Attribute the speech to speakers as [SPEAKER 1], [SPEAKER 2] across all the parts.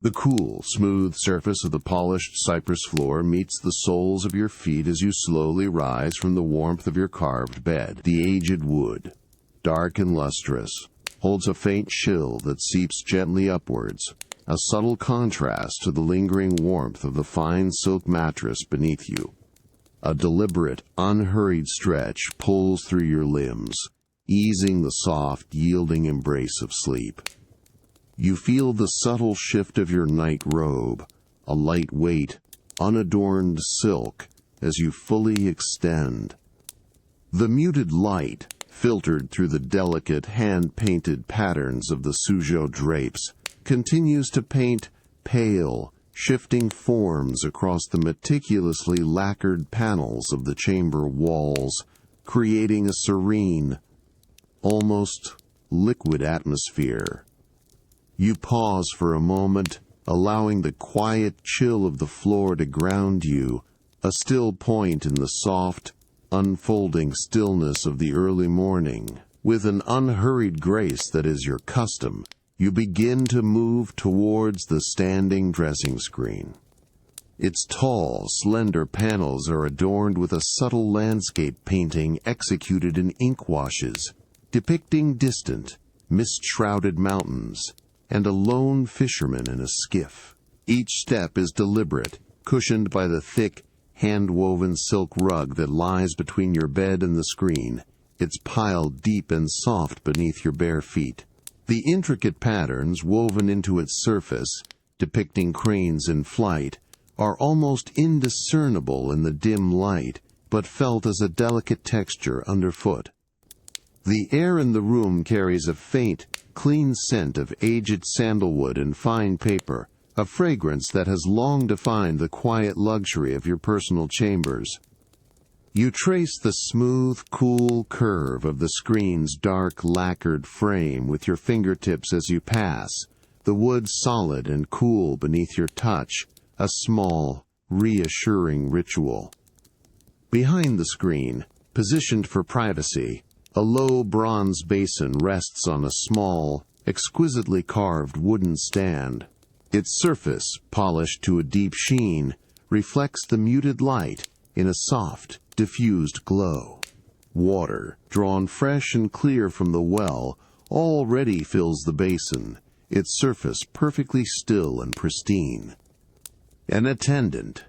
[SPEAKER 1] The cool, smooth surface of the polished cypress floor meets the soles of your feet as you slowly rise from the warmth of your carved bed. The aged wood, dark and lustrous, holds a faint chill that seeps gently upwards, a subtle contrast to the lingering warmth of the fine silk mattress beneath you. A deliberate, unhurried stretch pulls through your limbs, easing the soft, yielding embrace of sleep. You feel the subtle shift of your night robe, a lightweight, unadorned silk, as you fully extend. The muted light, filtered through the delicate, hand-painted patterns of the Suzhou drapes, continues to paint pale, shifting forms across the meticulously lacquered panels of the chamber walls, creating a serene, almost liquid atmosphere. You pause for a moment, allowing the quiet chill of the floor to ground you, a still point in the soft, unfolding stillness of the early morning. With an unhurried grace that is your custom, you begin to move towards the standing dressing screen. Its tall, slender panels are adorned with a subtle landscape painting executed in ink washes, depicting distant, mist-shrouded mountains, and a lone fisherman in a skiff. Each step is deliberate, cushioned by the thick, hand-woven silk rug that lies between your bed and the screen, its piled deep and soft beneath your bare feet. The intricate patterns woven into its surface, depicting cranes in flight, are almost indiscernible in the dim light, but felt as a delicate texture underfoot. The air in the room carries a faint, clean scent of aged sandalwood and fine paper, a fragrance that has long defined the quiet luxury of your personal chambers. You trace the smooth, cool curve of the screen's dark, lacquered frame with your fingertips as you pass, the wood solid and cool beneath your touch, a small, reassuring ritual. Behind the screen, positioned for privacy, a low bronze basin rests on a small, exquisitely carved wooden stand. Its surface, polished to a deep sheen, reflects the muted light in a soft, diffused glow. Water, drawn fresh and clear from the well, already fills the basin, its surface perfectly still and pristine. An attendant,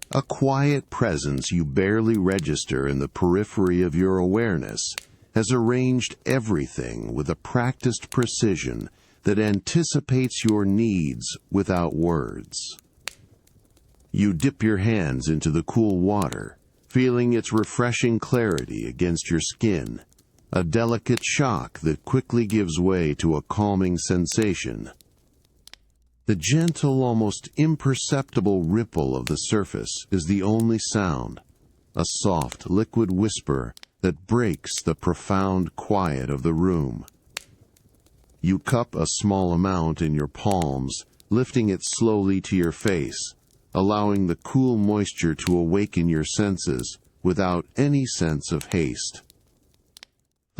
[SPEAKER 1] a quiet presence you barely register in the periphery of your awareness, has arranged everything with a practiced precision that anticipates your needs without words. You dip your hands into the cool water, feeling its refreshing clarity against your skin, a delicate shock that quickly gives way to a calming sensation. The gentle, almost imperceptible ripple of the surface is the only sound, a soft, liquid whisper that breaks the profound quiet of the room. You cup a small amount in your palms, lifting it slowly to your face, allowing the cool moisture to awaken your senses without any sense of haste.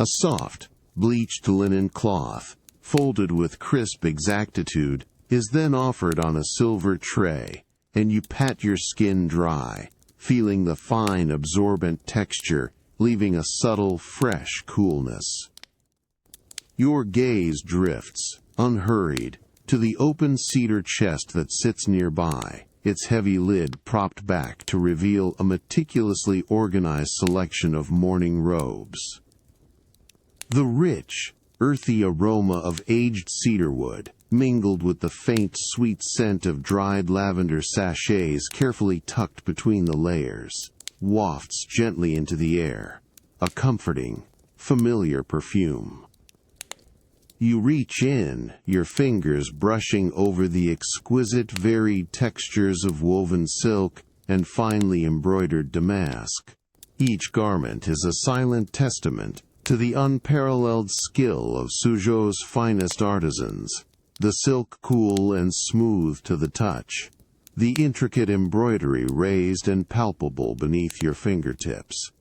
[SPEAKER 1] A soft, bleached linen cloth, folded with crisp exactitude, is then offered on a silver tray, and you pat your skin dry, feeling the fine, absorbent texture, leaving a subtle, fresh coolness. Your gaze drifts, unhurried, to the open cedar chest that sits nearby, its heavy lid propped back to reveal a meticulously organized selection of mourning robes. The rich, earthy aroma of aged cedarwood, mingled with the faint, sweet scent of dried lavender sachets carefully tucked between the layers, wafts gently into the air, a comforting, familiar perfume. You reach in, your fingers brushing over the exquisite varied textures of woven silk and finely embroidered damask. Each garment is a silent testament to the unparalleled skill of Suzhou's finest artisans, the silk cool and smooth to the touch, the intricate embroidery raised and palpable beneath your fingertips.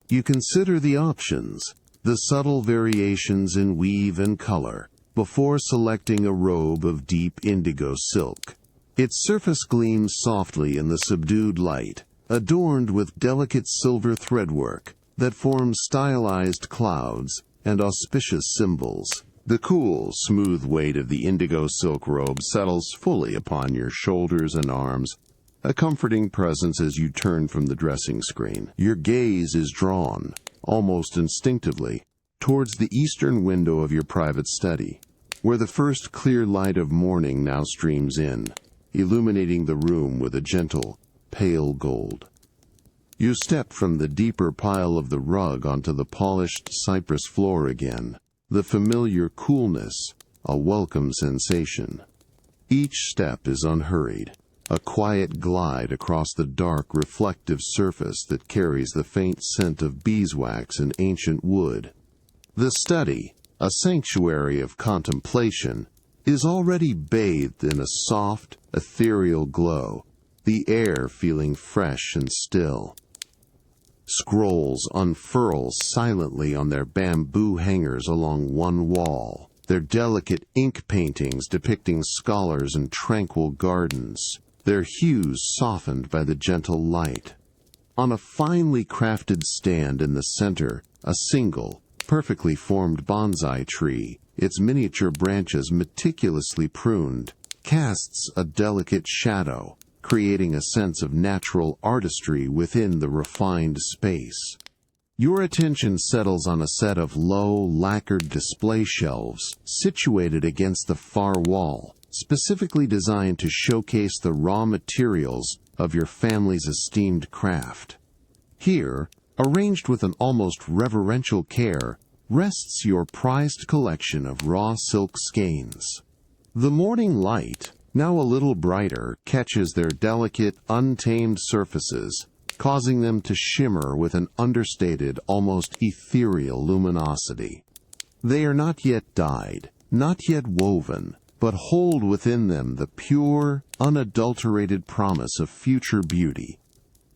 [SPEAKER 1] You consider the options, the subtle variations in weave and color, before selecting a robe of deep indigo silk. Its surface gleams softly in the subdued light, adorned with delicate silver threadwork that forms stylized clouds and auspicious symbols. The cool, smooth weight of the indigo silk robe settles fully upon your shoulders and arms, a comforting presence as you turn from the dressing screen. Your gaze is drawn, almost instinctively, towards the eastern window of your private study, where the first clear light of morning now streams in, illuminating the room with a gentle, pale gold. You step from the deeper pile of the rug onto the polished cypress floor again, the familiar coolness, a welcome sensation. Each step is unhurried, a quiet glide across the dark, reflective surface that carries the faint scent of beeswax and ancient wood. The study, a sanctuary of contemplation, is already bathed in a soft, ethereal glow, the air feeling fresh and still. Scrolls unfurl silently on their bamboo hangers along one wall, their delicate ink paintings depicting scholars and tranquil gardens, their hues softened by the gentle light. On a finely crafted stand in the center, a single, perfectly formed bonsai tree, its miniature branches meticulously pruned, casts a delicate shadow, creating a sense of natural artistry within the refined space. Your attention settles on a set of low, lacquered display shelves situated against the far wall, specifically designed to showcase the raw materials of your family's esteemed craft. Here, arranged with an almost reverential care, rests your prized collection of raw silk skeins. The morning light, now a little brighter, catches their delicate, untamed surfaces, causing them to shimmer with an understated, almost ethereal luminosity. They are not yet dyed, not yet woven, but hold within them the pure, unadulterated promise of future beauty.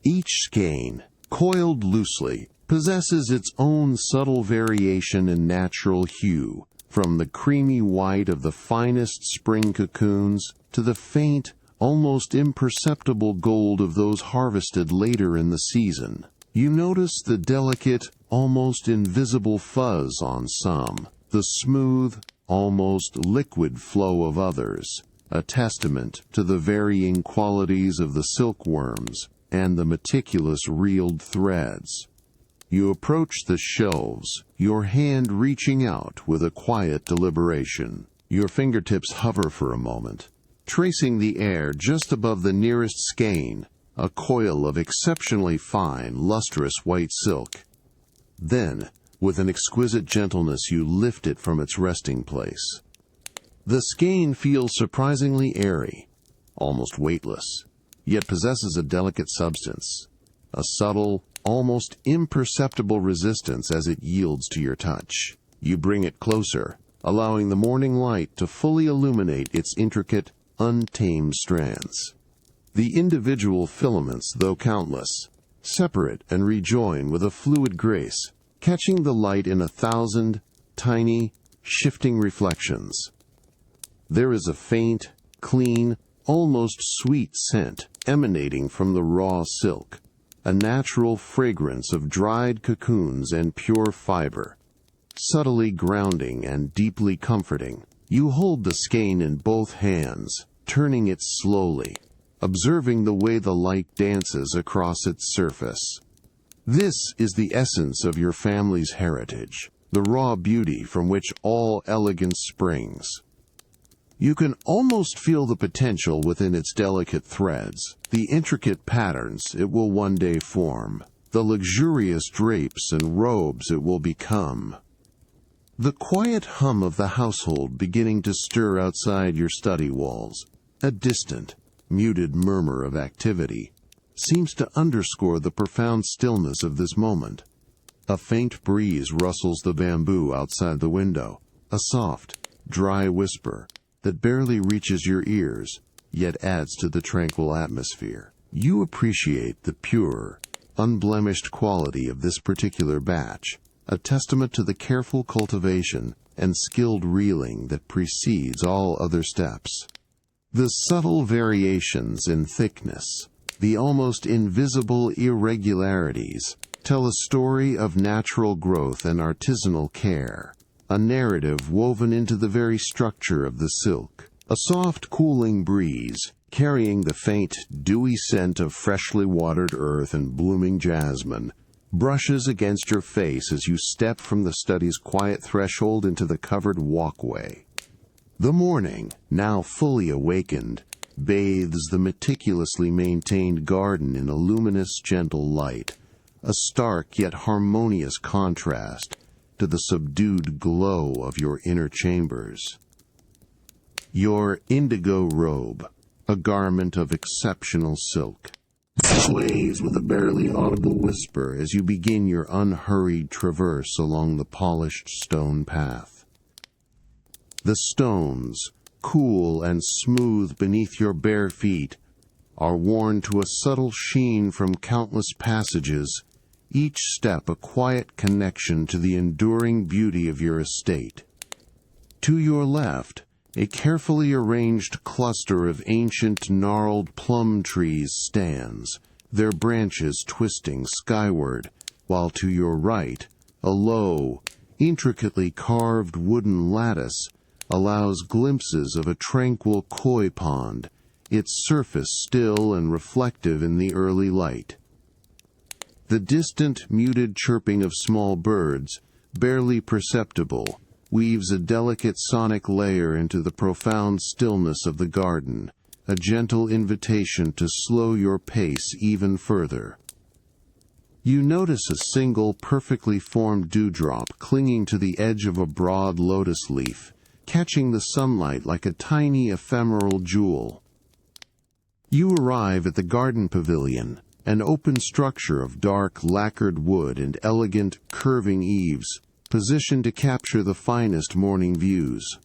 [SPEAKER 1] Each skein, coiled loosely, possesses its own subtle variation in natural hue, from the creamy white of the finest spring cocoons to the faint, almost imperceptible gold of those harvested later in the season. You notice the delicate, almost invisible fuzz on some, the smooth, almost liquid flow of others, a testament to the varying qualities of the silkworms and the meticulous reeled threads. You approach the shelves, your hand reaching out with a quiet deliberation. Your fingertips hover for a moment, tracing the air just above the nearest skein, a coil of exceptionally fine, lustrous white silk. Then, with an exquisite gentleness, you lift it from its resting place. The skein feels surprisingly airy, almost weightless, yet possesses a delicate substance, a subtle, almost imperceptible resistance as it yields to your touch. You bring it closer, allowing the morning light to fully illuminate its intricate, untamed strands. The individual filaments, though countless, separate and rejoin with a fluid grace, catching the light in 1,000 tiny, shifting reflections. There is a faint, clean, almost sweet scent emanating from the raw silk, a natural fragrance of dried cocoons and pure fiber. Subtly grounding and deeply comforting, you hold the skein in both hands, turning it slowly, observing the way the light dances across its surface. This is the essence of your family's heritage, the raw beauty from which all elegance springs. You can almost feel the potential within its delicate threads, the intricate patterns it will one day form, the luxurious drapes and robes it will become. The quiet hum of the household beginning to stir outside your study walls, a distant, muted murmur of activity, seems to underscore the profound stillness of this moment. A faint breeze rustles the bamboo outside the window, a soft, dry whisper that barely reaches your ears, yet adds to the tranquil atmosphere. You appreciate the pure, unblemished quality of this particular batch, a testament to the careful cultivation and skilled reeling that precedes all other steps. The subtle variations in thickness, the almost invisible irregularities, tell a story of natural growth and artisanal care, a narrative woven into the very structure of the silk. A soft, cooling breeze, carrying the faint, dewy scent of freshly watered earth and blooming jasmine, brushes against your face as you step from the study's quiet threshold into the covered walkway. The morning, now fully awakened, bathes the meticulously maintained garden in a luminous, gentle light, a stark yet harmonious contrast to the subdued glow of your inner chambers. Your indigo robe, a garment of exceptional silk, sways with a barely audible whisper as you begin your unhurried traverse along the polished stone path. The stones, cool and smooth beneath your bare feet, are worn to a subtle sheen from countless passages, each step a quiet connection to the enduring beauty of your estate. To your left, a carefully arranged cluster of ancient gnarled plum trees stands, their branches twisting skyward, while to your right, a low, intricately carved wooden lattice allows glimpses of a tranquil koi pond, its surface still and reflective in the early light. The distant, muted chirping of small birds, barely perceptible, weaves a delicate sonic layer into the profound stillness of the garden, a gentle invitation to slow your pace even further. You notice a single perfectly formed dewdrop clinging to the edge of a broad lotus leaf, catching the sunlight like a tiny ephemeral jewel. You arrive at the garden pavilion, an open structure of dark lacquered wood and elegant, curving eaves, positioned to capture the finest morning views.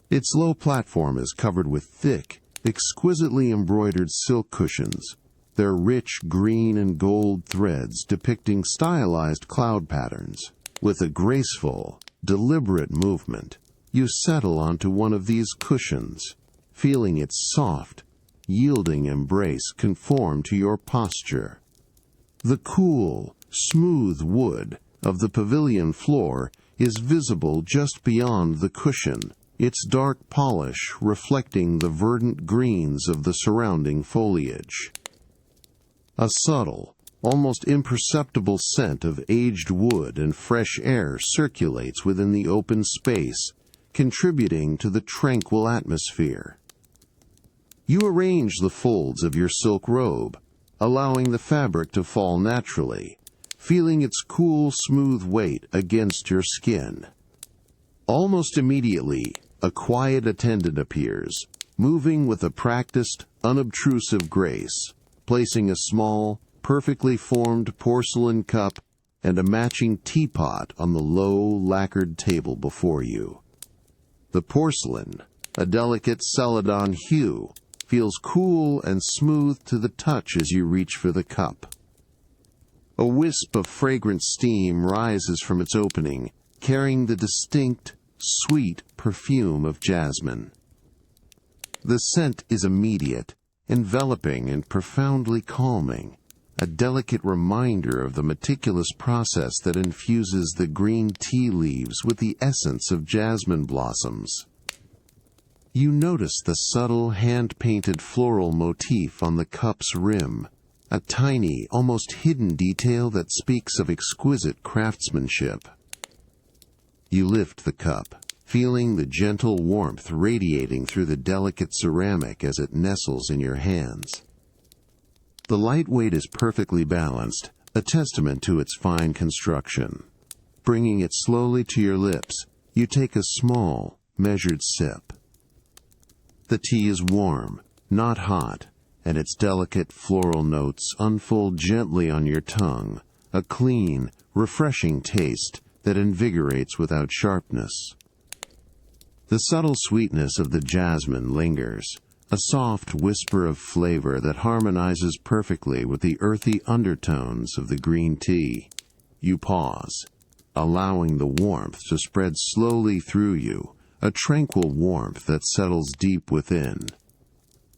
[SPEAKER 1] Its low platform is covered with thick, exquisitely embroidered silk cushions, their rich green and gold threads depicting stylized cloud patterns. With a graceful, deliberate movement, you settle onto one of these cushions, feeling its soft, yielding embrace conform to your posture. The cool, smooth wood of the pavilion floor is visible just beyond the cushion, its dark polish reflecting the verdant greens of the surrounding foliage. A subtle, almost imperceptible scent of aged wood and fresh air circulates within the open space, contributing to the tranquil atmosphere. You arrange the folds of your silk robe, allowing the fabric to fall naturally, feeling its cool, smooth weight against your skin. Almost immediately, a quiet attendant appears, moving with a practiced, unobtrusive grace, placing a small, perfectly formed porcelain cup and a matching teapot on the low, lacquered table before you. The porcelain, a delicate celadon hue, feels cool and smooth to the touch as you reach for the cup. A wisp of fragrant steam rises from its opening, carrying the distinct, sweet perfume of jasmine. The scent is immediate, enveloping and profoundly calming, a delicate reminder of the meticulous process that infuses the green tea leaves with the essence of jasmine blossoms. You notice the subtle hand-painted floral motif on the cup's rim, a tiny, almost hidden detail that speaks of exquisite craftsmanship. You lift the cup, feeling the gentle warmth radiating through the delicate ceramic as it nestles in your hands. The lightweight is perfectly balanced, a testament to its fine construction. Bringing it slowly to your lips, you take a small, measured sip. The tea is warm, not hot, and its delicate floral notes unfold gently on your tongue, a clean, refreshing taste that invigorates without sharpness. The subtle sweetness of the jasmine lingers, a soft whisper of flavor that harmonizes perfectly with the earthy undertones of the green tea. You pause, allowing the warmth to spread slowly through you, a tranquil warmth that settles deep within.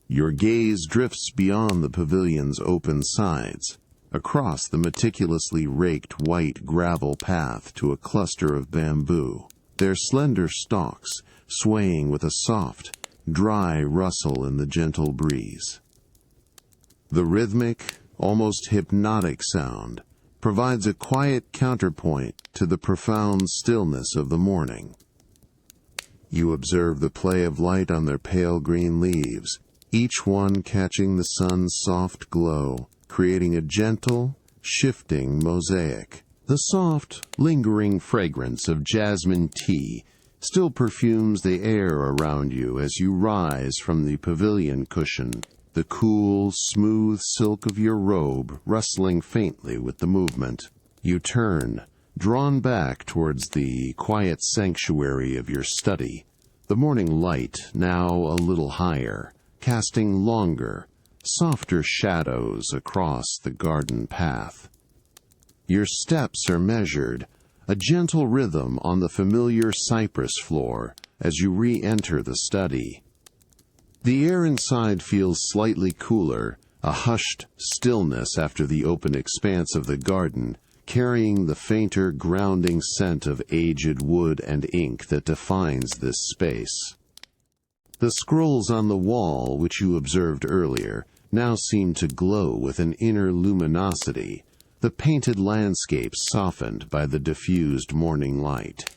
[SPEAKER 1] Your gaze drifts beyond the pavilion's open sides, across the meticulously raked white gravel path to a cluster of bamboo, their slender stalks swaying with a soft, dry rustle in the gentle breeze. The rhythmic, almost hypnotic sound provides a quiet counterpoint to the profound stillness of the morning. You observe the play of light on their pale green leaves, each one catching the sun's soft glow, creating a gentle, shifting mosaic. The soft, lingering fragrance of jasmine tea still perfumes the air around you as you rise from the pavilion cushion, the cool, smooth silk of your robe rustling faintly with the movement. You turn, drawn back towards the quiet sanctuary of your study, the morning light now a little higher, casting longer, softer shadows across the garden path. Your steps are measured, a gentle rhythm on the familiar cypress floor as you re-enter the study. The air inside feels slightly cooler, a hushed stillness after the open expanse of the garden, carrying the fainter grounding scent of aged wood and ink that defines this space. The scrolls on the wall, which you observed earlier, now seem to glow with an inner luminosity, the painted landscape softened by the diffused morning light.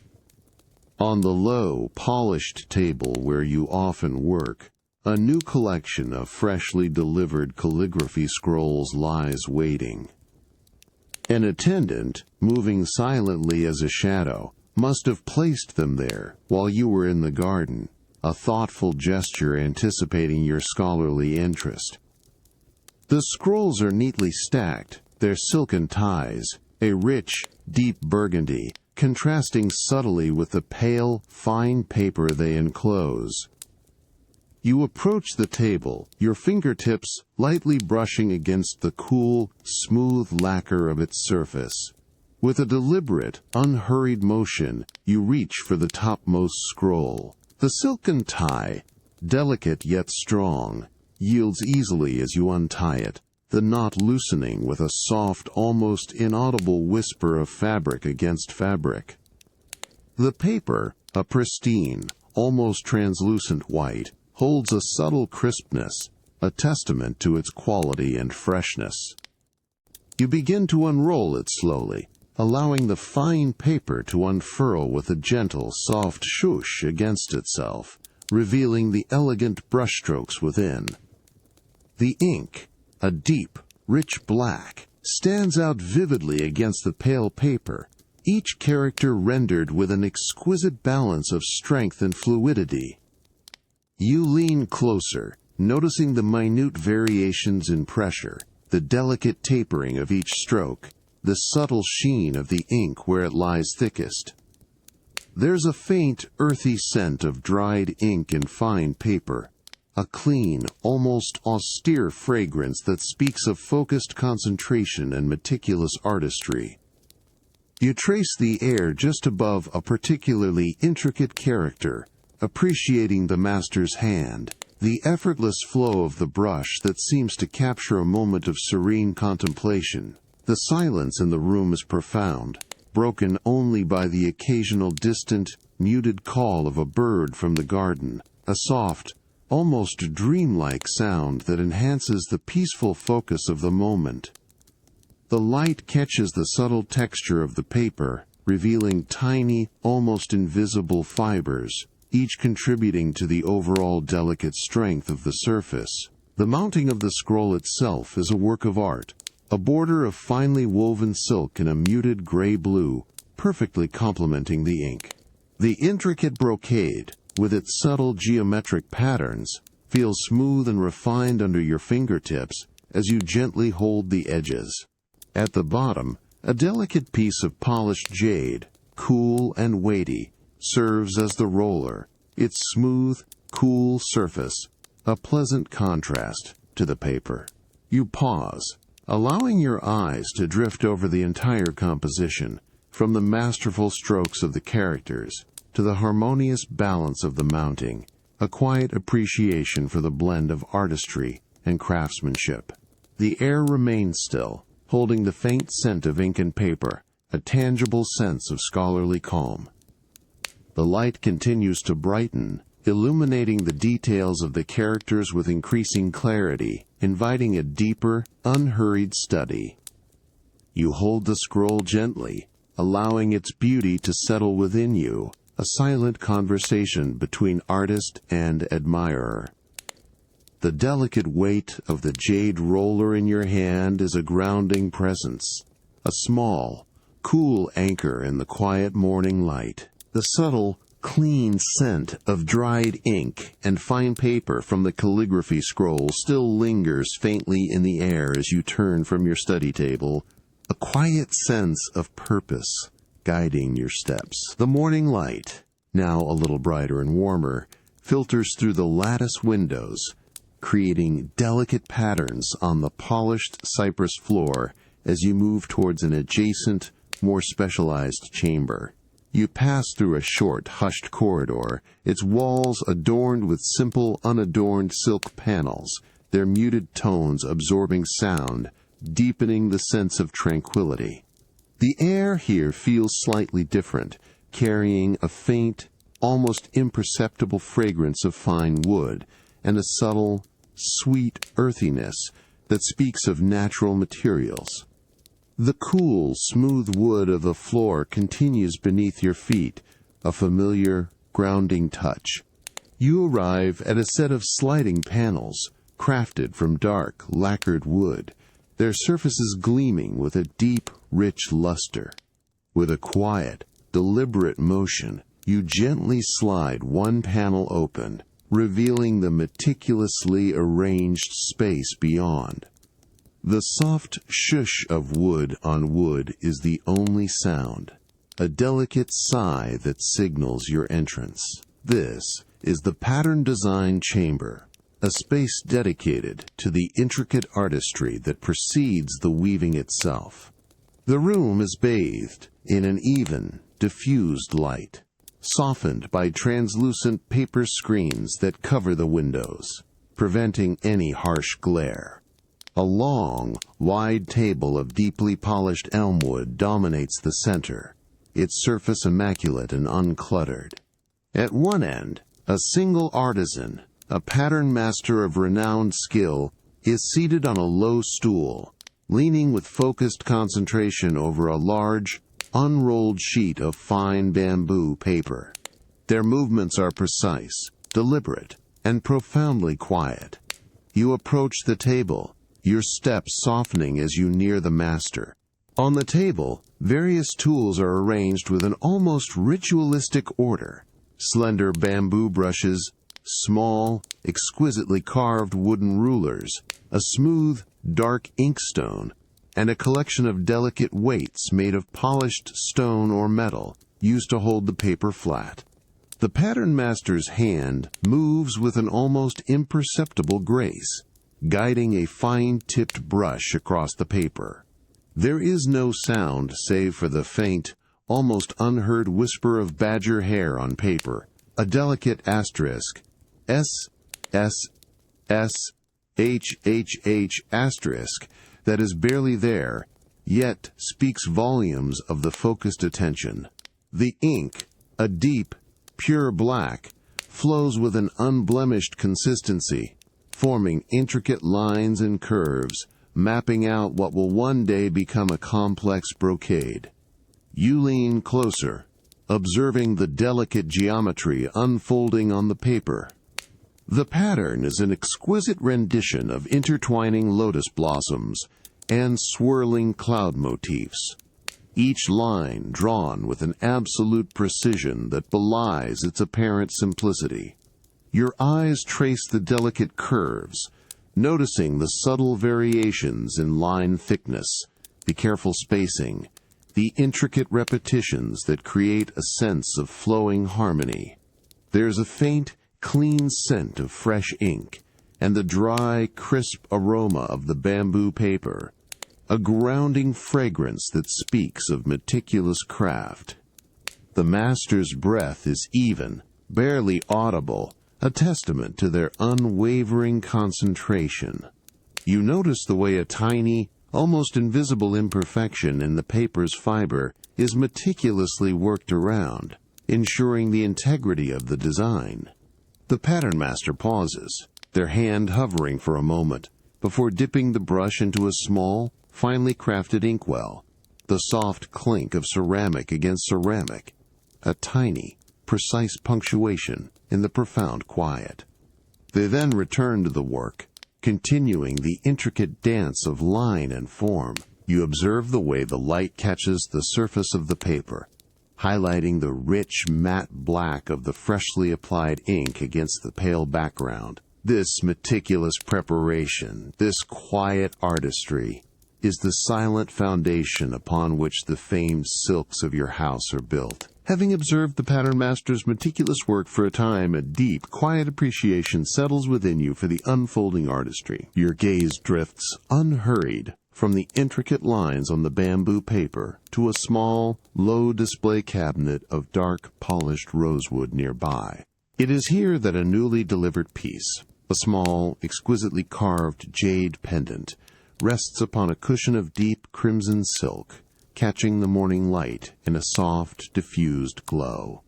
[SPEAKER 1] On the low, polished table where you often work, a new collection of freshly delivered calligraphy scrolls lies waiting. An attendant, moving silently as a shadow, must have placed them there while you were in the garden, a thoughtful gesture anticipating your scholarly interest. The scrolls are neatly stacked, their silken ties, a rich, deep burgundy, contrasting subtly with the pale, fine paper they enclose. You approach the table, your fingertips lightly brushing against the cool, smooth lacquer of its surface. With a deliberate, unhurried motion, you reach for the topmost scroll. The silken tie, delicate yet strong, yields easily as you untie it, the knot loosening with a soft, almost inaudible whisper of fabric against fabric. The paper, a pristine, almost translucent white, holds a subtle crispness, a testament to its quality and freshness. You begin to unroll it slowly, allowing the fine paper to unfurl with a gentle, soft swoosh against itself, revealing the elegant brushstrokes within. The ink, a deep, rich black, stands out vividly against the pale paper, each character rendered with an exquisite balance of strength and fluidity. You lean closer, noticing the minute variations in pressure, the delicate tapering of each stroke, the subtle sheen of the ink where it lies thickest. There's a faint, earthy scent of dried ink and fine paper, a clean, almost austere fragrance that speaks of focused concentration and meticulous artistry. You trace the air just above a particularly intricate character, appreciating the master's hand, the effortless flow of the brush that seems to capture a moment of serene contemplation. The silence in the room is profound, broken only by the occasional distant, muted call of a bird from the garden, a soft, almost dreamlike sound that enhances the peaceful focus of the moment. The light catches the subtle texture of the paper, revealing tiny, almost invisible fibers, each contributing to the overall delicate strength of the surface. The mounting of the scroll itself is a work of art, a border of finely woven silk in a muted gray-blue, perfectly complementing the ink. The intricate brocade, with its subtle geometric patterns, feels smooth and refined under your fingertips as you gently hold the edges. At the bottom, a delicate piece of polished jade, cool and weighty, serves as the roller, its smooth, cool surface, a pleasant contrast to the paper. You pause, allowing your eyes to drift over the entire composition, From the masterful strokes of the characters to the harmonious balance of the mounting, a quiet appreciation for the blend of artistry and craftsmanship. The air remains still, holding the faint scent of ink and paper, a tangible sense of scholarly calm. The light continues to brighten, illuminating the details of the characters with increasing clarity, inviting a deeper, unhurried study. You hold the scroll gently, allowing its beauty to settle within you, a silent conversation between artist and admirer. The delicate weight of the jade roller in your hand is a grounding presence, a small, cool anchor in the quiet morning light. The subtle, clean scent of dried ink and fine paper from the calligraphy scroll still lingers faintly in the air as you turn from your study table, a quiet sense of purpose guiding your steps. The morning light, now a little brighter and warmer, filters through the lattice windows, creating delicate patterns on the polished cypress floor as you move towards an adjacent, more specialized chamber. You pass through a short, hushed corridor, its walls adorned with simple, unadorned silk panels, their muted tones absorbing sound, deepening the sense of tranquility. The air here feels slightly different, carrying a faint, almost imperceptible fragrance of fine wood, and a subtle, sweet earthiness that speaks of natural materials. The cool, smooth wood of the floor continues beneath your feet, a familiar, grounding touch. You arrive at a set of sliding panels, crafted from dark, lacquered wood, their surfaces gleaming with a deep, rich luster. With a quiet, deliberate motion, you gently slide one panel open, revealing the meticulously arranged space beyond. The soft shush of wood on wood is the only sound, a delicate sigh that signals your entrance. This is the Pattern Design Chamber, a space dedicated to the intricate artistry that precedes the weaving itself. The room is bathed in an even, diffused light, softened by translucent paper screens that cover the windows, preventing any harsh glare. A long, wide table of deeply polished elm wood dominates the center, its surface immaculate and uncluttered. At one end, a single artisan, a pattern master of renowned skill, is seated on a low stool, leaning with focused concentration over a large, unrolled sheet of fine bamboo paper. Their movements are precise, deliberate, and profoundly quiet. You approach the table, your steps softening as you near the master. On the table, various tools are arranged with an almost ritualistic order. Slender bamboo brushes, small, exquisitely carved wooden rulers, a smooth, dark inkstone, and a collection of delicate weights made of polished stone or metal, used to hold the paper flat. The pattern master's hand moves with an almost imperceptible grace, guiding a fine-tipped brush across the paper. There is no sound save for the faint, almost unheard whisper of badger hair on paper, a delicate asterisk, SSSHHH asterisk, that is barely there, yet speaks volumes of the focused attention. The ink, a deep, pure black, flows with an unblemished consistency, forming intricate lines and curves, mapping out what will one day become a complex brocade. You lean closer, observing the delicate geometry unfolding on the paper. The pattern is an exquisite rendition of intertwining lotus blossoms and swirling cloud motifs, each line drawn with an absolute precision that belies its apparent simplicity. Your eyes trace the delicate curves, noticing the subtle variations in line thickness, the careful spacing, the intricate repetitions that create a sense of flowing harmony. There's a faint, clean scent of fresh ink, and the dry, crisp aroma of the bamboo paper, a grounding fragrance that speaks of meticulous craft. The master's breath is even, barely audible, a testament to their unwavering concentration. You notice the way a tiny, almost invisible imperfection in the paper's fiber is meticulously worked around, ensuring the integrity of the design. The pattern master pauses, their hand hovering for a moment, before dipping the brush into a small, finely crafted inkwell, the soft clink of ceramic against ceramic, a tiny, precise punctuation in the profound quiet. They then return to the work, continuing the intricate dance of line and form. You observe the way the light catches the surface of the paper, highlighting the rich matte black of the freshly applied ink against the pale background. This meticulous preparation, this quiet artistry, is the silent foundation upon which the famed silks of your house are built. Having observed the pattern master's meticulous work for a time, a deep, quiet appreciation settles within you for the unfolding artistry. Your gaze drifts, unhurried, from the intricate lines on the bamboo paper to a small, low display cabinet of dark, polished rosewood nearby. It is here that a newly delivered piece, a small, exquisitely carved jade pendant, rests upon a cushion of deep crimson silk, catching the morning light in a soft, diffused glow.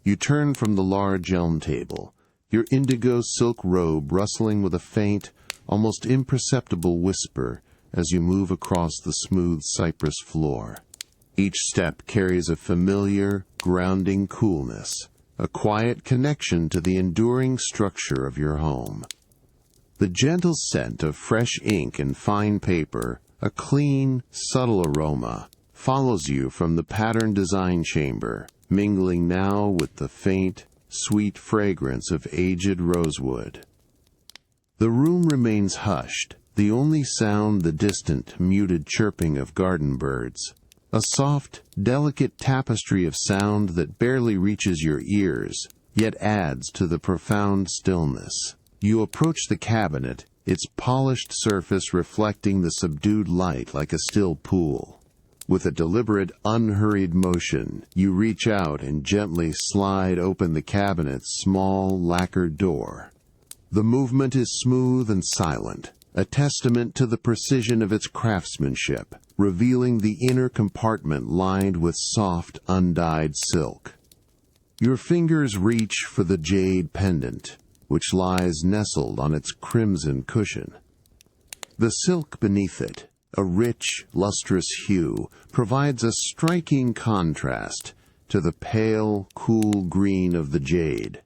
[SPEAKER 1] You turn from the large elm table, your indigo silk robe rustling with a faint, almost imperceptible whisper as you move across the smooth cypress floor. Each step carries a familiar, grounding coolness, a quiet connection to the enduring structure of your home. The gentle scent of fresh ink and fine paper, a clean, subtle aroma, follows you from the pattern design chamber, mingling now with the faint, sweet fragrance of aged rosewood. The room remains hushed, the only sound the distant, muted chirping of garden birds, a soft, delicate tapestry of sound that barely reaches your ears, yet adds to the profound stillness. You approach the cabinet, its polished surface reflecting the subdued light like a still pool. With a deliberate, unhurried motion, you reach out and gently slide open the cabinet's small, lacquered door. The movement is smooth and silent, a testament to the precision of its craftsmanship, revealing the inner compartment lined with soft, undyed silk. Your fingers reach for the jade pendant, which lies nestled on its crimson cushion. The silk beneath it, a rich, lustrous hue, provides a striking contrast to the pale, cool green of the jade.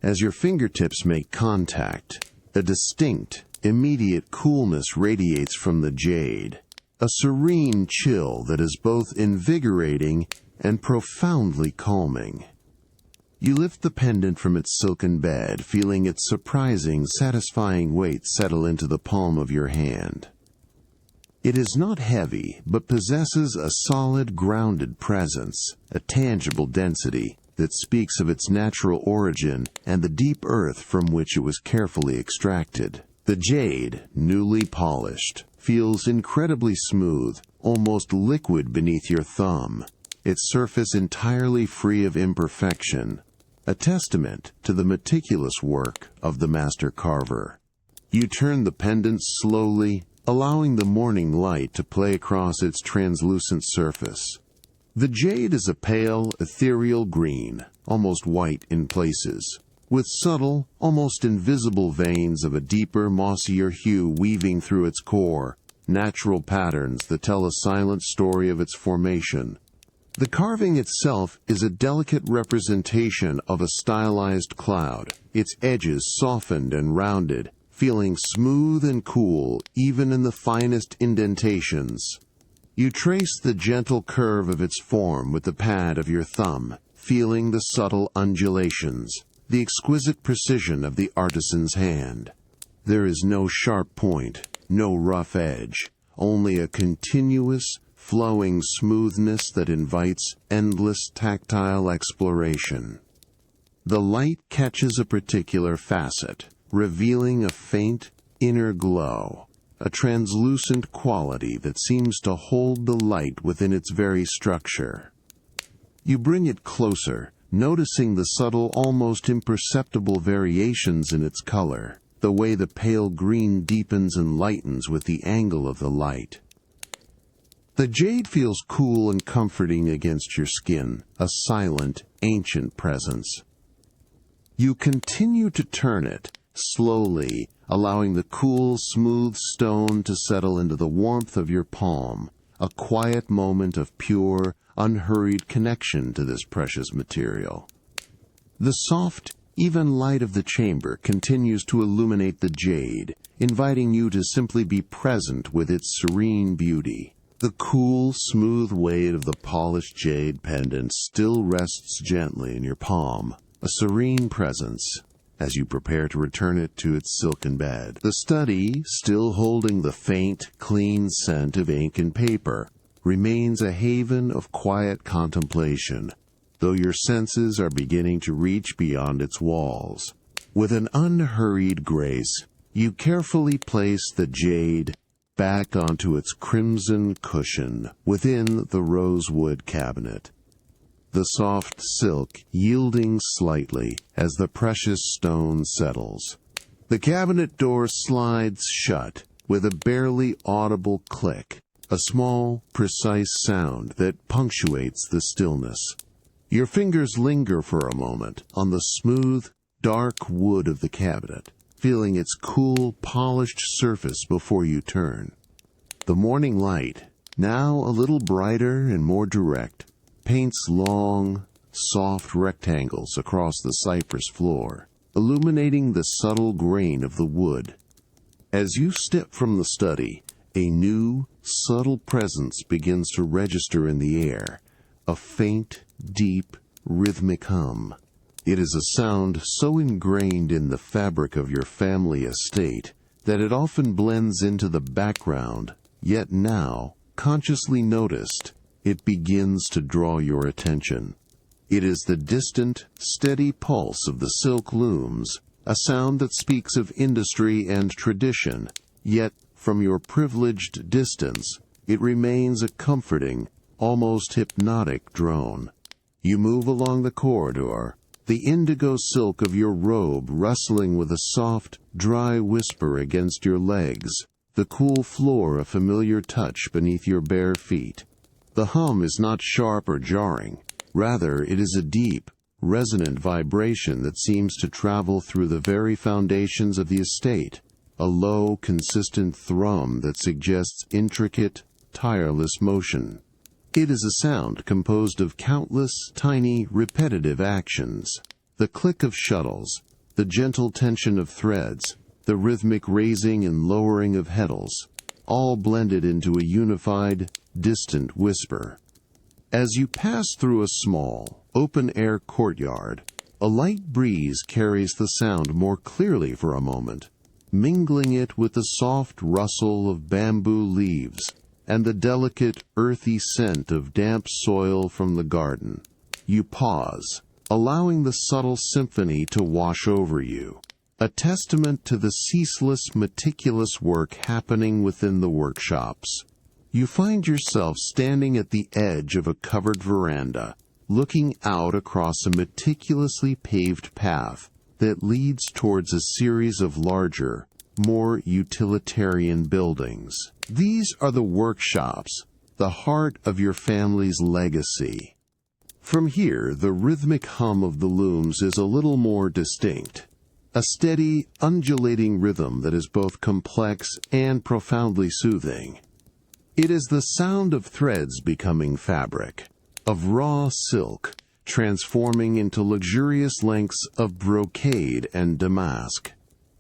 [SPEAKER 1] As your fingertips make contact, a distinct, immediate coolness radiates from the jade, a serene chill that is both invigorating and profoundly calming. You lift the pendant from its silken bed, feeling its surprising, satisfying weight settle into the palm of your hand. It is not heavy, but possesses a solid, grounded presence, a tangible density that speaks of its natural origin and the deep earth from which it was carefully extracted. The jade, newly polished, feels incredibly smooth, almost liquid beneath your thumb, its surface entirely free of imperfection, a testament to the meticulous work of the master carver. You turn the pendant slowly, allowing the morning light to play across its translucent surface. The jade is a pale, ethereal green, almost white in places, with subtle, almost invisible veins of a deeper, mossier hue weaving through its core, natural patterns that tell a silent story of its formation. The carving itself is a delicate representation of a stylized cloud, its edges softened and rounded, feeling smooth and cool even in the finest indentations. You trace the gentle curve of its form with the pad of your thumb, feeling the subtle undulations, the exquisite precision of the artisan's hand. There is no sharp point, no rough edge, only a continuous, flowing smoothness that invites endless tactile exploration. The light catches a particular facet, revealing a faint, inner glow, a translucent quality that seems to hold the light within its very structure. You bring it closer, noticing the subtle, almost imperceptible variations in its color, the way the pale green deepens and lightens with the angle of the light. The jade feels cool and comforting against your skin, a silent, ancient presence. You continue to turn it, slowly, allowing the cool, smooth stone to settle into the warmth of your palm, a quiet moment of pure, unhurried connection to this precious material. The soft, even light of the chamber continues to illuminate the jade, inviting you to simply be present with its serene beauty. The cool, smooth weight of the polished jade pendant still rests gently in your palm, a serene presence, as you prepare to return it to its silken bed. The study, still holding the faint, clean scent of ink and paper, remains a haven of quiet contemplation, though your senses are beginning to reach beyond its walls. With an unhurried grace, you carefully place the jade back onto its crimson cushion within the rosewood cabinet, the soft silk yielding slightly as the precious stone settles. The cabinet door slides shut with a barely audible click, a small, precise sound that punctuates the stillness. Your fingers linger for a moment on the smooth, dark wood of the cabinet, feeling its cool, polished surface before you turn. The morning light, now a little brighter and more direct, paints long, soft rectangles across the cypress floor, illuminating the subtle grain of the wood. As you step from the study, a new, subtle presence begins to register in the air, a faint, deep, rhythmic hum. It is a sound so ingrained in the fabric of your family estate that it often blends into the background, yet now, consciously noticed, it begins to draw your attention. It is the distant, steady pulse of the silk looms, a sound that speaks of industry and tradition, yet, from your privileged distance, it remains a comforting, almost hypnotic drone. You move along the corridor, the indigo silk of your robe rustling with a soft, dry whisper against your legs, the cool floor a familiar touch beneath your bare feet. The hum is not sharp or jarring. Rather, it is a deep, resonant vibration that seems to travel through the very foundations of the estate, a low, consistent thrum that suggests intricate, tireless motion. It is a sound composed of countless, tiny, repetitive actions. The click of shuttles, the gentle tension of threads, the rhythmic raising and lowering of heddles, all blended into a unified, distant whisper. As you pass through a small, open-air courtyard, a light breeze carries the sound more clearly for a moment, mingling it with the soft rustle of bamboo leaves and the delicate, earthy scent of damp soil from the garden. You pause, allowing the subtle symphony to wash over you, a testament to the ceaseless, meticulous work happening within the workshops. You find yourself standing at the edge of a covered veranda, looking out across a meticulously paved path that leads towards a series of larger, more utilitarian buildings. These are the workshops, the heart of your family's legacy. From here, the rhythmic hum of the looms is a little more distinct, a steady, undulating rhythm that is both complex and profoundly soothing. It is the sound of threads becoming fabric, of raw silk transforming into luxurious lengths of brocade and damask.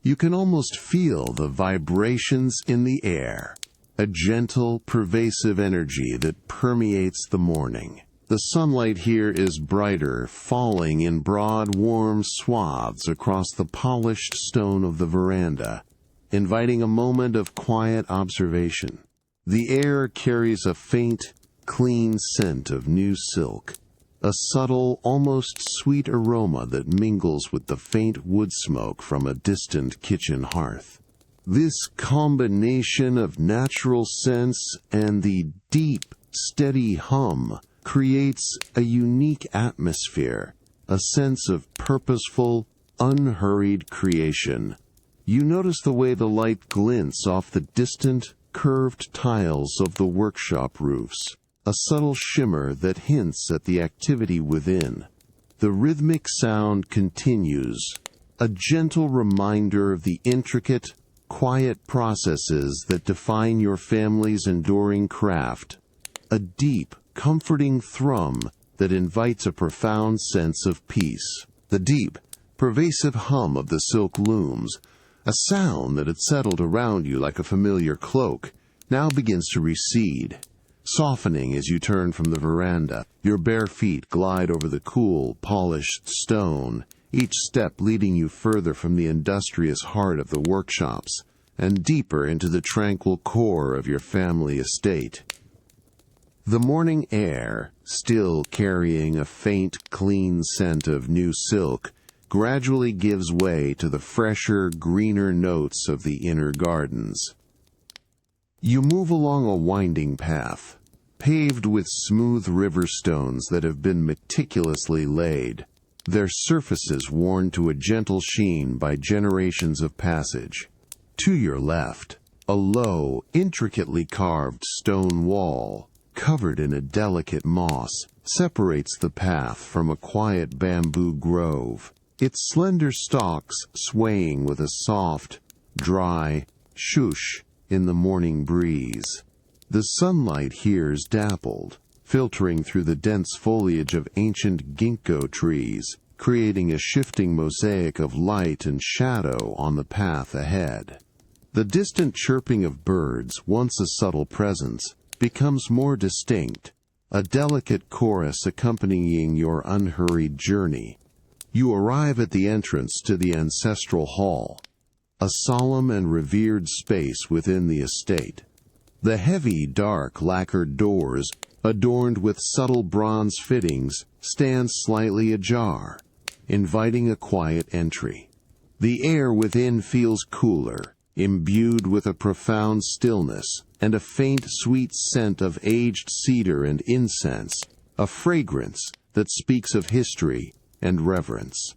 [SPEAKER 1] You can almost feel the vibrations in the air, a gentle, pervasive energy that permeates the morning. The sunlight here is brighter, falling in broad, warm swaths across the polished stone of the veranda, inviting a moment of quiet observation. The air carries a faint, clean scent of new silk, a subtle, almost sweet aroma that mingles with the faint wood smoke from a distant kitchen hearth. This combination of natural sense and the deep, steady hum creates a unique atmosphere, a sense of purposeful, unhurried creation. You notice the way the light glints off the distant, curved tiles of the workshop roofs, a subtle shimmer that hints at the activity within. The rhythmic sound continues, a gentle reminder of the intricate, quiet processes that define your family's enduring craft, a deep, comforting thrum that invites a profound sense of peace. The deep, pervasive hum of the silk looms, a sound that had settled around you like a familiar cloak, now begins to recede, softening as you turn from the veranda. Your bare feet glide over the cool, polished stone, each step leading you further from the industrious heart of the workshops and deeper into the tranquil core of your family estate. The morning air, still carrying a faint, clean scent of new silk, gradually gives way to the fresher, greener notes of the inner gardens. You move along a winding path, paved with smooth river stones that have been meticulously laid, their surfaces worn to a gentle sheen by generations of passage. To your left, a low, intricately carved stone wall, covered in a delicate moss, separates the path from a quiet bamboo grove, its slender stalks swaying with a soft, dry shush in the morning breeze. The sunlight here is dappled, filtering through the dense foliage of ancient ginkgo trees, creating a shifting mosaic of light and shadow on the path ahead. The distant chirping of birds, once a subtle presence, becomes more distinct, a delicate chorus accompanying your unhurried journey. You arrive at the entrance to the ancestral hall, a solemn and revered space within the estate. The heavy, dark, lacquered doors, adorned with subtle bronze fittings, stand slightly ajar, inviting a quiet entry. The air within feels cooler, imbued with a profound stillness, and a faint, sweet scent of aged cedar and incense, a fragrance that speaks of history and reverence.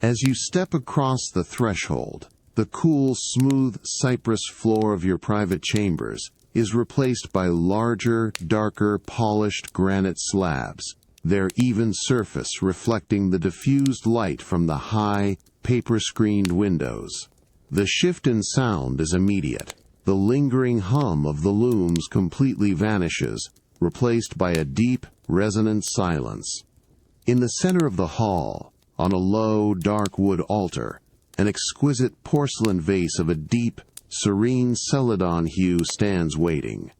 [SPEAKER 1] As you step across the threshold, the cool, smooth cypress floor of your private chambers is replaced by larger, darker, polished granite slabs, their even surface reflecting the diffused light from the high, paper-screened windows. The shift in sound is immediate. The lingering hum of the looms completely vanishes, replaced by a deep, resonant silence. In the center of the hall, on a low, dark wood altar, an exquisite porcelain vase of a deep, serene celadon hue stands waiting.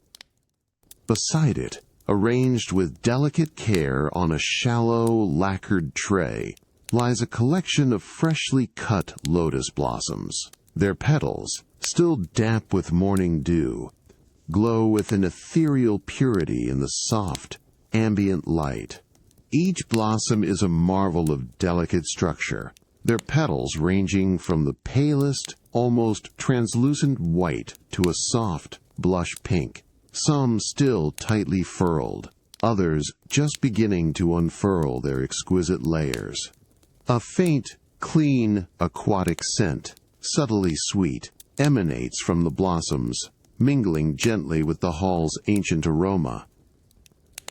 [SPEAKER 1] Beside it, arranged with delicate care on a shallow, lacquered tray, lies a collection of freshly cut lotus blossoms. Their petals, still damp with morning dew, glow with an ethereal purity in the soft, ambient light. Each blossom is a marvel of delicate structure, their petals ranging from the palest, almost translucent white to a soft, blush pink, some still tightly furled, others just beginning to unfurl their exquisite layers. A faint, clean, aquatic scent, subtly sweet, emanates from the blossoms, mingling gently with the hall's ancient aroma.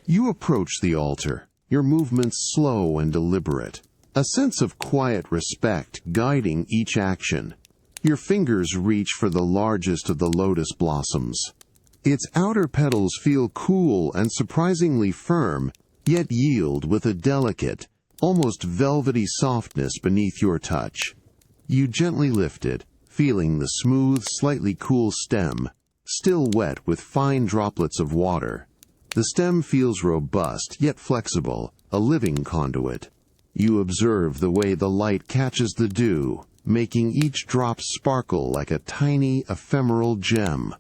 [SPEAKER 1] You approach the altar, your movements slow and deliberate, a sense of quiet respect guiding each action. Your fingers reach for the largest of the lotus blossoms. Its outer petals feel cool and surprisingly firm, yet yield with a delicate, almost velvety softness beneath your touch. You gently lift it, feeling the smooth, slightly cool stem, still wet with fine droplets of water. The stem feels robust, yet flexible, a living conduit. You observe the way the light catches the dew, making each drop sparkle like a tiny, ephemeral gem.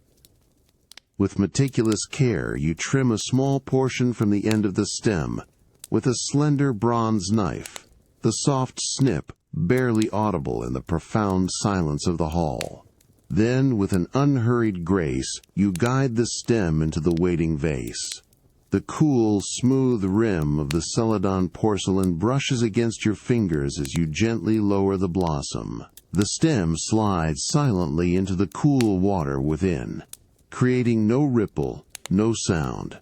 [SPEAKER 1] With meticulous care, you trim a small portion from the end of the stem with a slender bronze knife, the soft snip barely audible in the profound silence of the hall. Then, with an unhurried grace, you guide the stem into the waiting vase. The cool, smooth rim of the celadon porcelain brushes against your fingers as you gently lower the blossom. The stem slides silently into the cool water within, creating no ripple, no sound.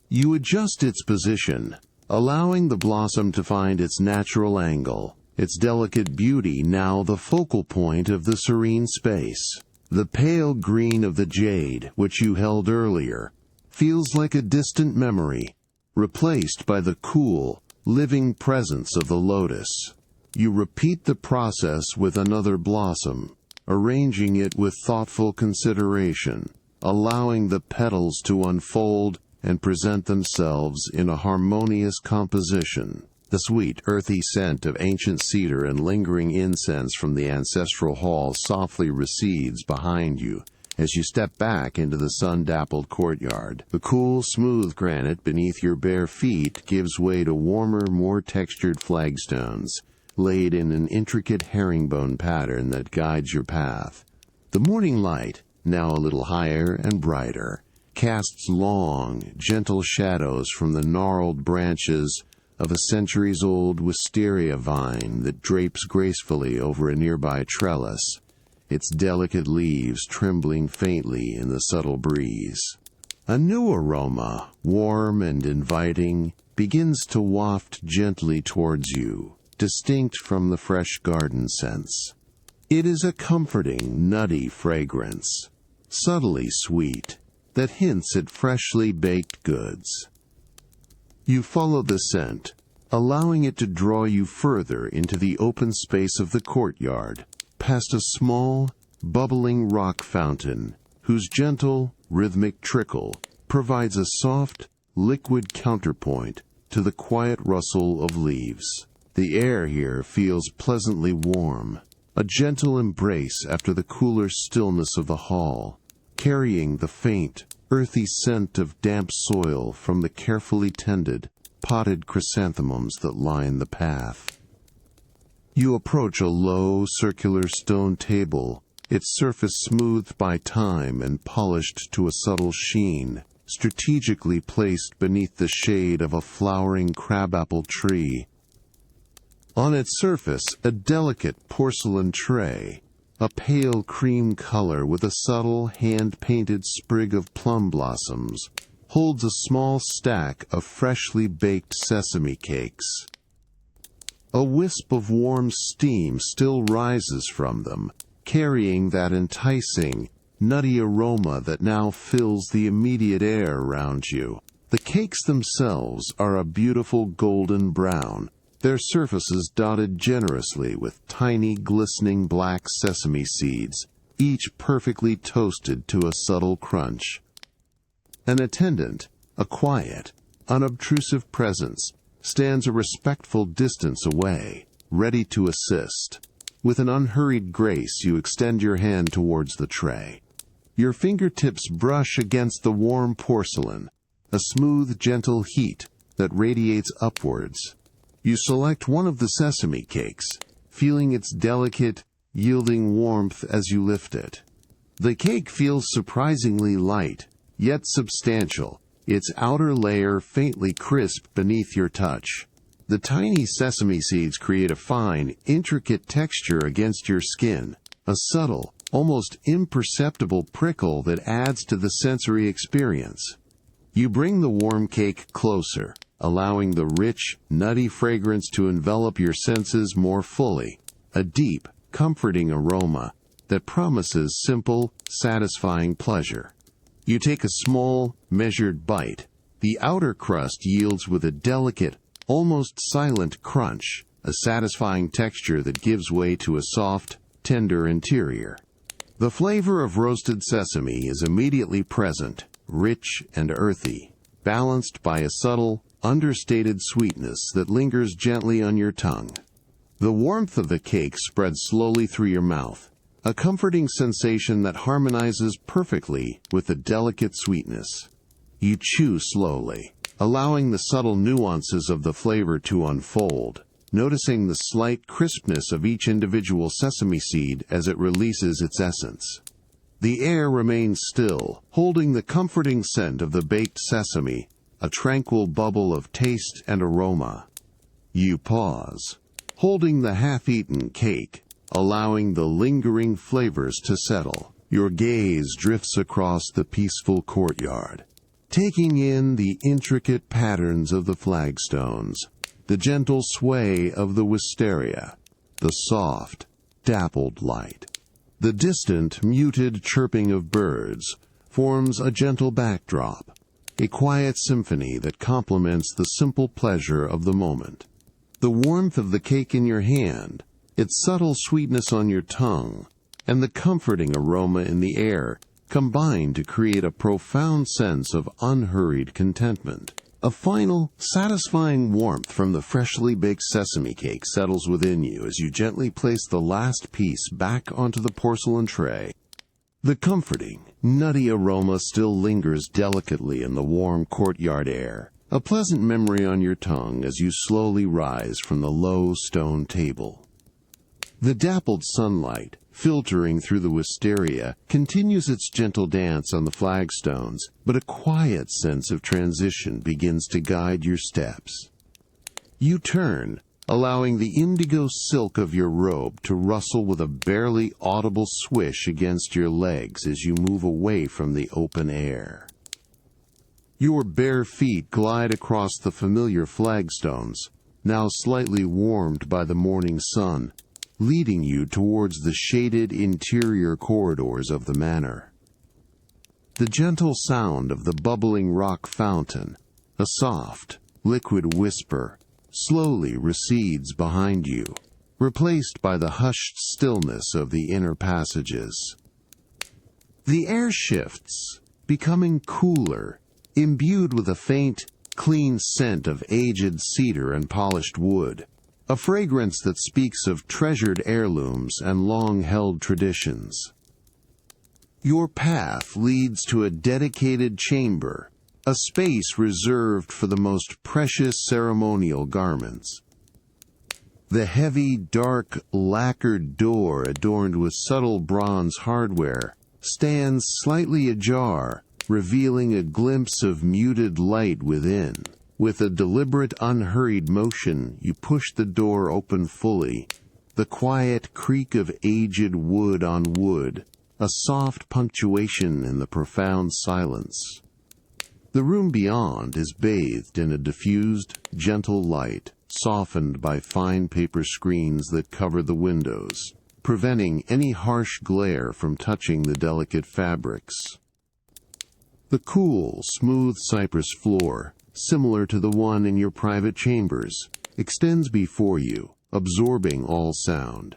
[SPEAKER 1] You adjust its position, allowing the blossom to find its natural angle, its delicate beauty now the focal point of the serene space. The pale green of the jade, which you held earlier, feels like a distant memory, replaced by the cool, living presence of the lotus. You repeat the process with another blossom, arranging it with thoughtful consideration, allowing the petals to unfold and present themselves in a harmonious composition. The sweet, earthy scent of ancient cedar and lingering incense from the ancestral hall softly recedes behind you as you step back into the sun-dappled courtyard. The cool, smooth granite beneath your bare feet gives way to warmer, more textured flagstones, laid in an intricate herringbone pattern that guides your path. The morning light, now a little higher and brighter, casts long, gentle shadows from the gnarled branches of a centuries-old wisteria vine that drapes gracefully over a nearby trellis, its delicate leaves trembling faintly in the subtle breeze. A new aroma, warm and inviting, begins to waft gently towards you, distinct from the fresh garden scents. It is a comforting, nutty fragrance, subtly sweet, that hints at freshly baked goods. You follow the scent, allowing it to draw you further into the open space of the courtyard, past a small, bubbling rock fountain, whose gentle, rhythmic trickle provides a soft, liquid counterpoint to the quiet rustle of leaves. The air here feels pleasantly warm, a gentle embrace after the cooler stillness of the hall, carrying the faint, earthy scent of damp soil from the carefully tended, potted chrysanthemums that line the path. You approach a low, circular stone table, its surface smoothed by time and polished to a subtle sheen, strategically placed beneath the shade of a flowering crabapple tree. On its surface, a delicate porcelain tray, a pale cream color with a subtle hand-painted sprig of plum blossoms, holds a small stack of freshly baked sesame cakes. A wisp of warm steam still rises from them, carrying that enticing, nutty aroma that now fills the immediate air around you. The cakes themselves are a beautiful golden brown, their surfaces dotted generously with tiny, glistening black sesame seeds, each perfectly toasted to a subtle crunch. An attendant, a quiet, unobtrusive presence, stands a respectful distance away, ready to assist. With an unhurried grace, you extend your hand towards the tray. Your fingertips brush against the warm porcelain, a smooth, gentle heat that radiates upwards. You select one of the sesame cakes, feeling its delicate, yielding warmth as you lift it. The cake feels surprisingly light, yet substantial, its outer layer faintly crisp beneath your touch. The tiny sesame seeds create a fine, intricate texture against your skin, a subtle, almost imperceptible prickle that adds to the sensory experience. You bring the warm cake closer, allowing the rich, nutty fragrance to envelop your senses more fully, a deep, comforting aroma that promises simple, satisfying pleasure. You take a small, measured bite. The outer crust yields with a delicate, almost silent crunch, a satisfying texture that gives way to a soft, tender interior. The flavor of roasted sesame is immediately present, rich and earthy, balanced by a subtle, understated sweetness that lingers gently on your tongue. The warmth of the cake spreads slowly through your mouth, a comforting sensation that harmonizes perfectly with the delicate sweetness. You chew slowly, allowing the subtle nuances of the flavor to unfold, noticing the slight crispness of each individual sesame seed as it releases its essence. The air remains still, holding the comforting scent of the baked sesame, a tranquil bubble of taste and aroma. You pause, holding the half-eaten cake, allowing the lingering flavors to settle. Your gaze drifts across the peaceful courtyard, taking in the intricate patterns of the flagstones, the gentle sway of the wisteria, the soft, dappled light. The distant, muted chirping of birds forms a gentle backdrop, a quiet symphony that complements the simple pleasure of the moment. The warmth of the cake in your hand, its subtle sweetness on your tongue, and the comforting aroma in the air combine to create a profound sense of unhurried contentment. A final, satisfying warmth from the freshly baked sesame cake settles within you as you gently place the last piece back onto the porcelain tray. The comforting, nutty aroma still lingers delicately in the warm courtyard air, a pleasant memory on your tongue as you slowly rise from the low stone table. The dappled sunlight, filtering through the wisteria, continues its gentle dance on the flagstones, but a quiet sense of transition begins to guide your steps. You turn, allowing the indigo silk of your robe to rustle with a barely audible swish against your legs as you move away from the open air. Your bare feet glide across the familiar flagstones, now slightly warmed by the morning sun, leading you towards the shaded interior corridors of the manor. The gentle sound of the bubbling rock fountain, a soft, liquid whisper, slowly recedes behind you, replaced by the hushed stillness of the inner passages. The air shifts, becoming cooler, imbued with a faint, clean scent of aged cedar and polished wood, a fragrance that speaks of treasured heirlooms and long-held traditions. Your path leads to a dedicated chamber, a space reserved for the most precious ceremonial garments. The heavy, dark, lacquered door adorned with subtle bronze hardware stands slightly ajar, revealing a glimpse of muted light within. With a deliberate, unhurried motion, you push the door open fully, the quiet creak of aged wood on wood, a soft punctuation in the profound silence. The room beyond is bathed in a diffused, gentle light, softened by fine paper screens that cover the windows, preventing any harsh glare from touching the delicate fabrics. The cool, smooth cypress floor, similar to the one in your private chambers, extends before you, absorbing all sound.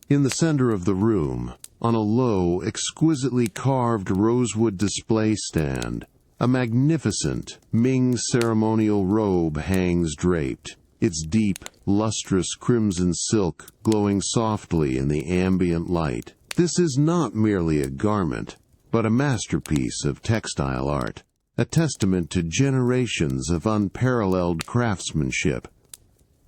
[SPEAKER 1] In the center of the room, on a low, exquisitely carved rosewood display stand, a magnificent Ming ceremonial robe hangs draped, its deep, lustrous crimson silk glowing softly in the ambient light. This is not merely a garment, but a masterpiece of textile art, a testament to generations of unparalleled craftsmanship.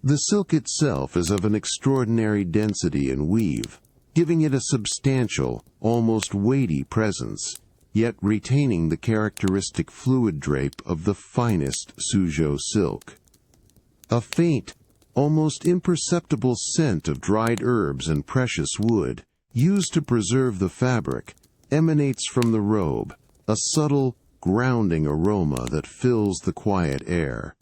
[SPEAKER 1] The silk itself is of an extraordinary density and weave, giving it a substantial, almost weighty presence, yet retaining the characteristic fluid drape of the finest Suzhou silk. A faint, almost imperceptible scent of dried herbs and precious wood, used to preserve the fabric, emanates from the robe, a subtle, grounding aroma that fills the quiet air.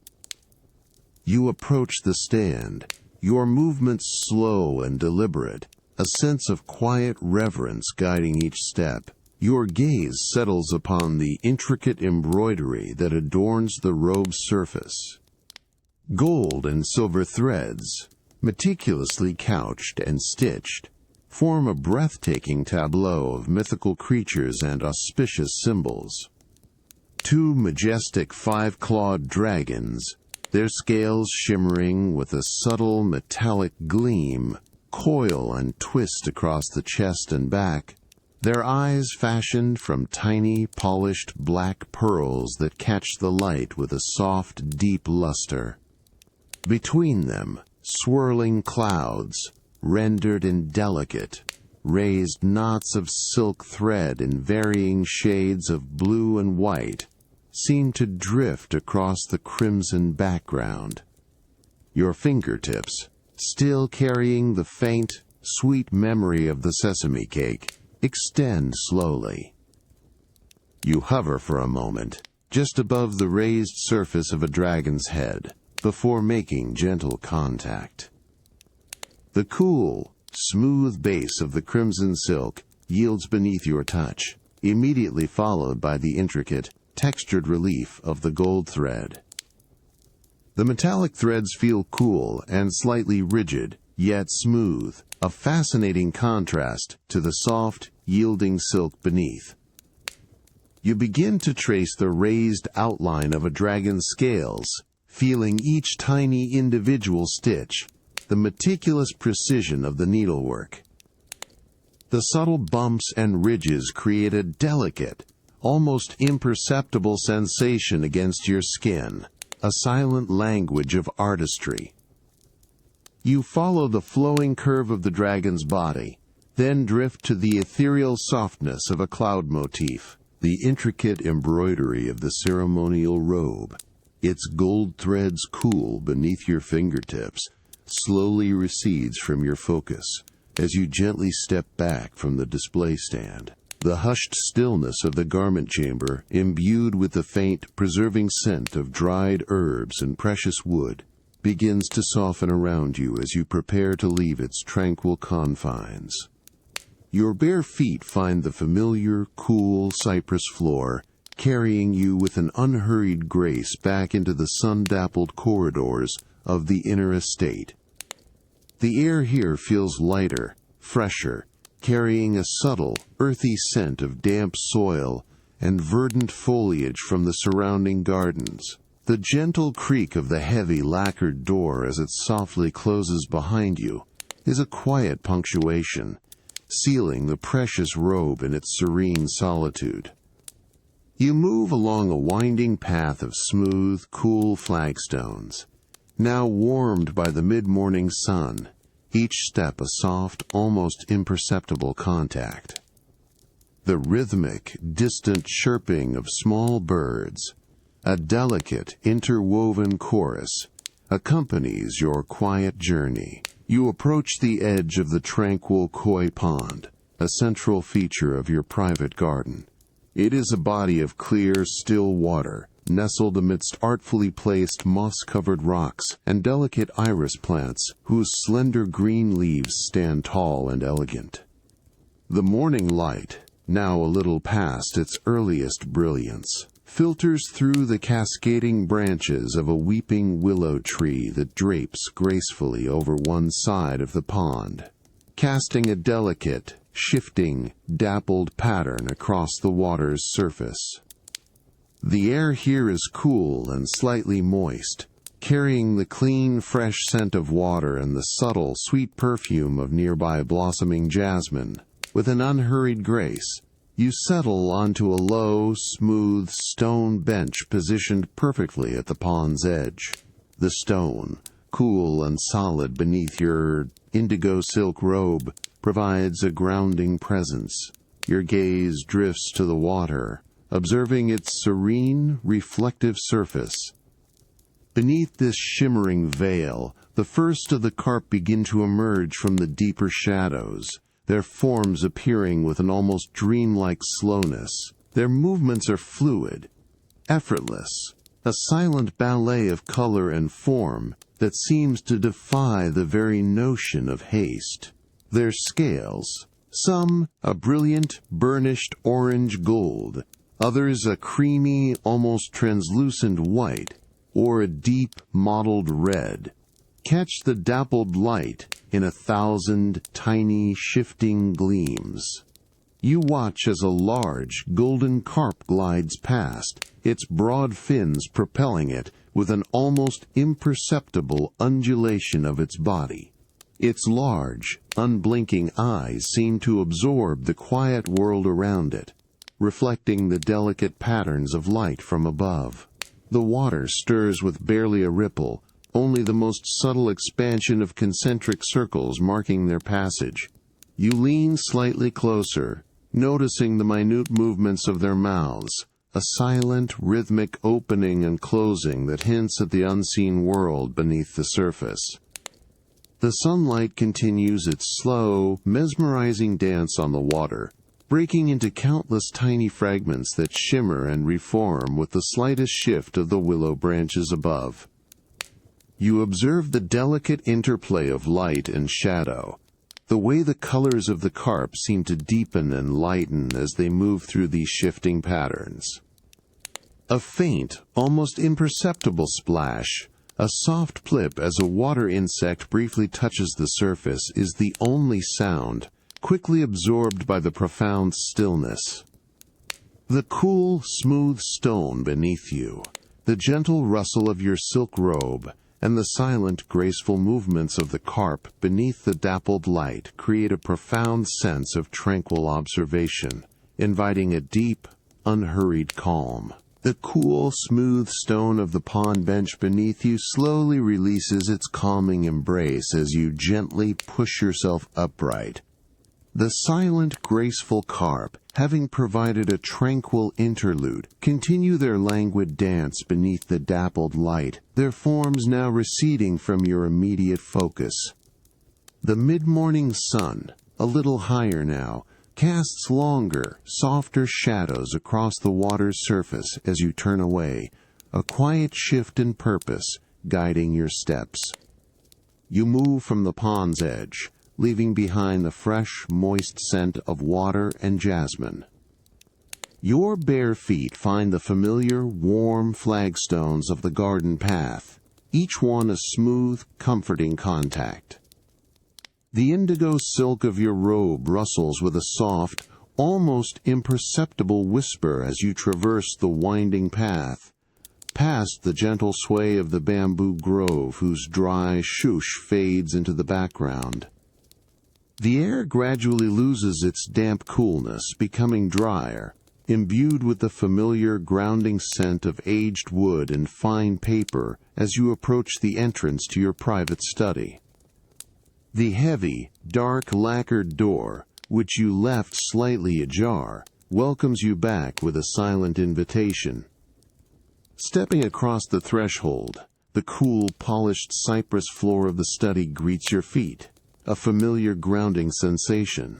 [SPEAKER 1] You approach the stand, your movements slow and deliberate, a sense of quiet reverence guiding each step. Your gaze settles upon the intricate embroidery that adorns the robe's surface. Gold and silver threads, meticulously couched and stitched, form a breathtaking tableau of mythical creatures and auspicious symbols. Two majestic five-clawed dragons, their scales shimmering with a subtle metallic gleam, coil and twist across the chest and back, their eyes fashioned from tiny, polished black pearls that catch the light with a soft, deep luster. Between them, swirling clouds, rendered indelicate, raised knots of silk thread in varying shades of blue and white, seem to drift across the crimson background. Your fingertips, still carrying the faint, sweet memory of the sesame cake, extend slowly. You hover for a moment, just above the raised surface of a dragon's head, before making gentle contact. The cool, smooth base of the crimson silk yields beneath your touch, immediately followed by the intricate, textured relief of the gold thread. The metallic threads feel cool and slightly rigid, yet smooth, a fascinating contrast to the soft, yielding silk beneath. You begin to trace the raised outline of a dragon's scales, feeling each tiny individual stitch, the meticulous precision of the needlework. The subtle bumps and ridges create a delicate, almost imperceptible sensation against your skin, a silent language of artistry. You follow the flowing curve of the dragon's body, then drift to the ethereal softness of a cloud motif, the intricate embroidery of the ceremonial robe. Its gold threads cool beneath your fingertips, slowly recedes from your focus as you gently step back from the display stand. The hushed stillness of the garment chamber, imbued with the faint, preserving scent of dried herbs and precious wood, begins to soften around you as you prepare to leave its tranquil confines. Your bare feet find the familiar, cool cypress floor, carrying you with an unhurried grace back into the sun-dappled corridors of the inner estate. The air here feels lighter, fresher, carrying a subtle, earthy scent of damp soil and verdant foliage from the surrounding gardens. The gentle creak of the heavy lacquered door as it softly closes behind you is a quiet punctuation, sealing the precious robe in its serene solitude. You move along a winding path of smooth, cool flagstones, now warmed by the mid-morning sun, each step a soft, almost imperceptible contact. The rhythmic, distant chirping of small birds, a delicate, interwoven chorus, accompanies your quiet journey. You approach the edge of the tranquil koi pond, a central feature of your private garden. It is a body of clear, still water, nestled amidst artfully placed moss-covered rocks and delicate iris plants whose slender green leaves stand tall and elegant. The morning light, now a little past its earliest brilliance, filters through the cascading branches of a weeping willow tree that drapes gracefully over one side of the pond, casting a delicate, shifting, dappled pattern across the water's surface. The air here is cool and slightly moist, carrying the clean, fresh scent of water and the subtle, sweet perfume of nearby blossoming jasmine. With an unhurried grace, you settle onto a low, smooth stone bench positioned perfectly at the pond's edge. The stone, cool and solid beneath your indigo silk robe, provides a grounding presence. Your gaze drifts to the water, observing its serene, reflective surface. Beneath this shimmering veil, the first of the carp begin to emerge from the deeper shadows, their forms appearing with an almost dreamlike slowness. Their movements are fluid, effortless, a silent ballet of color and form that seems to defy the very notion of haste. Their scales, some a brilliant, burnished orange gold, others a creamy, almost translucent white, or a deep, mottled red, catch the dappled light in 1,000 tiny, shifting gleams. You watch as a large, golden carp glides past, its broad fins propelling it with an almost imperceptible undulation of its body. Its large, unblinking eyes seem to absorb the quiet world around it, reflecting the delicate patterns of light from above. The water stirs with barely a ripple, only the most subtle expansion of concentric circles marking their passage. You lean slightly closer, noticing the minute movements of their mouths, a silent, rhythmic opening and closing that hints at the unseen world beneath the surface. The sunlight continues its slow, mesmerizing dance on the water, breaking into countless tiny fragments that shimmer and reform with the slightest shift of the willow branches above. You observe the delicate interplay of light and shadow, the way the colors of the carp seem to deepen and lighten as they move through these shifting patterns. A faint, almost imperceptible splash, a soft plip as a water insect briefly touches the surface, is the only sound, quickly absorbed by the profound stillness. The cool, smooth stone beneath you, the gentle rustle of your silk robe, and the silent, graceful movements of the carp beneath the dappled light create a profound sense of tranquil observation, inviting a deep, unhurried calm. The cool, smooth stone of the pond bench beneath you slowly releases its calming embrace as you gently push yourself upright. The silent, graceful carp, having provided a tranquil interlude, continue their languid dance beneath the dappled light, their forms now receding from your immediate focus. The mid-morning sun, a little higher now, casts longer, softer shadows across the water's surface as you turn away, a quiet shift in purpose guiding your steps. You move from the pond's edge, leaving behind the fresh, moist scent of water and jasmine. Your bare feet find the familiar, warm flagstones of the garden path, each one a smooth, comforting contact. The indigo silk of your robe rustles with a soft, almost imperceptible whisper as you traverse the winding path, past the gentle sway of the bamboo grove whose dry shush fades into the background. The air gradually loses its damp coolness, becoming drier, imbued with the familiar grounding scent of aged wood and fine paper as you approach the entrance to your private study. The heavy, dark lacquered door, which you left slightly ajar, welcomes you back with a silent invitation. Stepping across the threshold, the cool, polished cypress floor of the study greets your feet, a familiar grounding sensation.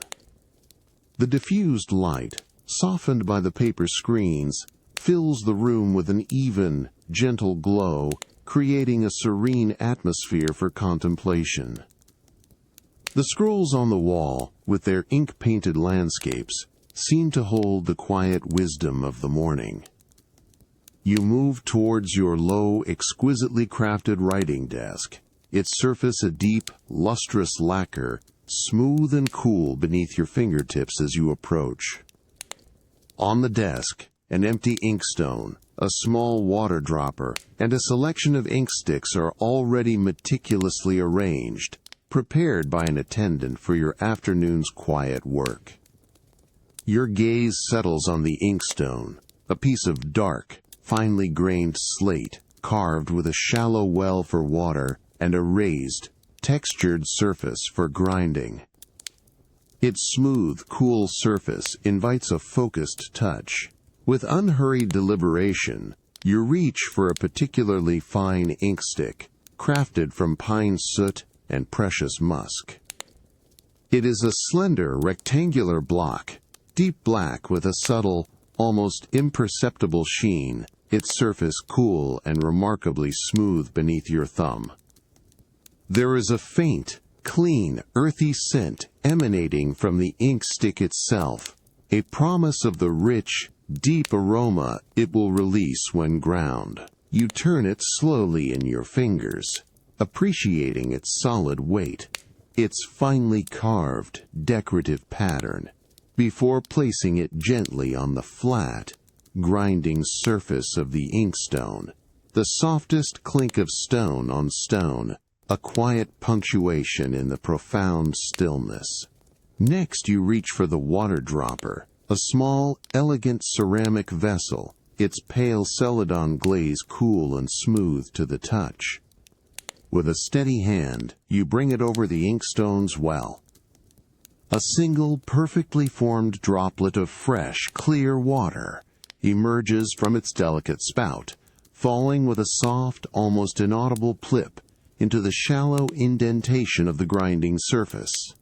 [SPEAKER 1] The diffused light, softened by the paper screens, fills the room with an even, gentle glow, creating a serene atmosphere for contemplation. The scrolls on the wall, with their ink-painted landscapes, seem to hold the quiet wisdom of the morning. You move towards your low, exquisitely crafted writing desk, its surface a deep, lustrous lacquer, smooth and cool beneath your fingertips as you approach. On the desk, an empty inkstone, a small water dropper, and a selection of ink sticks are already meticulously arranged, prepared by an attendant for your afternoon's quiet work. Your gaze settles on the inkstone, a piece of dark, finely grained slate, carved with a shallow well for water and a raised, textured surface for grinding. Its smooth, cool surface invites a focused touch. With unhurried deliberation, you reach for a particularly fine ink stick, crafted from pine soot and precious musk. It is a slender, rectangular block, deep black with a subtle, almost imperceptible sheen, its surface cool and remarkably smooth beneath your thumb. There is a faint, clean, earthy scent emanating from the ink stick itself, a promise of the rich, deep aroma it will release when ground. You turn it slowly in your fingers, appreciating its solid weight, its finely carved, decorative pattern, before placing it gently on the flat, grinding surface of the inkstone, the softest clink of stone on stone, a quiet punctuation in the profound stillness. Next you reach for the water dropper, a small, elegant ceramic vessel, its pale celadon glaze cool and smooth to the touch. With a steady hand, you bring it over the inkstone's well. A single perfectly formed droplet of fresh, clear water emerges from its delicate spout, falling with a soft, almost inaudible plip into the shallow indentation of the grinding surface.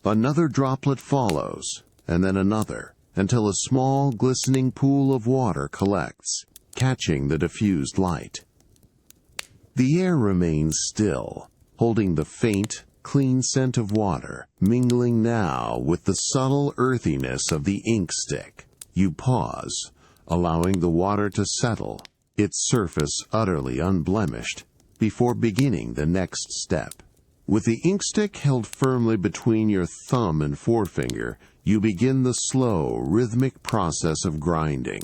[SPEAKER 1] Another droplet follows, and then another, until a small, glistening pool of water collects, catching the diffused light. The air remains still, holding the faint, clean scent of water, mingling now with the subtle earthiness of the ink stick. You pause, allowing the water to settle, its surface utterly unblemished, before beginning the next step. With the ink stick held firmly between your thumb and forefinger, you begin the slow, rhythmic process of grinding.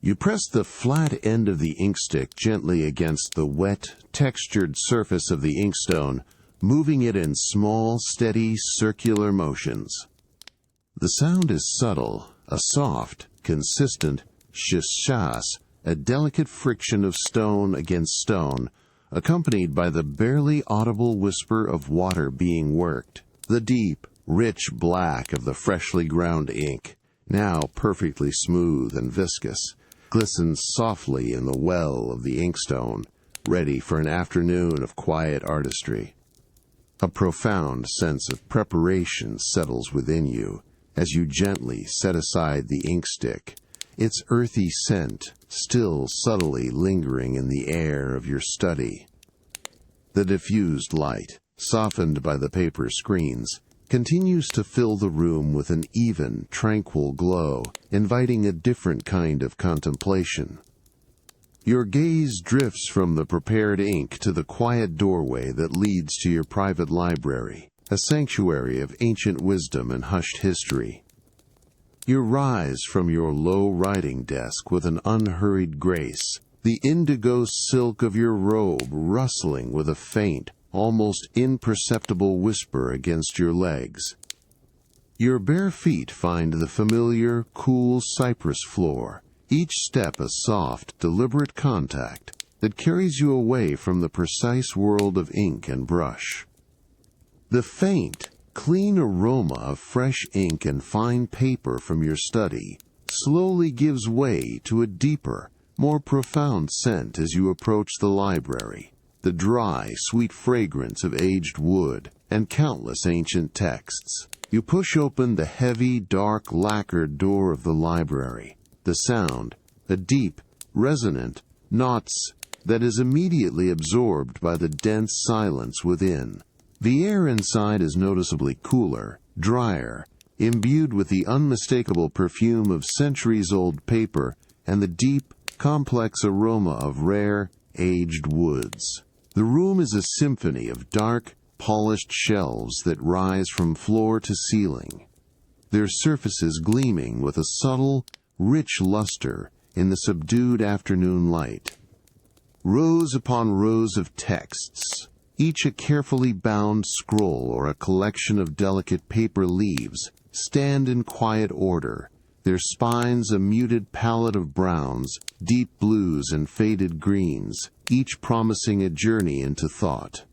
[SPEAKER 1] You press the flat end of the ink stick gently against the wet, textured surface of the inkstone, moving it in small, steady, circular motions. The sound is subtle, a soft, consistent shish-shas, a delicate friction of stone against stone, accompanied by the barely audible whisper of water being worked. The deep, rich black of the freshly ground ink, now perfectly smooth and viscous, glistens softly in the well of the inkstone, ready for an afternoon of quiet artistry. A profound sense of preparation settles within you as you gently set aside the ink stick, its earthy scent still subtly lingering in the air of your study. The diffused light, softened by the paper screens, continues to fill the room with an even, tranquil glow, inviting a different kind of contemplation. Your gaze drifts from the prepared ink to the quiet doorway that leads to your private library, a sanctuary of ancient wisdom and hushed history. You rise from your low writing desk with an unhurried grace, the indigo silk of your robe rustling with a faint, almost imperceptible whisper against your legs. Your bare feet find the familiar, cool cypress floor, each step a soft, deliberate contact that carries you away from the precise world of ink and brush. The faint, clean aroma of fresh ink and fine paper from your study slowly gives way to a deeper, more profound scent as you approach the library, the dry, sweet fragrance of aged wood and countless ancient texts. You push open the heavy, dark, lacquered door of the library. The sound, a deep, resonant knots that is immediately absorbed by the dense silence within. The air inside is noticeably cooler, drier, imbued with the unmistakable perfume of centuries-old paper and the deep, complex aroma of rare, aged woods. The room is a symphony of dark, polished shelves that rise from floor to ceiling, their surfaces gleaming with a subtle, rich luster in the subdued afternoon light. Rows upon rows of texts, each a carefully bound scroll or a collection of delicate paper leaves, stand in quiet order, their spines a muted palette of browns, deep blues and faded greens, each promising a journey into thought.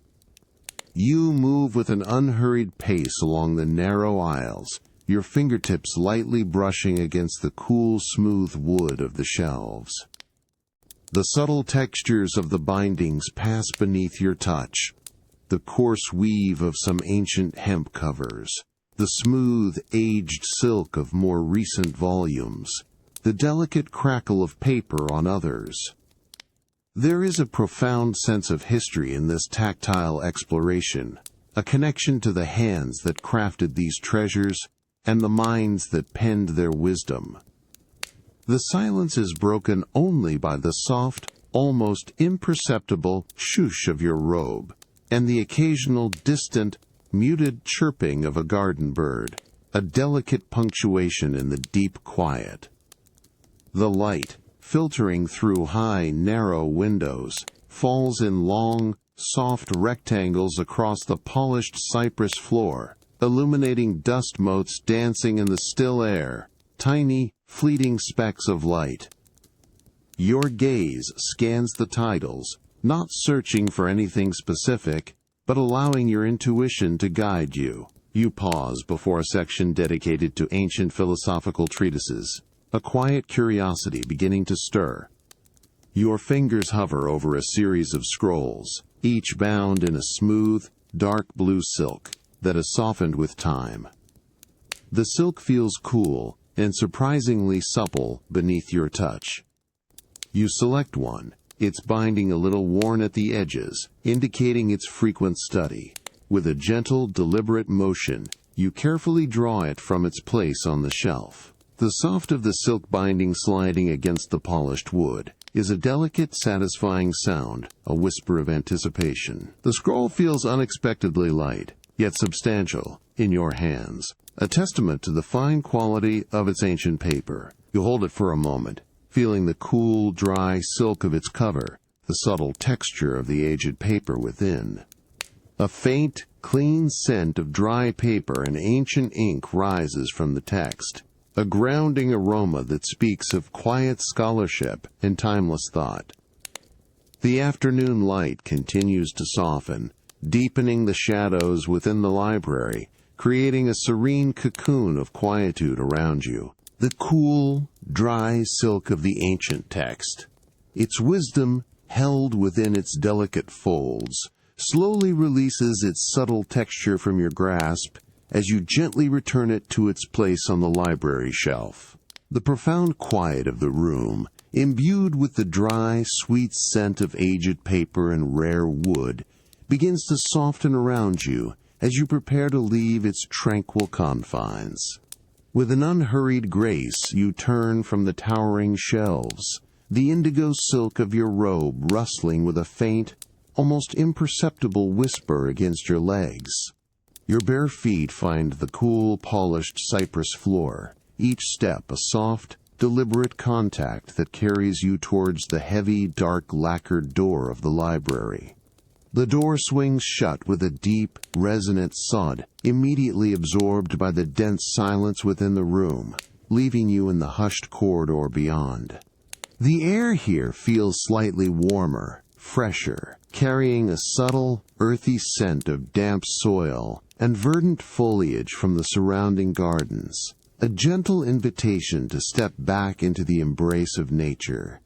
[SPEAKER 1] You move with an unhurried pace along the narrow aisles, your fingertips lightly brushing against the cool, smooth wood of the shelves. The subtle textures of the bindings pass beneath your touch, the coarse weave of some ancient hemp covers, the smooth, aged silk of more recent volumes, the delicate crackle of paper on others. There is a profound sense of history in this tactile exploration, a connection to the hands that crafted these treasures and the minds that penned their wisdom. The silence is broken only by the soft, almost imperceptible swoosh of your robe, and the occasional distant, muted chirping of a garden bird, a delicate punctuation in the deep quiet. The light, filtering through high, narrow windows, falls in long, soft rectangles across the polished cypress floor, illuminating dust motes dancing in the still air, tiny, fleeting specks of light. Your gaze scans the titles, not searching for anything specific, but allowing your intuition to guide you. You pause before a section dedicated to ancient philosophical treatises, a quiet curiosity beginning to stir. Your fingers hover over a series of scrolls, each bound in a smooth, dark blue silk that has softened with time. The silk feels cool and surprisingly supple beneath your touch. You select one, its binding a little worn at the edges, indicating its frequent study. With a gentle, deliberate motion, you carefully draw it from its place on the shelf. The soft of the silk binding sliding against the polished wood is a delicate, satisfying sound, a whisper of anticipation. The scroll feels unexpectedly light, yet substantial, in your hands, a testament to the fine quality of its ancient paper. You hold it for a moment, feeling the cool, dry silk of its cover, the subtle texture of the aged paper within. A faint, clean scent of dry paper and ancient ink rises from the text, a grounding aroma that speaks of quiet scholarship and timeless thought. The afternoon light continues to soften, deepening the shadows within the library, creating a serene cocoon of quietude around you. The cool, dry silk of the ancient text, its wisdom held within its delicate folds, slowly releases its subtle texture from your grasp as you gently return it to its place on the library shelf. The profound quiet of the room, imbued with the dry, sweet scent of aged paper and rare wood, begins to soften around you as you prepare to leave its tranquil confines. With an unhurried grace, you turn from the towering shelves, the indigo silk of your robe rustling with a faint, almost imperceptible whisper against your legs. Your bare feet find the cool, polished cypress floor, each step a soft, deliberate contact that carries you towards the heavy, dark lacquered door of the library. The door swings shut with a deep, resonant thud, immediately absorbed by the dense silence within the room, leaving you in the hushed corridor beyond. The air here feels slightly warmer, fresher, carrying a subtle, earthy scent of damp soil and verdant foliage from the surrounding gardens, a gentle invitation to step back into the embrace of nature.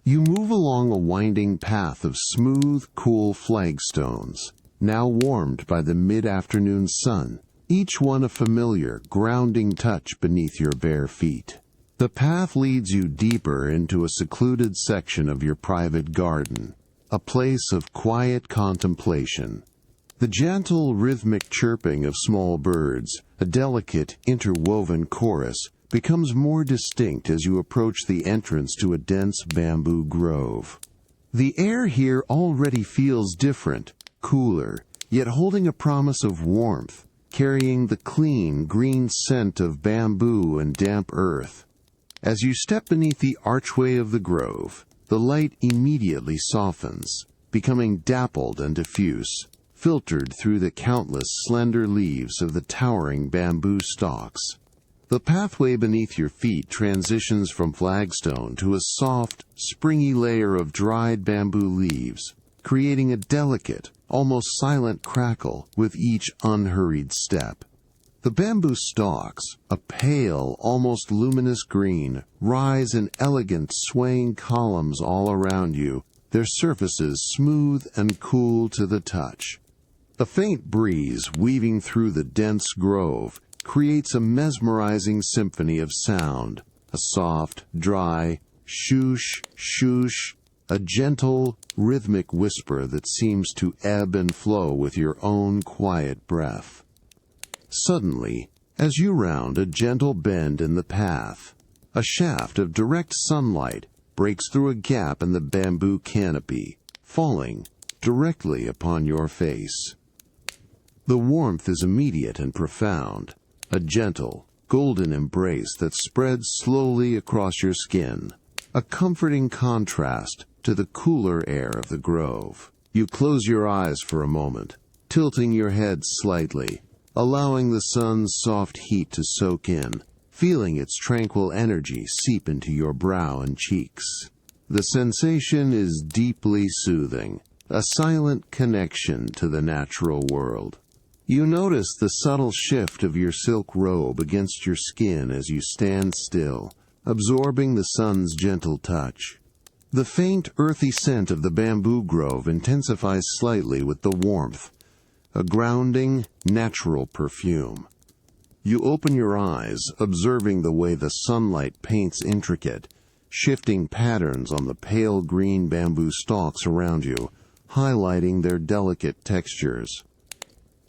[SPEAKER 1] You move along a winding path of smooth, cool flagstones, now warmed by the mid-afternoon sun, each one a familiar, grounding touch beneath your bare feet. The path leads you deeper into a secluded section of your private garden, a place of quiet contemplation. The gentle, rhythmic chirping of small birds, a delicate, interwoven chorus, becomes more distinct as you approach the entrance to a dense bamboo grove. The air here already feels different, cooler, yet holding a promise of warmth, carrying the clean, green scent of bamboo and damp earth. As you step beneath the archway of the grove, the light immediately softens, becoming dappled and diffuse, filtered through the countless slender leaves of the towering bamboo stalks. The pathway beneath your feet transitions from flagstone to a soft, springy layer of dried bamboo leaves, creating a delicate, almost silent crackle with each unhurried step. The bamboo stalks, a pale, almost luminous green, rise in elegant, swaying columns all around you, their surfaces smooth and cool to the touch. A faint breeze weaving through the dense grove creates a mesmerizing symphony of sound, a soft, dry, shoosh, shoosh, a gentle, rhythmic whisper that seems to ebb and flow with your own quiet breath. Suddenly, as you round a gentle bend in the path, a shaft of direct sunlight breaks through a gap in the bamboo canopy, falling directly upon your face. The warmth is immediate and profound, a gentle, golden embrace that spreads slowly across your skin, a comforting contrast to the cooler air of the grove. You close your eyes for a moment, tilting your head slightly, allowing the sun's soft heat to soak in, feeling its tranquil energy seep into your brow and cheeks. The sensation is deeply soothing, a silent connection to the natural world. You notice the subtle shift of your silk robe against your skin as you stand still, absorbing the sun's gentle touch. The faint, earthy scent of the bamboo grove intensifies slightly with the warmth, a grounding, natural perfume. You open your eyes, observing the way the sunlight paints intricate, shifting patterns on the pale green bamboo stalks around you, highlighting their delicate textures.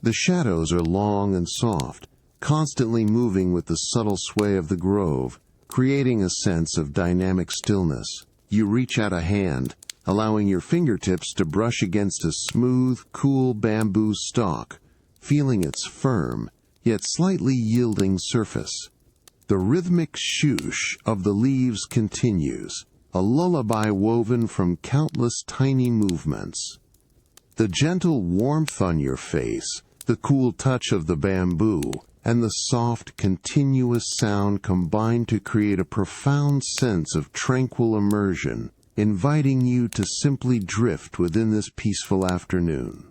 [SPEAKER 1] The shadows are long and soft, constantly moving with the subtle sway of the grove, creating a sense of dynamic stillness. You reach out a hand, allowing your fingertips to brush against a smooth, cool bamboo stalk, feeling its firm, yet slightly yielding surface. The rhythmic swoosh of the leaves continues, a lullaby woven from countless tiny movements. The gentle warmth on your face, the cool touch of the bamboo, and the soft, continuous sound combine to create a profound sense of tranquil immersion, inviting you to simply drift within this peaceful afternoon.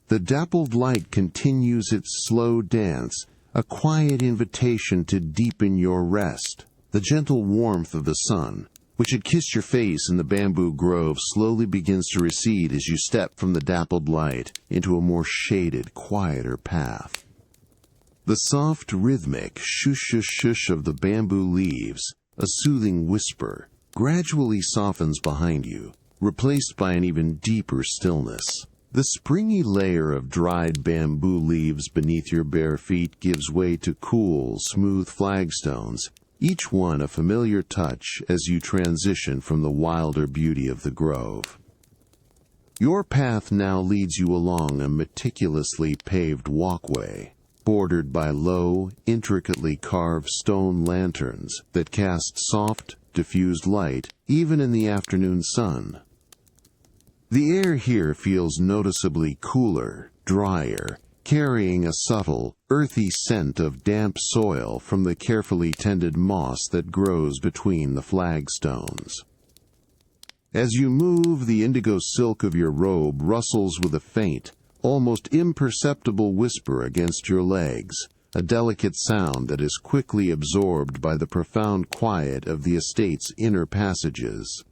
[SPEAKER 1] The dappled light continues its slow dance, a quiet invitation to deepen your rest. The gentle warmth of the sun, which had kissed your face in the bamboo grove, slowly begins to recede as you step from the dappled light into a more shaded, quieter path. The soft, rhythmic shush-shush-shush of the bamboo leaves, a soothing whisper, gradually softens behind you, replaced by an even deeper stillness. The springy layer of dried bamboo leaves beneath your bare feet gives way to cool, smooth flagstones, each one a familiar touch as you transition from the wilder beauty of the grove. Your path now leads you along a meticulously paved walkway, bordered by low, intricately carved stone lanterns that cast soft, diffused light even in the afternoon sun. The air here feels noticeably cooler, drier, carrying a subtle, earthy scent of damp soil from the carefully tended moss that grows between the flagstones. As you move, the indigo silk of your robe rustles with a faint, almost imperceptible whisper against your legs, a delicate sound that is quickly absorbed by the profound quiet of the estate's inner passages.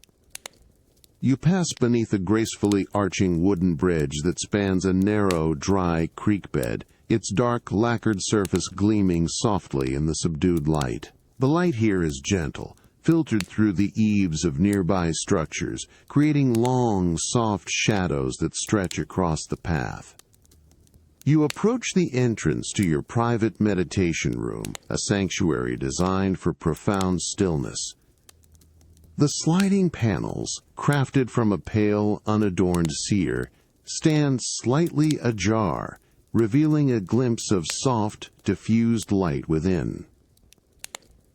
[SPEAKER 1] You pass beneath a gracefully arching wooden bridge that spans a narrow, dry creek bed, its dark, lacquered surface gleaming softly in the subdued light. The light here is gentle, filtered through the eaves of nearby structures, creating long, soft shadows that stretch across the path. You approach the entrance to your private meditation room, a sanctuary designed for profound stillness. The sliding panels, crafted from a pale, unadorned cedar, stand slightly ajar, revealing a glimpse of soft, diffused light within.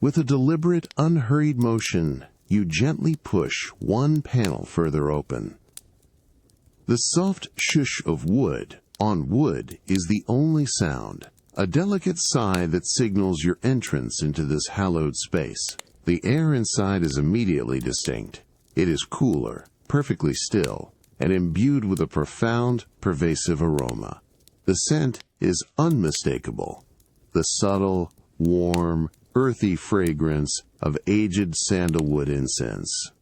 [SPEAKER 1] With a deliberate, unhurried motion, you gently push one panel further open. The soft shush of wood on wood is the only sound, a delicate sigh that signals your entrance into this hallowed space. The air inside is immediately distinct. It is cooler, perfectly still, and imbued with a profound, pervasive aroma. The scent is unmistakable. The subtle, warm, earthy fragrance of aged sandalwood incense.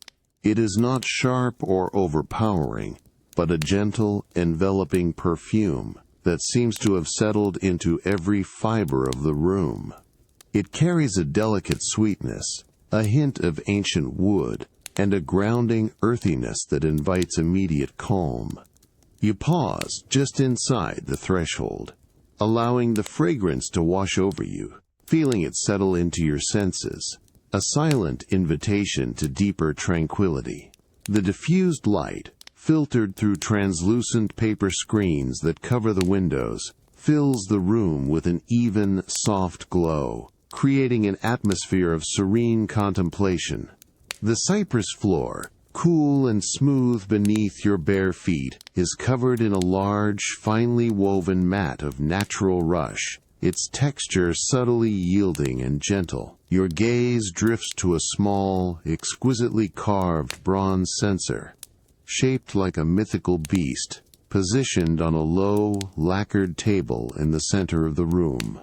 [SPEAKER 1] It is not sharp or overpowering, but a gentle, enveloping perfume that seems to have settled into every fiber of the room. It carries a delicate sweetness, a hint of ancient wood, and a grounding earthiness that invites immediate calm. You pause just inside the threshold, allowing the fragrance to wash over you, feeling it settle into your senses, a silent invitation to deeper tranquility. The diffused light, filtered through translucent paper screens that cover the windows, fills the room with an even, soft glow, creating an atmosphere of serene contemplation. The cypress floor, cool and smooth beneath your bare feet, is covered in a large, finely woven mat of natural rush, its texture subtly yielding and gentle. Your gaze drifts to a small, exquisitely carved bronze censer, shaped like a mythical beast, positioned on a low, lacquered table in the center of the room.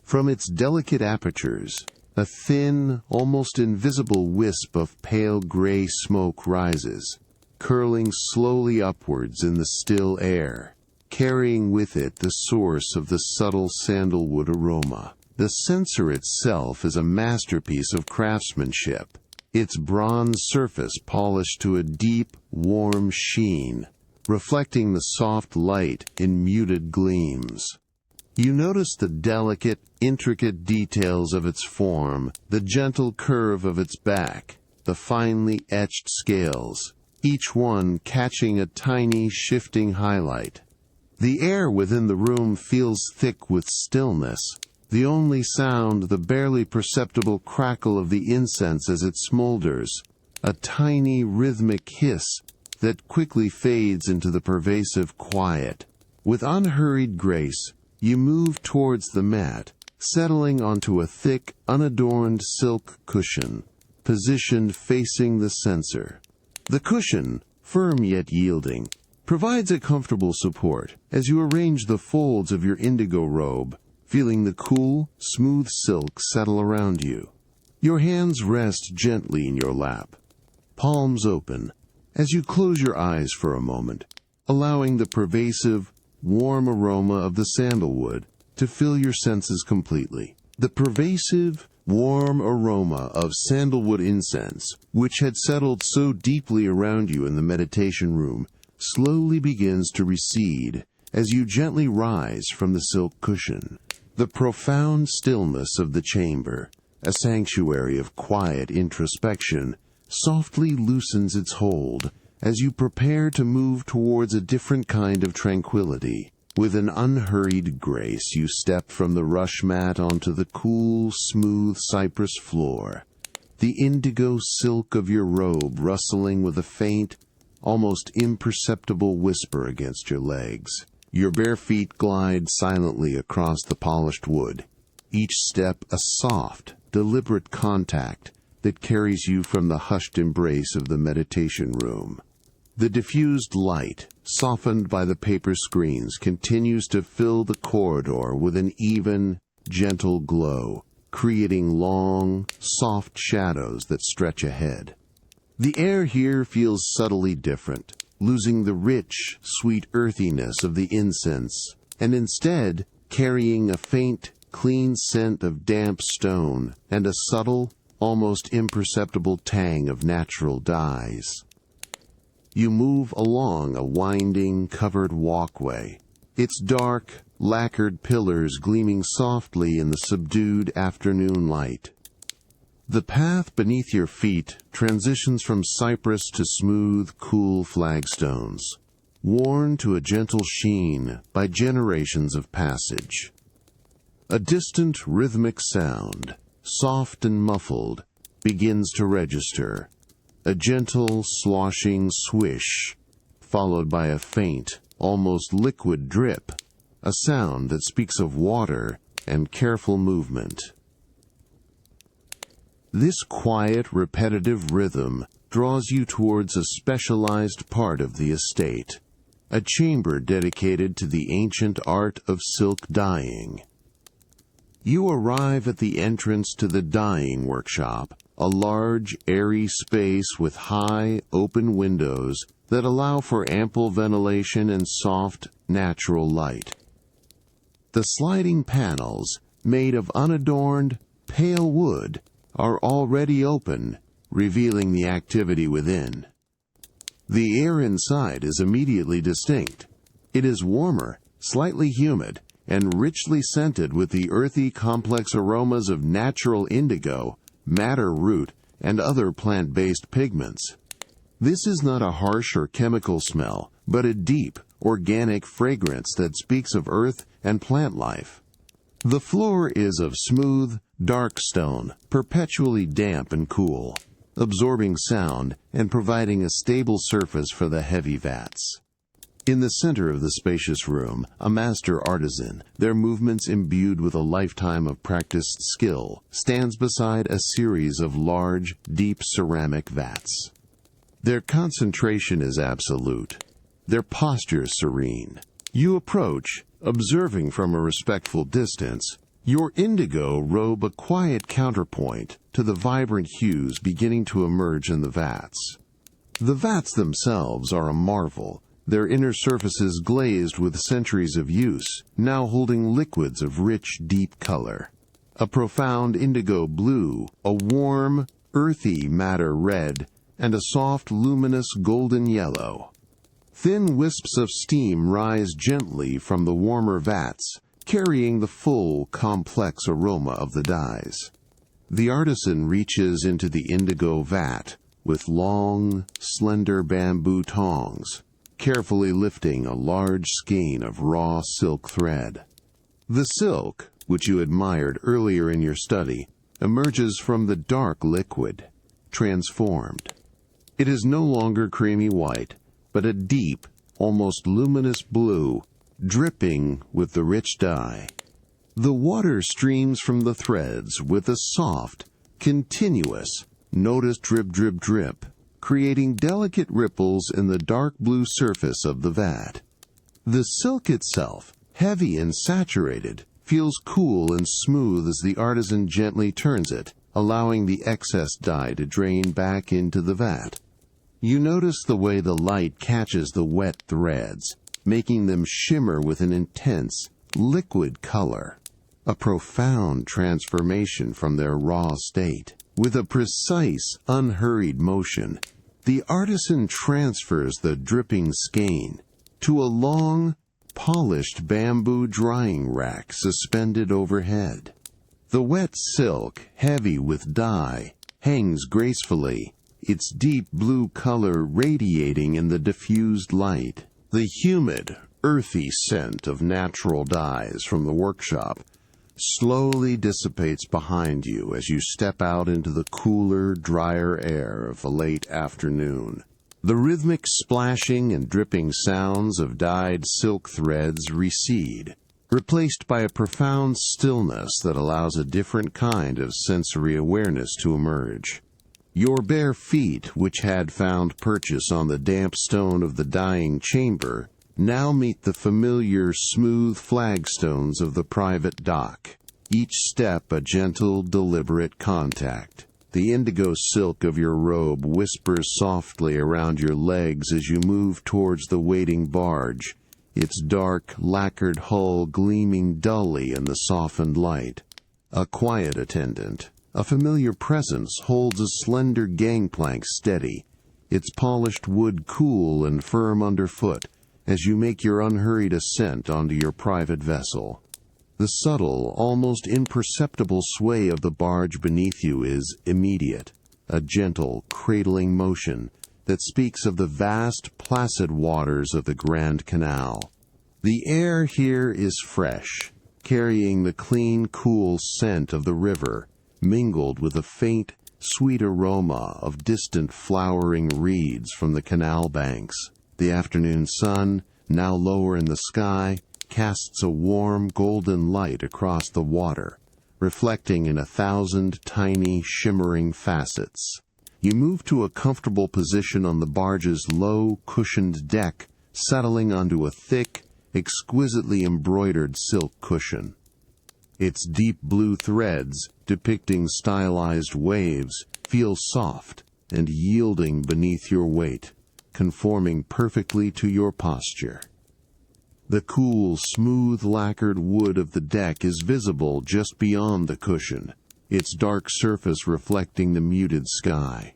[SPEAKER 1] From its delicate apertures, a thin, almost invisible wisp of pale gray smoke rises, curling slowly upwards in the still air, carrying with it the source of the subtle sandalwood aroma. The censer itself is a masterpiece of craftsmanship, its bronze surface polished to a deep, warm sheen, reflecting the soft light in muted gleams. You notice the delicate, intricate details of its form, the gentle curve of its back, the finely etched scales, each one catching a tiny, shifting highlight. The air within the room feels thick with stillness, the only sound the barely perceptible crackle of the incense as it smolders, a tiny rhythmic hiss that quickly fades into the pervasive quiet. With unhurried grace, you move towards the mat, settling onto a thick, unadorned silk cushion, positioned facing the censer. The cushion, firm yet yielding, provides a comfortable support as you arrange the folds of your indigo robe, feeling the cool, smooth silk settle around you. Your hands rest gently in your lap, palms open, as you close your eyes for a moment, allowing the pervasive, warm aroma of the sandalwood to fill your senses completely. The pervasive, warm aroma of sandalwood incense, which had settled so deeply around you in the meditation room, slowly begins to recede as you gently rise from the silk cushion. The profound stillness of the chamber, a sanctuary of quiet introspection, softly loosens its hold as you prepare to move towards a different kind of tranquility. With an unhurried grace, you step from the rush mat onto the cool, smooth cypress floor, the indigo silk of your robe rustling with a faint, almost imperceptible whisper against your legs. Your bare feet glide silently across the polished wood, each step a soft, deliberate contact that carries you from the hushed embrace of the meditation room. The diffused light, softened by the paper screens, continues to fill the corridor with an even, gentle glow, creating long, soft shadows that stretch ahead. The air here feels subtly different, losing the rich, sweet earthiness of the incense, and instead carrying a faint, clean scent of damp stone and a subtle, almost imperceptible tang of natural dyes. You move along a winding, covered walkway, its dark, lacquered pillars gleaming softly in the subdued afternoon light. The path beneath your feet transitions from cypress to smooth, cool flagstones, worn to a gentle sheen by generations of passage. A distant, rhythmic sound, soft and muffled, begins to register, a gentle, sloshing swish, followed by a faint, almost liquid drip, a sound that speaks of water and careful movement. This quiet, repetitive rhythm draws you towards a specialized part of the estate, a chamber dedicated to the ancient art of silk dyeing. You arrive at the entrance to the dyeing workshop, a large, airy space with high, open windows that allow for ample ventilation and soft, natural light. The sliding panels, made of unadorned, pale wood, are already open, revealing the activity within. The air inside is immediately distinct. It is warmer, slightly humid, and richly scented with the earthy, complex aromas of natural indigo, madder root, and other plant-based pigments. This is not a harsh or chemical smell, but a deep, organic fragrance that speaks of earth and plant life. The floor is of smooth, dark stone, perpetually damp and cool, absorbing sound and providing a stable surface for the heavy vats. In the center of the spacious room, a master artisan, their movements imbued with a lifetime of practiced skill, stands beside a series of large, deep ceramic vats. Their concentration is absolute, their posture serene. You approach, observing from a respectful distance, your indigo robe a quiet counterpoint to the vibrant hues beginning to emerge in the vats. The vats themselves are a marvel, their inner surfaces glazed with centuries of use, now holding liquids of rich, deep color. A profound indigo blue, a warm, earthy madder red, and a soft, luminous golden yellow. Thin wisps of steam rise gently from the warmer vats, carrying the full, complex aroma of the dyes. The artisan reaches into the indigo vat with long, slender bamboo tongs, carefully lifting a large skein of raw silk thread. The silk, which you admired earlier in your study, emerges from the dark liquid, transformed. It is no longer creamy white, but a deep, almost luminous blue, dripping with the rich dye. The water streams from the threads with a soft, continuous, noticed drip, drip, drip, creating delicate ripples in the dark blue surface of the vat. The silk itself, heavy and saturated, feels cool and smooth as the artisan gently turns it, allowing the excess dye to drain back into the vat. You notice the way the light catches the wet threads, making them shimmer with an intense, liquid color. A profound transformation from their raw state. With a precise, unhurried motion, the artisan transfers the dripping skein to a long, polished bamboo drying rack suspended overhead. The wet silk, heavy with dye, hangs gracefully, its deep blue color radiating in the diffused light. The humid, earthy scent of natural dyes from the workshop slowly dissipates behind you as you step out into the cooler, drier air of the late afternoon. The rhythmic splashing and dripping sounds of dyed silk threads recede, replaced by a profound stillness that allows a different kind of sensory awareness to emerge. Your bare feet, which had found purchase on the damp stone of the dyeing chamber, now meet the familiar smooth flagstones of the private dock, each step a gentle, deliberate contact. The indigo silk of your robe whispers softly around your legs as you move towards the waiting barge, its dark, lacquered hull gleaming dully in the softened light. A quiet attendant, a familiar presence, holds a slender gangplank steady, its polished wood cool and firm underfoot, as you make your unhurried ascent onto your private vessel. The subtle, almost imperceptible sway of the barge beneath you is immediate, a gentle, cradling motion that speaks of the vast, placid waters of the Grand Canal. The air here is fresh, carrying the clean, cool scent of the river, mingled with a faint, sweet aroma of distant flowering reeds from the canal banks. The afternoon sun, now lower in the sky, casts a warm golden light across the water, reflecting in 1,000 tiny, shimmering facets. You move to a comfortable position on the barge's low, cushioned deck, settling onto a thick, exquisitely embroidered silk cushion. Its deep blue threads, depicting stylized waves, feel soft and yielding beneath your weight, conforming perfectly to your posture. The cool, smooth lacquered wood of the deck is visible just beyond the cushion, its dark surface reflecting the muted sky.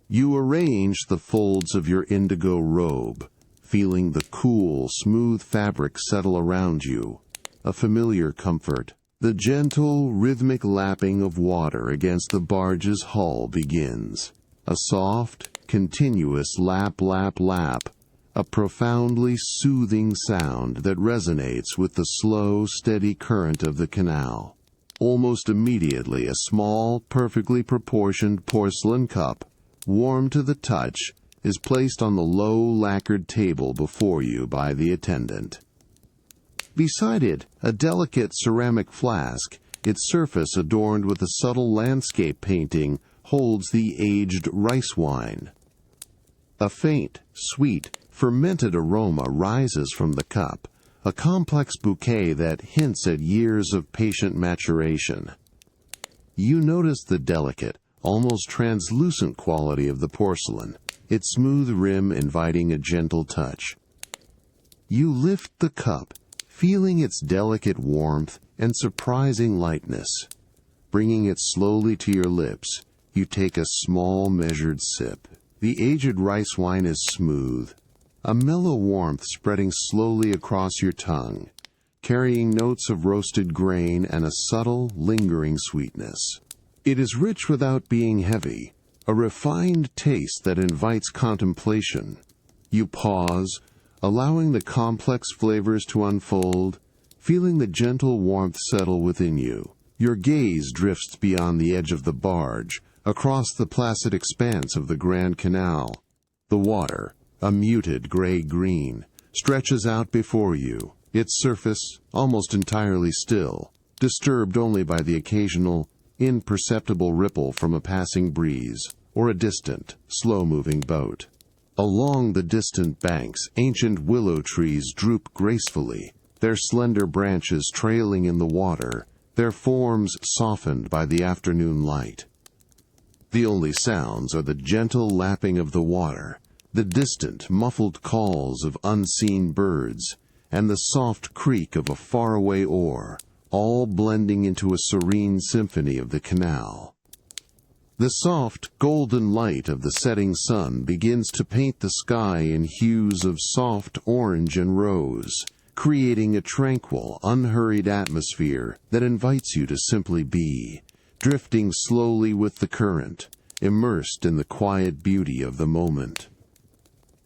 [SPEAKER 1] You arrange the folds of your indigo robe, feeling the cool, smooth fabric settle around you, a familiar comfort. The gentle, rhythmic lapping of water against the barge's hull begins. A soft, continuous lap, lap, lap, a profoundly soothing sound that resonates with the slow, steady current of the canal. Almost immediately, a small, perfectly proportioned porcelain cup, warm to the touch, is placed on the low lacquered table before you by the attendant. Beside it, a delicate ceramic flask, its surface adorned with a subtle landscape painting, holds the aged rice wine. A faint, sweet, fermented aroma rises from the cup, a complex bouquet that hints at years of patient maturation. You notice the delicate, almost translucent quality of the porcelain, its smooth rim inviting a gentle touch. You lift the cup, feeling its delicate warmth and surprising lightness. Bringing it slowly to your lips, you take a small measured sip. The aged rice wine is smooth, a mellow warmth spreading slowly across your tongue, carrying notes of roasted grain and a subtle, lingering sweetness. It is rich without being heavy, a refined taste that invites contemplation. You pause, allowing the complex flavors to unfold, feeling the gentle warmth settle within you. Your gaze drifts beyond the edge of the barge, across the placid expanse of the Grand Canal. The water, a muted gray-green, stretches out before you, its surface almost entirely still, disturbed only by the occasional, imperceptible ripple from a passing breeze or a distant, slow-moving boat. Along the distant banks, ancient willow trees droop gracefully, their slender branches trailing in the water, their forms softened by the afternoon light. The only sounds are the gentle lapping of the water, the distant, muffled calls of unseen birds, and the soft creak of a faraway oar, all blending into a serene symphony of the canal. The soft, golden light of the setting sun begins to paint the sky in hues of soft orange and rose, creating a tranquil, unhurried atmosphere that invites you to simply be, drifting slowly with the current, immersed in the quiet beauty of the moment.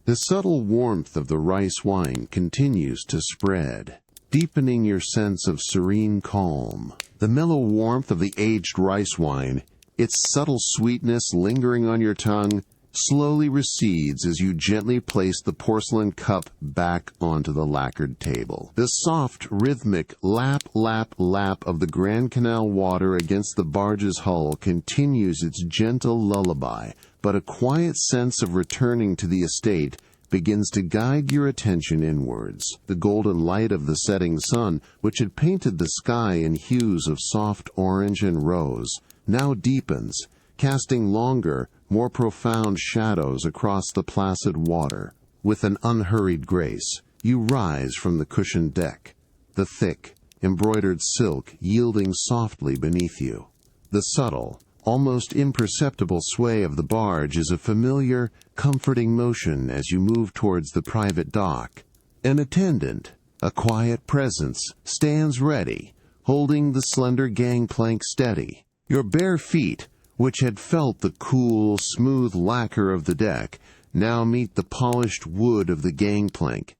[SPEAKER 1] The subtle warmth of the rice wine continues to spread, deepening your sense of serene calm. The mellow warmth of the aged rice wine, its subtle sweetness lingering on your tongue, slowly recedes as you gently place the porcelain cup back onto the lacquered table. The soft, rhythmic lap, lap, lap of the Grand Canal water against the barge's hull continues its gentle lullaby, but a quiet sense of returning to the estate begins to guide your attention inwards. The golden light of the setting sun, which had painted the sky in hues of soft orange and rose, now deepens, casting longer, more profound shadows across the placid water. With an unhurried grace, you rise from the cushioned deck, the thick, embroidered silk yielding softly beneath you. The subtle, almost imperceptible sway of the barge is a familiar, comforting motion as you move towards the private dock. An attendant, a quiet presence, stands ready, holding the slender gangplank steady. Your bare feet, which had felt the cool, smooth lacquer of the deck, now meet the polished wood of the gangplank,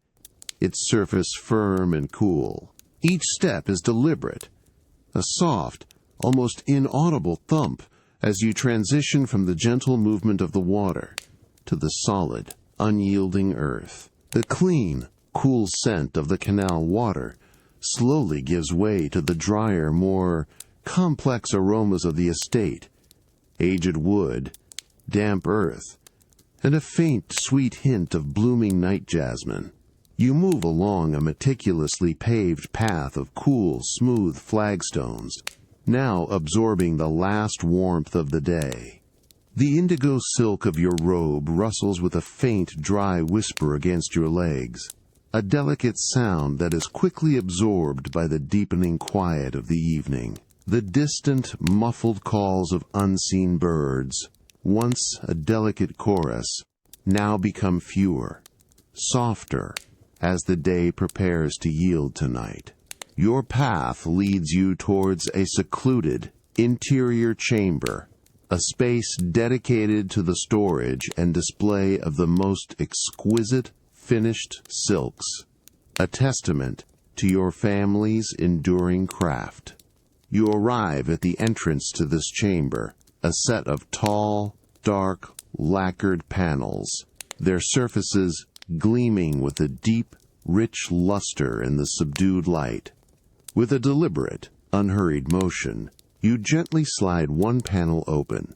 [SPEAKER 1] its surface firm and cool. Each step is deliberate, a soft, almost inaudible thump as you transition from the gentle movement of the water to the solid, unyielding earth. The clean, cool scent of the canal water slowly gives way to the drier, more complex aromas of the estate, aged wood, damp earth, and a faint, sweet hint of blooming night jasmine. You move along a meticulously paved path of cool, smooth flagstones, now absorbing the last warmth of the day. The indigo silk of your robe rustles with a faint, dry whisper against your legs, a delicate sound that is quickly absorbed by the deepening quiet of the evening. The distant, muffled calls of unseen birds, once a delicate chorus, now become fewer, softer, as the day prepares to yield to night. Your path leads you towards a secluded, interior chamber, a space dedicated to the storage and display of the most exquisite, finished silks, a testament to your family's enduring craft. You arrive at the entrance to this chamber, a set of tall, dark, lacquered panels, their surfaces gleaming with a deep, rich luster in the subdued light. With a deliberate, unhurried motion, you gently slide one panel open.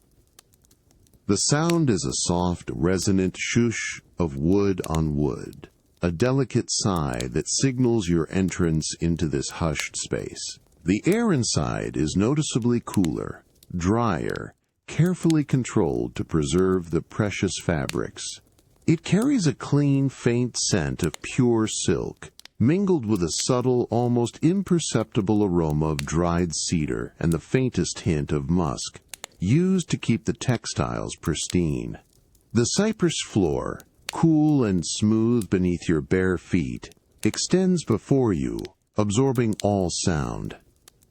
[SPEAKER 1] The sound is a soft, resonant shush of wood on wood, a delicate sigh that signals your entrance into this hushed space. The air inside is noticeably cooler, drier, carefully controlled to preserve the precious fabrics. It carries a clean, faint scent of pure silk, mingled with a subtle, almost imperceptible aroma of dried cedar and the faintest hint of musk, used to keep the textiles pristine. The cypress floor, cool and smooth beneath your bare feet, extends before you, absorbing all sound.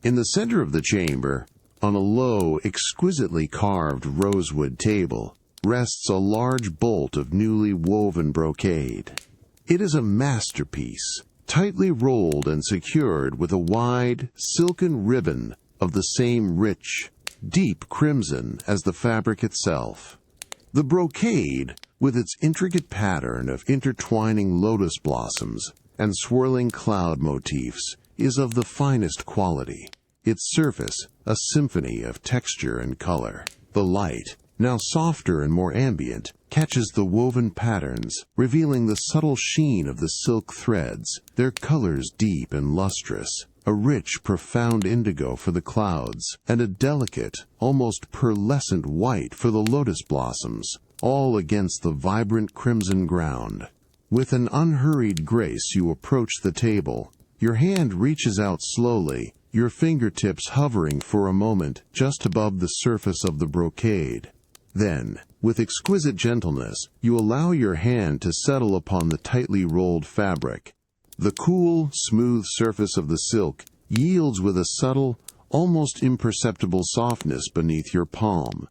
[SPEAKER 1] In the center of the chamber, on a low, exquisitely carved rosewood table, rests a large bolt of newly woven brocade. It is a masterpiece, tightly rolled and secured with a wide, silken ribbon of the same rich, deep crimson as the fabric itself. The brocade, with its intricate pattern of intertwining lotus blossoms and swirling cloud motifs, is of the finest quality. Its surface, a symphony of texture and color. The light, now softer and more ambient, catches the woven patterns, revealing the subtle sheen of the silk threads, their colors deep and lustrous, a rich, profound indigo for the clouds, and a delicate, almost pearlescent white for the lotus blossoms, all against the vibrant crimson ground. With an unhurried grace you approach the table. Your hand reaches out slowly, your fingertips hovering for a moment just above the surface of the brocade. Then, with exquisite gentleness, you allow your hand to settle upon the tightly rolled fabric. The cool, smooth surface of the silk yields with a subtle, almost imperceptible softness beneath your palm.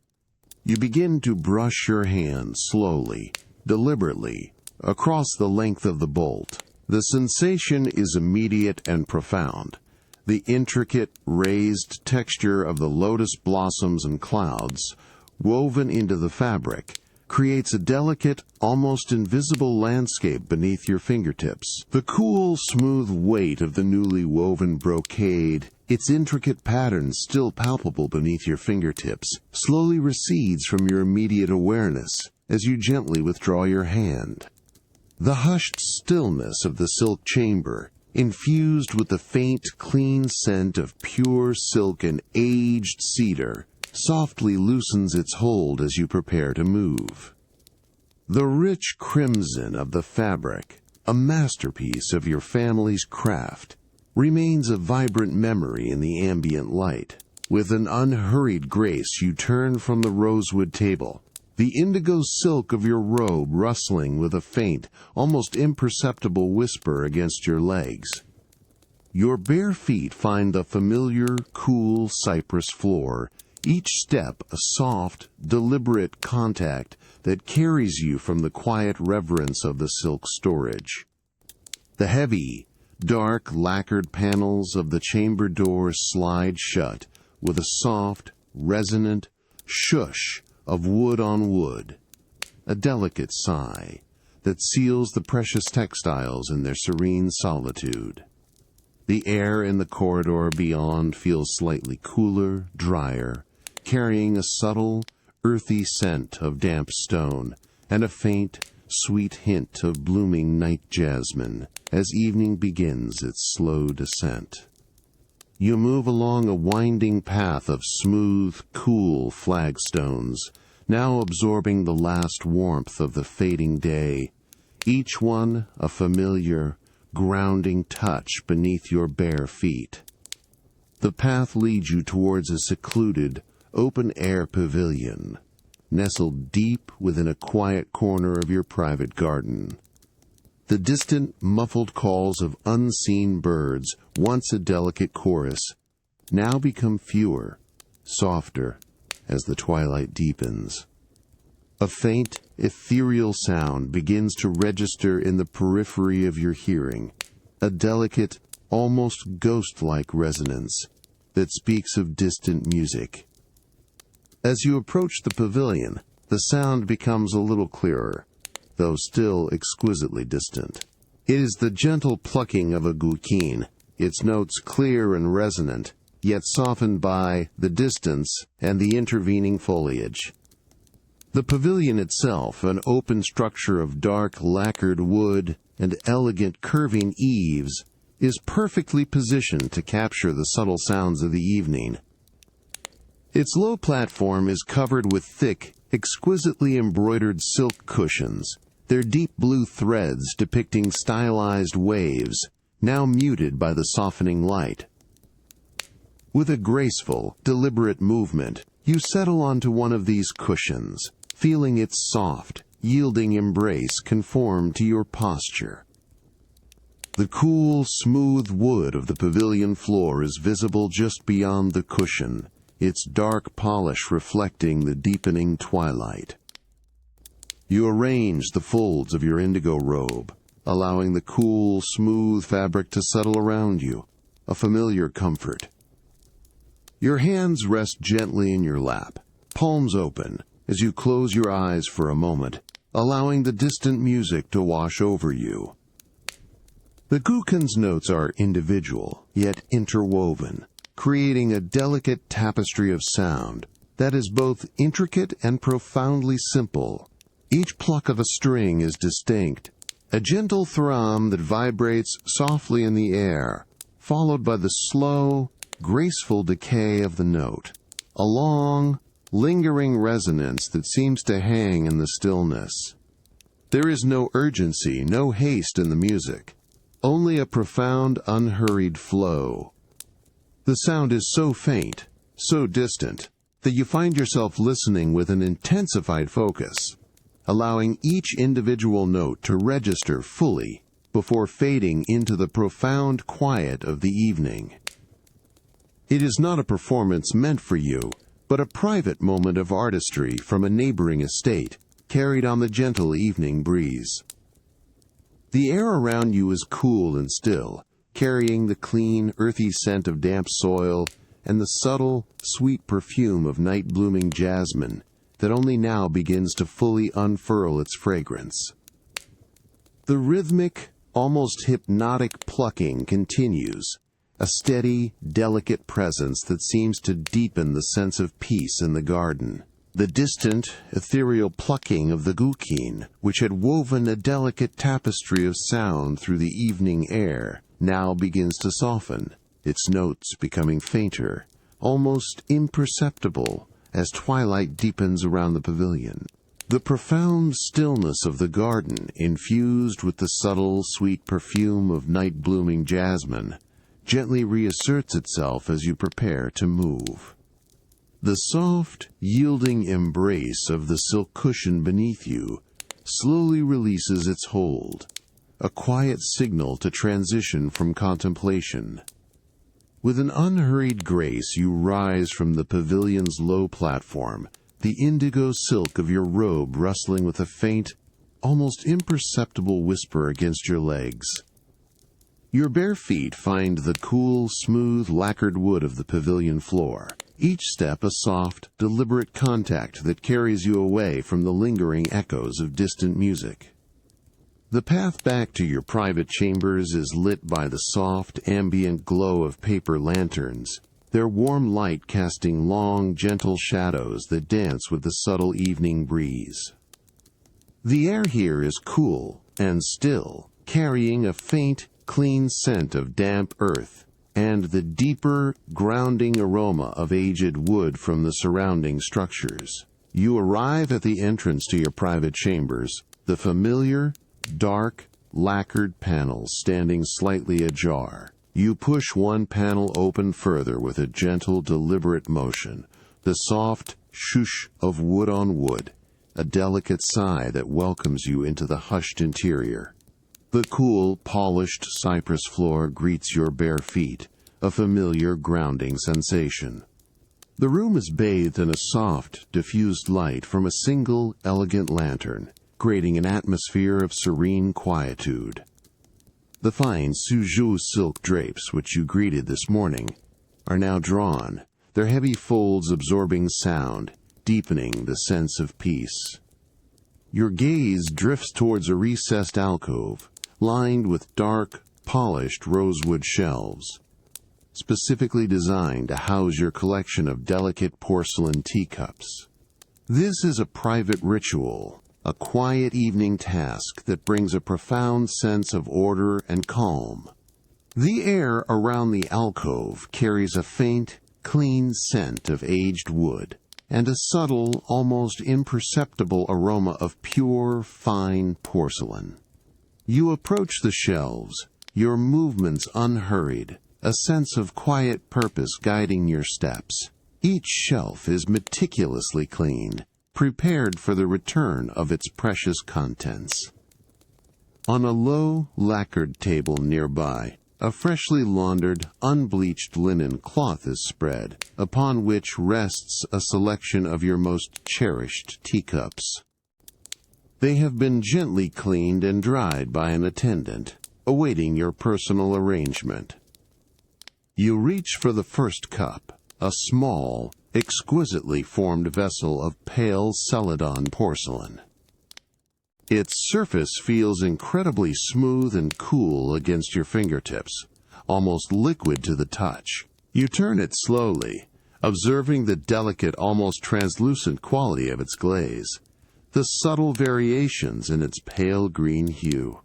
[SPEAKER 1] You begin to brush your hand slowly, deliberately, across the length of the bolt. The sensation is immediate and profound. The intricate, raised texture of the lotus blossoms and clouds, woven into the fabric, creates a delicate, almost invisible landscape beneath your fingertips. The cool, smooth weight of the newly woven brocade, its intricate patterns still palpable beneath your fingertips, slowly recedes from your immediate awareness as you gently withdraw your hand. The hushed stillness of the silk chamber, infused with the faint, clean scent of pure silk and aged cedar, softly loosens its hold as you prepare to move. The rich crimson of the fabric, a masterpiece of your family's craft, remains a vibrant memory in the ambient light. With an unhurried grace you turn from the rosewood table, the indigo silk of your robe rustling with a faint, almost imperceptible whisper against your legs. Your bare feet find the familiar, cool cypress floor, each step a soft, deliberate contact that carries you from the quiet reverence of the silk storage. The heavy, dark lacquered panels of the chamber door slide shut with a soft, resonant shush of wood on wood, a delicate sigh that seals the precious textiles in their serene solitude. The air in the corridor beyond feels slightly cooler, drier, carrying a subtle, earthy scent of damp stone and a faint, sweet hint of blooming night jasmine as evening begins its slow descent. You move along a winding path of smooth, cool flagstones, now absorbing the last warmth of the fading day, each one a familiar, grounding touch beneath your bare feet. The path leads you towards a secluded, open-air pavilion, nestled deep within a quiet corner of your private garden. The distant, muffled calls of unseen birds, once a delicate chorus, now become fewer, softer, as the twilight deepens. A faint, ethereal sound begins to register in the periphery of your hearing, a delicate, almost ghost-like resonance that speaks of distant music. As you approach the pavilion, the sound becomes a little clearer. though still exquisitely distant. It is the gentle plucking of a guqin, its notes clear and resonant, yet softened by the distance and the intervening foliage. The pavilion itself, an open structure of dark lacquered wood and elegant curving eaves, is perfectly positioned to capture the subtle sounds of the evening. Its low platform is covered with thick, exquisitely embroidered silk cushions, their deep blue threads depicting stylized waves, now muted by the softening light. With a graceful, deliberate movement, you settle onto one of these cushions, feeling its soft, yielding embrace conform to your posture. The cool, smooth wood of the pavilion floor is visible just beyond the cushion, its dark polish reflecting the deepening twilight. You arrange the folds of your indigo robe, allowing the cool, smooth fabric to settle around you, a familiar comfort. Your hands rest gently in your lap, palms open, as you close your eyes for a moment, allowing the distant music to wash over you. The guqin's notes are individual, yet interwoven, creating a delicate tapestry of sound that is both intricate and profoundly simple. Each pluck of a string is distinct, a gentle thrum that vibrates softly in the air, followed by the slow, graceful decay of the note, a long, lingering resonance that seems to hang in the stillness. There is no urgency, no haste in the music, only a profound, unhurried flow. The sound is so faint, so distant, that you find yourself listening with an intensified focus, allowing each individual note to register fully before fading into the profound quiet of the evening. It is not a performance meant for you, but a private moment of artistry from a neighboring estate, carried on the gentle evening breeze. The air around you is cool and still, carrying the clean, earthy scent of damp soil and the subtle, sweet perfume of night-blooming jasmine that only now begins to fully unfurl its fragrance. The rhythmic, almost hypnotic plucking continues, a steady, delicate presence that seems to deepen the sense of peace in the garden. The distant, ethereal plucking of the guqin, which had woven a delicate tapestry of sound through the evening air, now begins to soften, its notes becoming fainter, almost imperceptible, as twilight deepens around the pavilion. The profound stillness of the garden, infused with the subtle, sweet perfume of night-blooming jasmine, gently reasserts itself as you prepare to move. The soft, yielding embrace of the silk cushion beneath you slowly releases its hold, a quiet signal to transition from contemplation. With an unhurried grace, you rise from the pavilion's low platform, the indigo silk of your robe rustling with a faint, almost imperceptible whisper against your legs. Your bare feet find the cool, smooth, lacquered wood of the pavilion floor, each step a soft, deliberate contact that carries you away from the lingering echoes of distant music. The path back to your private chambers is lit by the soft, ambient glow of paper lanterns, their warm light casting long, gentle shadows that dance with the subtle evening breeze. The air here is cool and still, carrying a faint, clean scent of damp earth and the deeper, grounding aroma of aged wood from the surrounding structures. You arrive at the entrance to your private chambers, the familiar, dark, lacquered panels standing slightly ajar. You push one panel open further with a gentle, deliberate motion, the soft shush of wood on wood, a delicate sigh that welcomes you into the hushed interior. The cool, polished cypress floor greets your bare feet, a familiar grounding sensation. The room is bathed in a soft, diffused light from a single, elegant lantern, creating an atmosphere of serene quietude. The fine Suzhou silk drapes which you greeted this morning are now drawn, their heavy folds absorbing sound, deepening the sense of peace. Your gaze drifts towards a recessed alcove, lined with dark, polished rosewood shelves, specifically designed to house your collection of delicate porcelain teacups. This is a private ritual, a quiet evening task that brings a profound sense of order and calm. The air around the alcove carries a faint, clean scent of aged wood, and a subtle, almost imperceptible aroma of pure, fine porcelain. You approach the shelves, your movements unhurried, a sense of quiet purpose guiding your steps. Each shelf is meticulously cleaned, prepared for the return of its precious contents. On a low, lacquered table nearby, a freshly laundered, unbleached linen cloth is spread, upon which rests a selection of your most cherished teacups. They have been gently cleaned and dried by an attendant, awaiting your personal arrangement. You reach for the first cup, a small, exquisitely formed vessel of pale celadon porcelain. Its surface feels incredibly smooth and cool against your fingertips, almost liquid to the touch. You turn it slowly, observing the delicate, almost translucent quality of its glaze, the subtle variations in its pale green hue.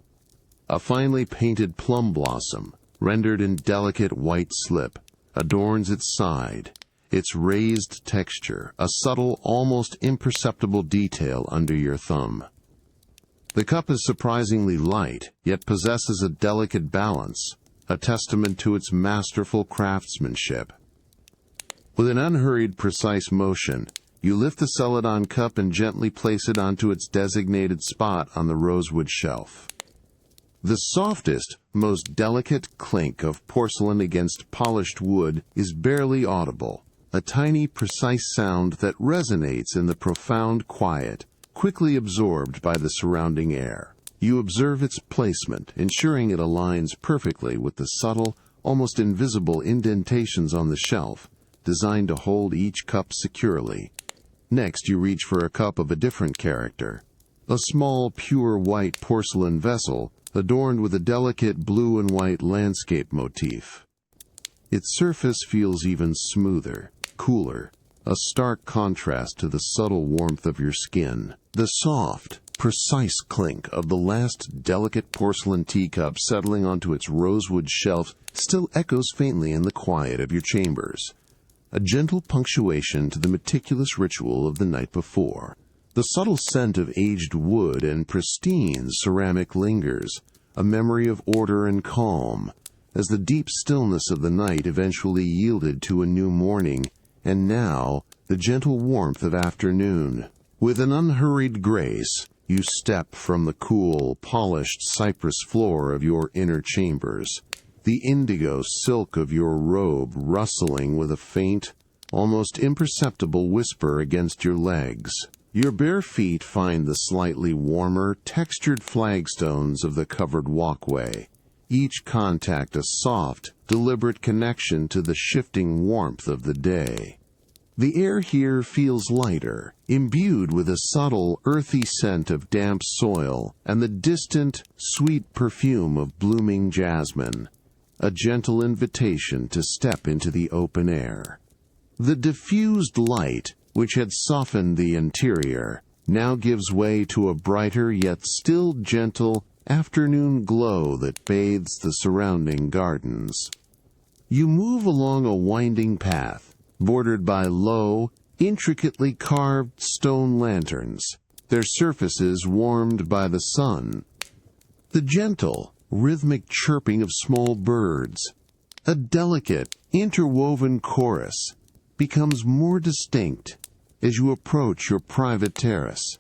[SPEAKER 1] A finely painted plum blossom, rendered in delicate white slip, adorns its side, its raised texture, a subtle, almost imperceptible detail under your thumb. The cup is surprisingly light, yet possesses a delicate balance, a testament to its masterful craftsmanship. With an unhurried, precise motion, you lift the celadon cup and gently place it onto its designated spot on the rosewood shelf. The softest, most delicate clink of porcelain against polished wood is barely audible, a tiny, precise sound that resonates in the profound quiet, quickly absorbed by the surrounding air. You observe its placement, ensuring it aligns perfectly with the subtle, almost invisible indentations on the shelf, designed to hold each cup securely. Next, you reach for a cup of a different character, a small, pure white porcelain vessel adorned with a delicate blue and white landscape motif. Its surface feels even smoother, cooler, a stark contrast to the subtle warmth of your skin. The soft, precise clink of the last delicate porcelain teacup settling onto its rosewood shelf still echoes faintly in the quiet of your chambers, a gentle punctuation to the meticulous ritual of the night before. The subtle scent of aged wood and pristine ceramic lingers, a memory of order and calm, as the deep stillness of the night eventually yielded to a new morning, and now the gentle warmth of afternoon. With an unhurried grace, you step from the cool, polished cypress floor of your inner chambers, the indigo silk of your robe rustling with a faint, almost imperceptible whisper against your legs. Your bare feet find the slightly warmer, textured flagstones of the covered walkway, each contact a soft, deliberate connection to the shifting warmth of the day. The air here feels lighter, imbued with a subtle, earthy scent of damp soil and the distant, sweet perfume of blooming jasmine, a gentle invitation to step into the open air. The diffused light, which had softened the interior, now gives way to a brighter yet still gentle afternoon glow that bathes the surrounding gardens. You move along a winding path, bordered by low, intricately carved stone lanterns, their surfaces warmed by the sun. The gentle, rhythmic chirping of small birds, a delicate, interwoven chorus, becomes more distinct as you approach your private terrace.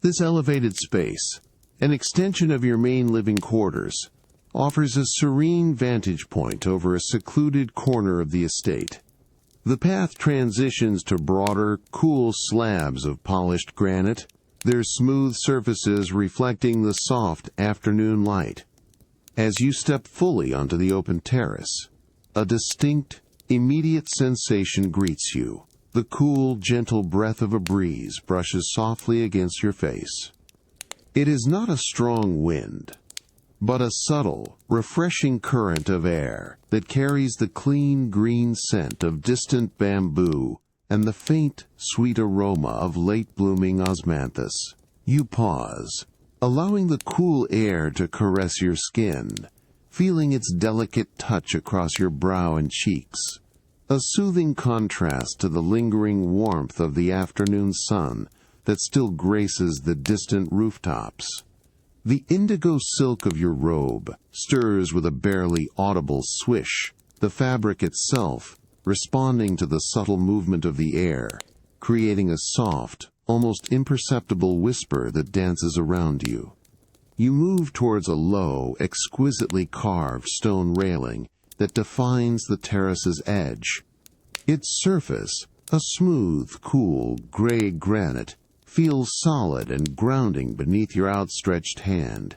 [SPEAKER 1] This elevated space, an extension of your main living quarters, offers a serene vantage point over a secluded corner of the estate. The path transitions to broader, cool slabs of polished granite, their smooth surfaces reflecting the soft afternoon light. As you step fully onto the open terrace, a distinct, immediate sensation greets you. The cool, gentle breath of a breeze brushes softly against your face. It is not a strong wind, but a subtle, refreshing current of air that carries the clean green scent of distant bamboo and the faint, sweet aroma of late-blooming osmanthus. You pause, allowing the cool air to caress your skin, feeling its delicate touch across your brow and cheeks, a soothing contrast to the lingering warmth of the afternoon sun that still graces the distant rooftops. The indigo silk of your robe stirs with a barely audible swish, the fabric itself responding to the subtle movement of the air, creating a soft, almost imperceptible whisper that dances around you. You move towards a low, exquisitely carved stone railing that defines the terrace's edge. Its surface, a smooth, cool, gray granite, feels solid and grounding beneath your outstretched hand.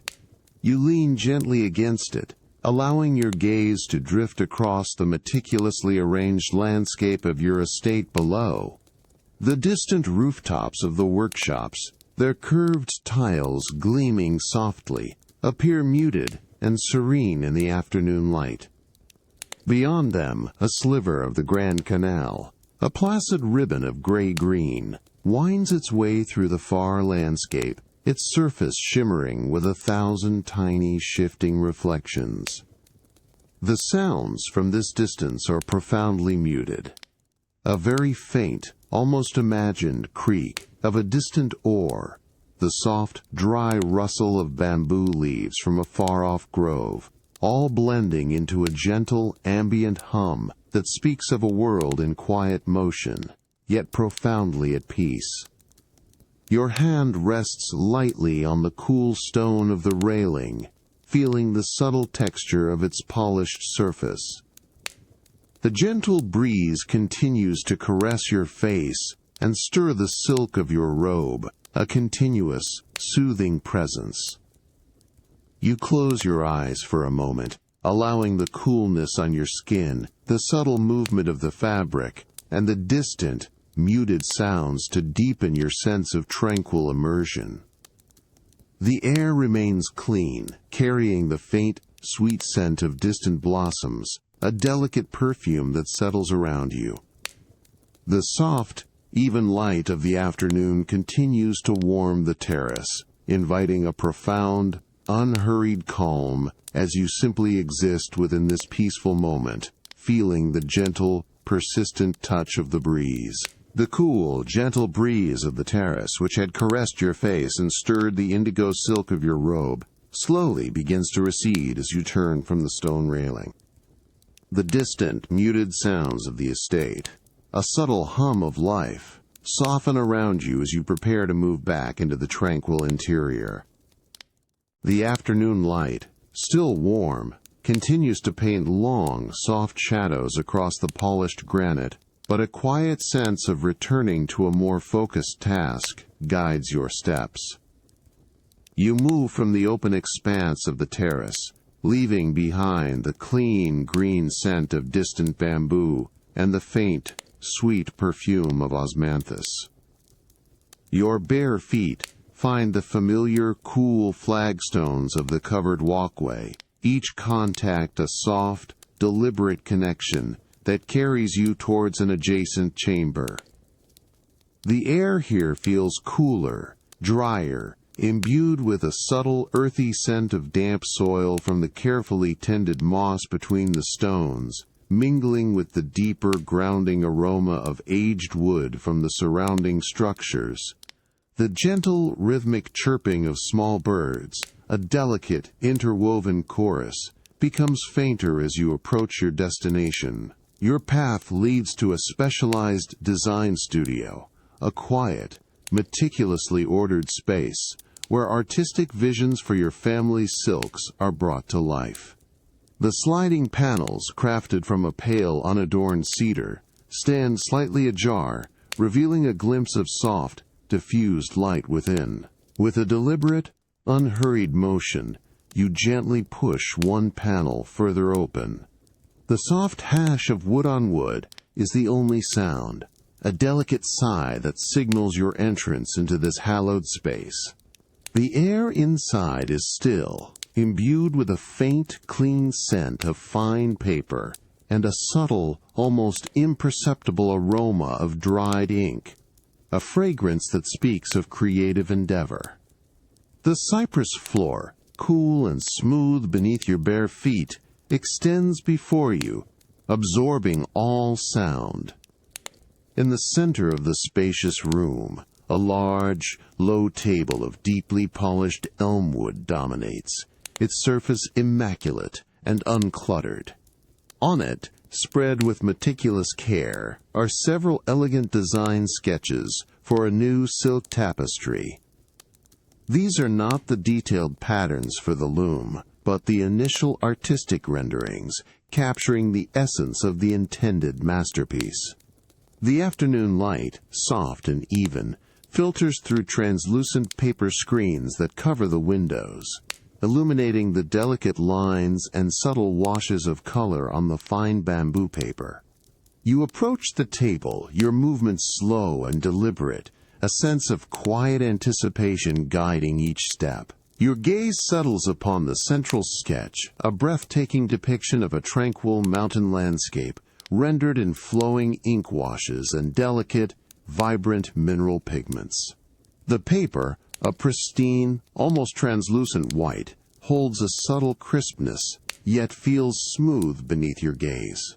[SPEAKER 1] You lean gently against it, allowing your gaze to drift across the meticulously arranged landscape of your estate below. The distant rooftops of the workshops, their curved tiles gleaming softly, appear muted and serene in the afternoon light. Beyond them, a sliver of the Grand Canal, a placid ribbon of gray-green, winds its way through the far landscape, its surface shimmering with 1,000 tiny shifting reflections. The sounds from this distance are profoundly muted. A very faint, almost imagined creak of a distant oar, the soft, dry rustle of bamboo leaves from a far-off grove, all blending into a gentle, ambient hum that speaks of a world in quiet motion, yet profoundly at peace. Your hand rests lightly on the cool stone of the railing, feeling the subtle texture of its polished surface. The gentle breeze continues to caress your face and stir the silk of your robe, a continuous, soothing presence. You close your eyes for a moment, allowing the coolness on your skin, the subtle movement of the fabric, and the distant, muted sounds to deepen your sense of tranquil immersion. The air remains clean, carrying the faint, sweet scent of distant blossoms, a delicate perfume that settles around you. The soft, even light of the afternoon continues to warm the terrace, inviting a profound, unhurried calm as you simply exist within this peaceful moment, feeling the gentle, persistent touch of the breeze. The cool, gentle breeze of the terrace, which had caressed your face and stirred the indigo silk of your robe, slowly begins to recede as you turn from the stone railing. The distant, muted sounds of the estate, a subtle hum of life, soften around you as you prepare to move back into the tranquil interior. The afternoon light, still warm, continues to paint long, soft shadows across the polished granite, but a quiet sense of returning to a more focused task guides your steps. You move from the open expanse of the terrace, leaving behind the clean, green scent of distant bamboo and the faint, sweet perfume of osmanthus. Your bare feet find the familiar, cool flagstones of the covered walkway, each contact a soft, deliberate connection that carries you towards an adjacent chamber. The air here feels cooler, drier, imbued with a subtle, earthy scent of damp soil from the carefully tended moss between the stones, mingling with the deeper, grounding aroma of aged wood from the surrounding structures. The gentle, rhythmic chirping of small birds, a delicate, interwoven chorus, becomes fainter as you approach your destination. Your path leads to a specialized design studio, a quiet, meticulously ordered space where artistic visions for your family's silks are brought to life. The sliding panels, crafted from a pale, unadorned cedar, stand slightly ajar, revealing a glimpse of soft, diffused light within. With a deliberate, unhurried motion, you gently push one panel further open. The soft hash of wood on wood is the only sound, a delicate sigh that signals your entrance into this hallowed space. The air inside is still, imbued with a faint, clean scent of fine paper and a subtle, almost imperceptible aroma of dried ink, a fragrance that speaks of creative endeavor. The cypress floor, cool and smooth beneath your bare feet, extends before you, absorbing all sound. In the center of the spacious room, a large, low table of deeply polished elm wood dominates, its surface immaculate and uncluttered. On it, spread with meticulous care, are several elegant design sketches for a new silk tapestry. These are not the detailed patterns for the loom, but the initial artistic renderings, capturing the essence of the intended masterpiece. The afternoon light, soft and even, filters through translucent paper screens that cover the windows, illuminating the delicate lines and subtle washes of color on the fine bamboo paper. You approach the table, your movements slow and deliberate, a sense of quiet anticipation guiding each step. Your gaze settles upon the central sketch, a breathtaking depiction of a tranquil mountain landscape, rendered in flowing ink washes and delicate, vibrant mineral pigments. The paper, a pristine, almost translucent white, holds a subtle crispness, yet feels smooth beneath your gaze.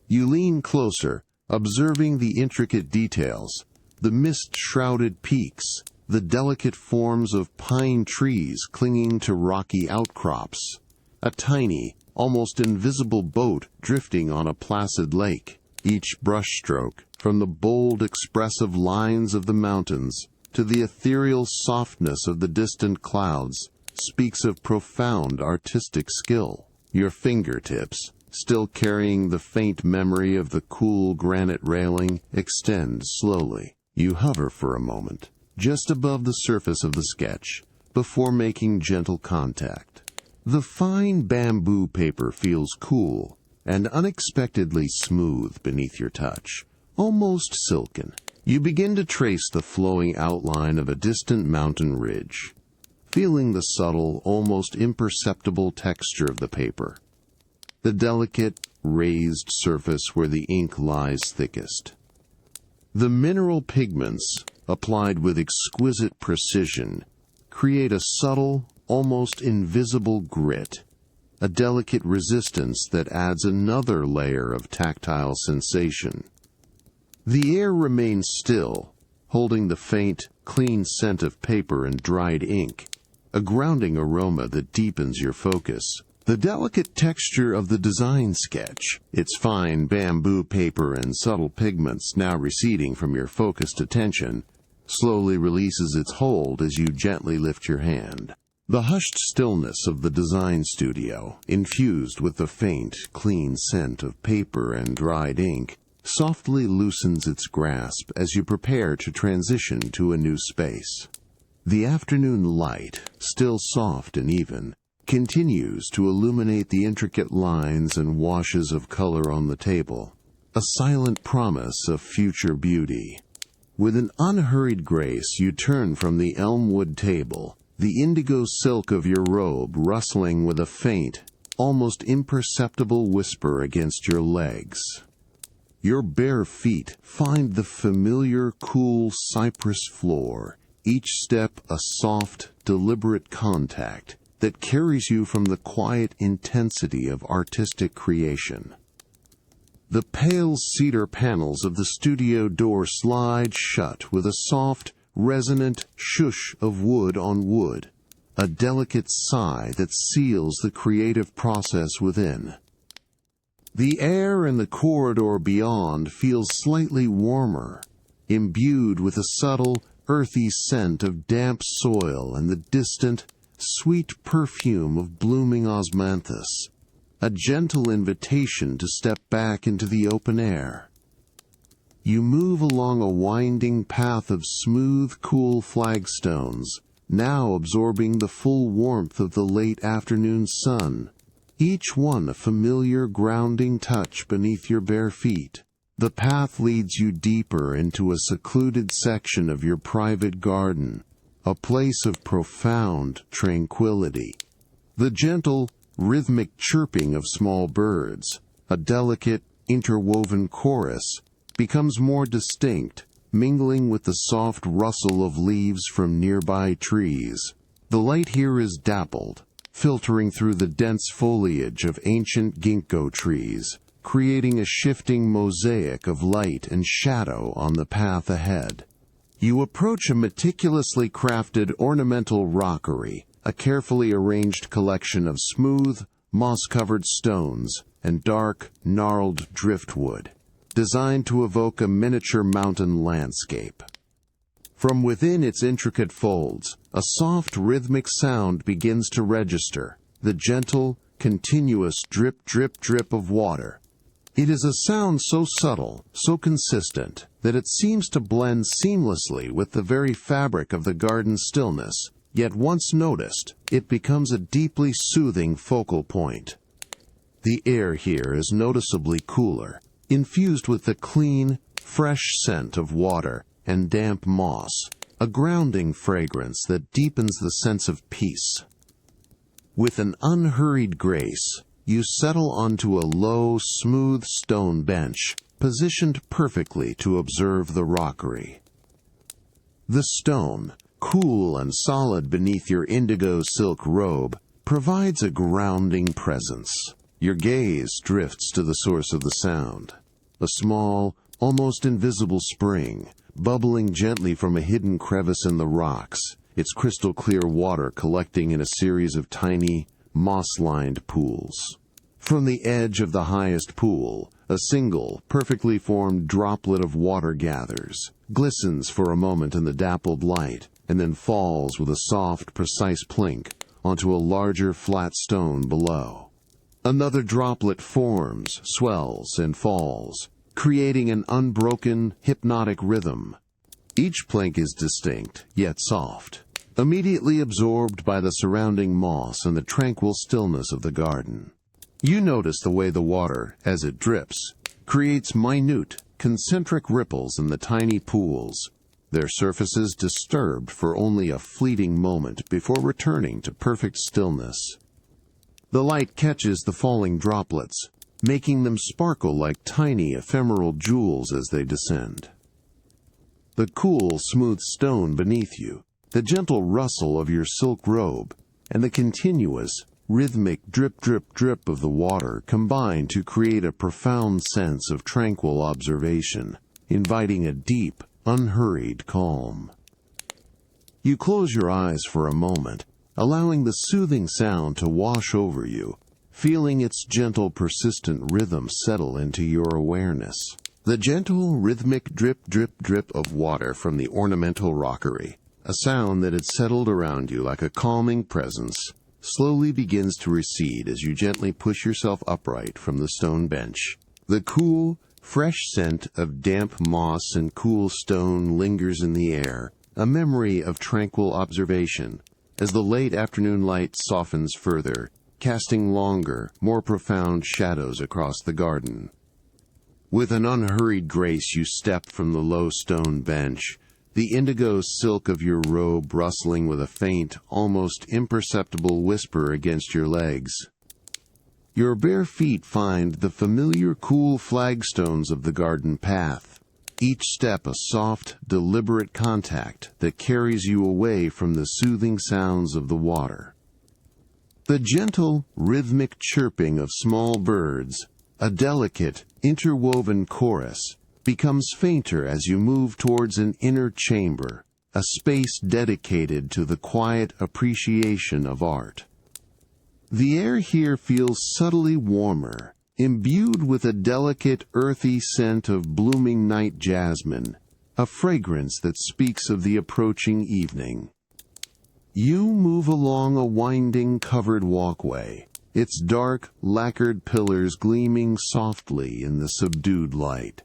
[SPEAKER 1] You lean closer, observing the intricate details, the mist-shrouded peaks, the delicate forms of pine trees clinging to rocky outcrops, a tiny, almost invisible boat drifting on a placid lake. Each brushstroke, from the bold, expressive lines of the mountains to the ethereal softness of the distant clouds, speaks of profound artistic skill. Your fingertips, still carrying the faint memory of the cool granite railing, extend slowly. You hover for a moment, just above the surface of the sketch, before making gentle contact. The fine bamboo paper feels cool and unexpectedly smooth beneath your touch, almost silken. You begin to trace the flowing outline of a distant mountain ridge, feeling the subtle, almost imperceptible texture of the paper, the delicate, raised surface where the ink lies thickest. The mineral pigments, applied with exquisite precision, create a subtle, almost invisible grit, a delicate resistance that adds another layer of tactile sensation. The air remains still, holding the faint, clean scent of paper and dried ink, a grounding aroma that deepens your focus. The delicate texture of the design sketch, its fine bamboo paper and subtle pigments now receding from your focused attention, slowly releases its hold as you gently lift your hand. The hushed stillness of the design studio, infused with the faint, clean scent of paper and dried ink, softly loosens its grasp as you prepare to transition to a new space. The afternoon light, still soft and even, continues to illuminate the intricate lines and washes of color on the table, a silent promise of future beauty. With an unhurried grace, you turn from the elm-wood table, the indigo silk of your robe rustling with a faint, almost imperceptible whisper against your legs. Your bare feet find the familiar, cool cypress floor, each step a soft, deliberate contact that carries you from the quiet intensity of artistic creation. The pale cedar panels of the studio door slide shut with a soft, resonant shush of wood on wood, a delicate sigh that seals the creative process within. The air in the corridor beyond feels slightly warmer, imbued with a subtle, earthy scent of damp soil and the distant, sweet perfume of blooming osmanthus, a gentle invitation to step back into the open air. You move along a winding path of smooth, cool flagstones, now absorbing the full warmth of the late afternoon sun, each one a familiar grounding touch beneath your bare feet. The path leads you deeper into a secluded section of your private garden, a place of profound tranquility. The gentle, rhythmic chirping of small birds, a delicate, interwoven chorus, becomes more distinct, mingling with the soft rustle of leaves from nearby trees. The light here is dappled, filtering through the dense foliage of ancient ginkgo trees, creating a shifting mosaic of light and shadow on the path ahead. You approach a meticulously crafted ornamental rockery, a carefully arranged collection of smooth, moss-covered stones and dark, gnarled driftwood, designed to evoke a miniature mountain landscape. From within its intricate folds, a soft rhythmic sound begins to register, the gentle, continuous drip, drip, drip of water. It is a sound so subtle, so consistent, that it seems to blend seamlessly with the very fabric of the garden's stillness, yet once noticed, it becomes a deeply soothing focal point. The air here is noticeably cooler, infused with the clean, fresh scent of water and damp moss, a grounding fragrance that deepens the sense of peace. With an unhurried grace, you settle onto a low, smooth stone bench, positioned perfectly to observe the rockery. The stone, cool and solid beneath your indigo silk robe, provides a grounding presence. Your gaze drifts to the source of the sound, a small, almost invisible spring, bubbling gently from a hidden crevice in the rocks, its crystal-clear water collecting in a series of tiny, moss-lined pools. From the edge of the highest pool, a single, perfectly formed droplet of water gathers, glistens for a moment in the dappled light, and then falls with a soft, precise plink onto a larger, flat stone below. Another droplet forms, swells, and falls, creating an unbroken, hypnotic rhythm. Each plink is distinct, yet soft, immediately absorbed by the surrounding moss and the tranquil stillness of the garden. You notice the way the water, as it drips, creates minute, concentric ripples in the tiny pools, their surfaces disturbed for only a fleeting moment before returning to perfect stillness. The light catches the falling droplets, making them sparkle like tiny ephemeral jewels as they descend. The cool, smooth stone beneath you, the gentle rustle of your silk robe, and the continuous, rhythmic drip, drip, drip of the water combine to create a profound sense of tranquil observation, inviting a deep, unhurried calm. You close your eyes for a moment, allowing the soothing sound to wash over you, feeling its gentle, persistent rhythm settle into your awareness. The gentle, rhythmic drip, drip, drip of water from the ornamental rockery, a sound that had settled around you like a calming presence, slowly begins to recede as you gently push yourself upright from the stone bench. The cool, fresh scent of damp moss and cool stone lingers in the air, a memory of tranquil observation, as the late afternoon light softens further, casting longer, more profound shadows across the garden. With an unhurried grace you step from the low stone bench, the indigo silk of your robe rustling with a faint, almost imperceptible whisper against your legs. Your bare feet find the familiar cool flagstones of the garden path, each step a soft, deliberate contact that carries you away from the soothing sounds of the water. The gentle, rhythmic chirping of small birds, a delicate, interwoven chorus, becomes fainter as you move towards an inner chamber, a space dedicated to the quiet appreciation of art. The air here feels subtly warmer, imbued with a delicate, earthy scent of blooming night jasmine, a fragrance that speaks of the approaching evening. You move along a winding, covered walkway, its dark, lacquered pillars gleaming softly in the subdued light.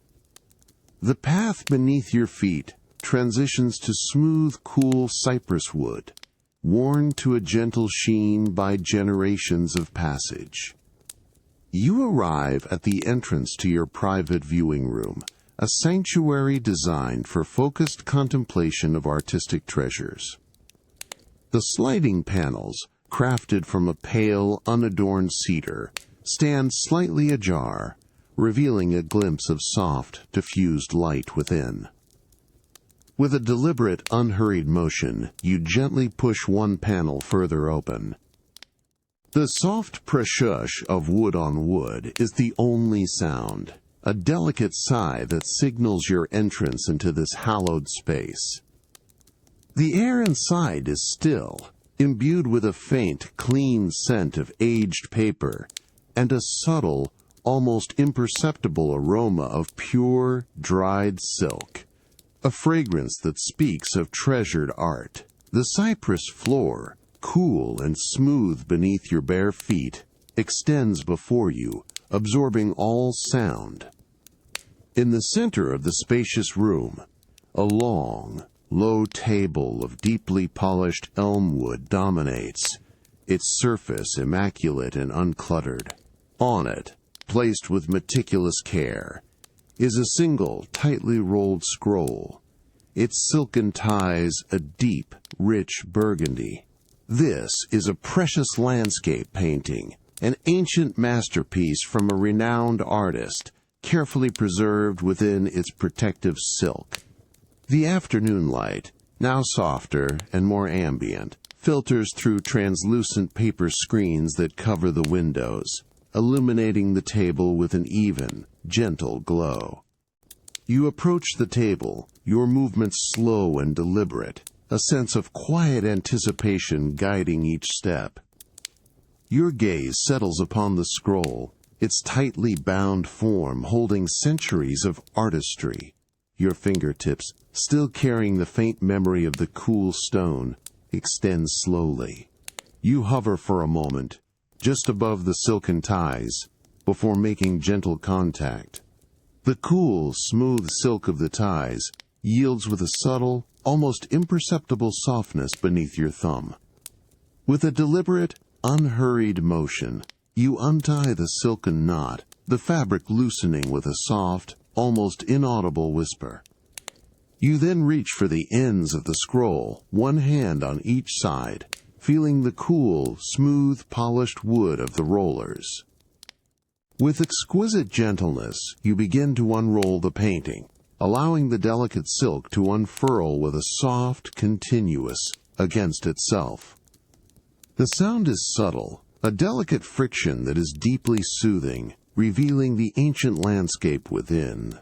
[SPEAKER 1] The path beneath your feet transitions to smooth, cool cypress wood, worn to a gentle sheen by generations of passage. You arrive at the entrance to your private viewing room, a sanctuary designed for focused contemplation of artistic treasures. The sliding panels, crafted from a pale, unadorned cedar, stand slightly ajar, revealing a glimpse of soft, diffused light within. With a deliberate, unhurried motion, you gently push one panel further open. The soft preshush of wood on wood is the only sound, a delicate sigh that signals your entrance into this hallowed space. The air inside is still, imbued with a faint, clean scent of aged paper and a subtle, almost imperceptible aroma of pure, dried silk, a fragrance that speaks of treasured art. The cypress floor, cool and smooth beneath your bare feet, extends before you, absorbing all sound. In the center of the spacious room, a long, low table of deeply polished elm wood dominates, its surface immaculate and uncluttered. On it, placed with meticulous care, is a single, tightly rolled scroll, its silken ties a deep, rich burgundy. This is a precious landscape painting, an ancient masterpiece from a renowned artist, carefully preserved within its protective silk. The afternoon light, now softer and more ambient, filters through translucent paper screens that cover the windows, illuminating the table with an even, gentle glow. You approach the table, your movements slow and deliberate, a sense of quiet anticipation guiding each step. Your gaze settles upon the scroll, its tightly bound form holding centuries of artistry. Your fingertips, still carrying the faint memory of the cool stone, extend slowly. You hover for a moment, just above the silken ties, before making gentle contact. The cool, smooth silk of the ties yields with a subtle, almost imperceptible softness beneath your thumb. With a deliberate, unhurried motion, you untie the silken knot, the fabric loosening with a soft, almost inaudible whisper. You then reach for the ends of the scroll, one hand on each side, feeling the cool, smooth, polished wood of the rollers. With exquisite gentleness, you begin to unroll the painting, allowing the delicate silk to unfurl with a soft, continuous, against itself. The sound is subtle, a delicate friction that is deeply soothing, revealing the ancient landscape within.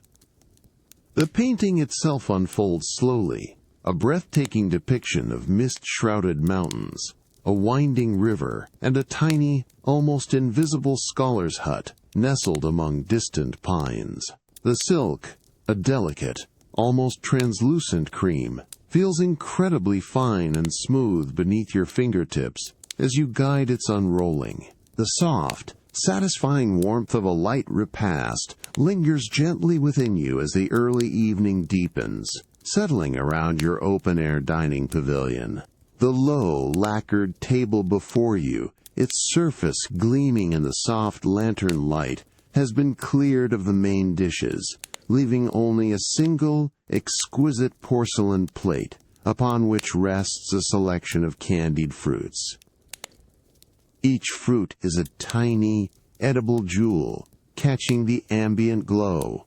[SPEAKER 1] The painting itself unfolds slowly, a breathtaking depiction of mist-shrouded mountains, a winding river, and a tiny, almost invisible scholar's hut nestled among distant pines. The silk, a delicate, almost translucent cream, feels incredibly fine and smooth beneath your fingertips as you guide its unrolling. The soft, satisfying warmth of a light repast lingers gently within you as the early evening deepens, settling around your open-air dining pavilion. The low, lacquered table before you, its surface gleaming in the soft lantern light, has been cleared of the main dishes, leaving only a single, exquisite porcelain plate upon which rests a selection of candied fruits. Each fruit is a tiny, edible jewel, catching the ambient glow.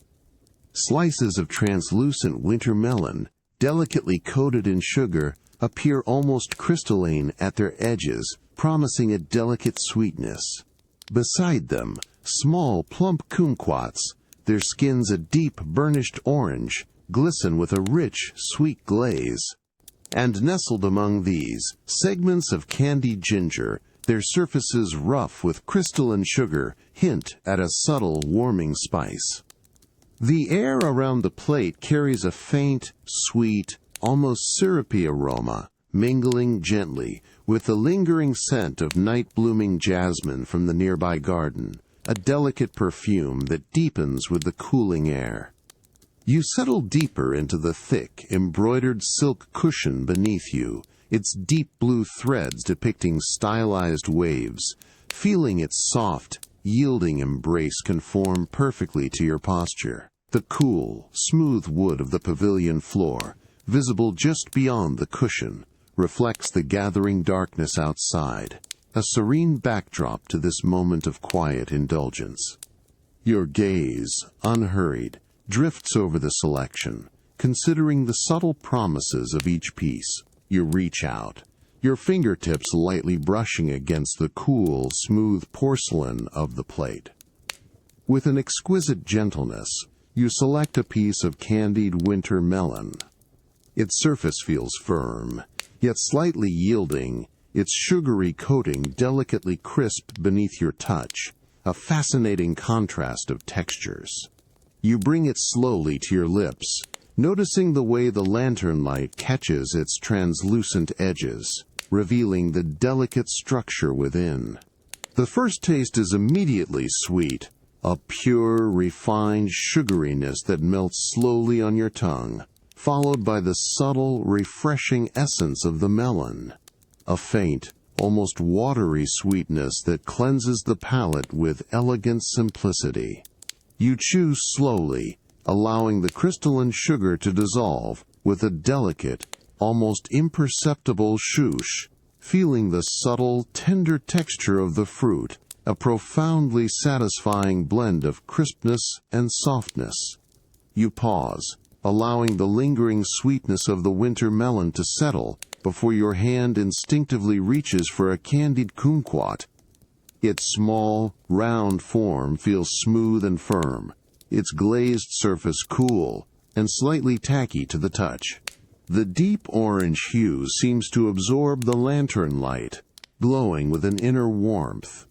[SPEAKER 1] Slices of translucent winter melon, delicately coated in sugar, appear almost crystalline at their edges, promising a delicate sweetness. Beside them, small, plump kumquats, their skins a deep, burnished orange, glisten with a rich, sweet glaze. And nestled among these, segments of candied ginger, their surfaces rough with crystalline sugar, hint at a subtle, warming spice. The air around the plate carries a faint, sweet, almost syrupy aroma, mingling gently with the lingering scent of night-blooming jasmine from the nearby garden, a delicate perfume that deepens with the cooling air. You settle deeper into the thick, embroidered silk cushion beneath you, its deep blue threads depicting stylized waves, feeling its soft, yielding embrace conform perfectly to your posture. The cool, smooth wood of the pavilion floor, visible just beyond the cushion, reflects the gathering darkness outside, a serene backdrop to this moment of quiet indulgence. Your gaze, unhurried, drifts over the selection, considering the subtle promises of each piece. You reach out, your fingertips lightly brushing against the cool, smooth porcelain of the plate. With an exquisite gentleness, you select a piece of candied winter melon. Its surface feels firm, yet slightly yielding, its sugary coating delicately crisp beneath your touch, a fascinating contrast of textures. You bring it slowly to your lips, noticing the way the lantern light catches its translucent edges, revealing the delicate structure within. The first taste is immediately sweet, a pure, refined sugariness that melts slowly on your tongue, followed by the subtle, refreshing essence of the melon, a faint, almost watery sweetness that cleanses the palate with elegant simplicity. You chew slowly, allowing the crystalline sugar to dissolve with a delicate, almost imperceptible swoosh, feeling the subtle, tender texture of the fruit, a profoundly satisfying blend of crispness and softness. You pause, allowing the lingering sweetness of the winter melon to settle before your hand instinctively reaches for a candied kumquat. Its small, round form feels smooth and firm, its glazed surface cool and slightly tacky to the touch. The deep orange hue seems to absorb the lantern light, glowing with an inner warmth.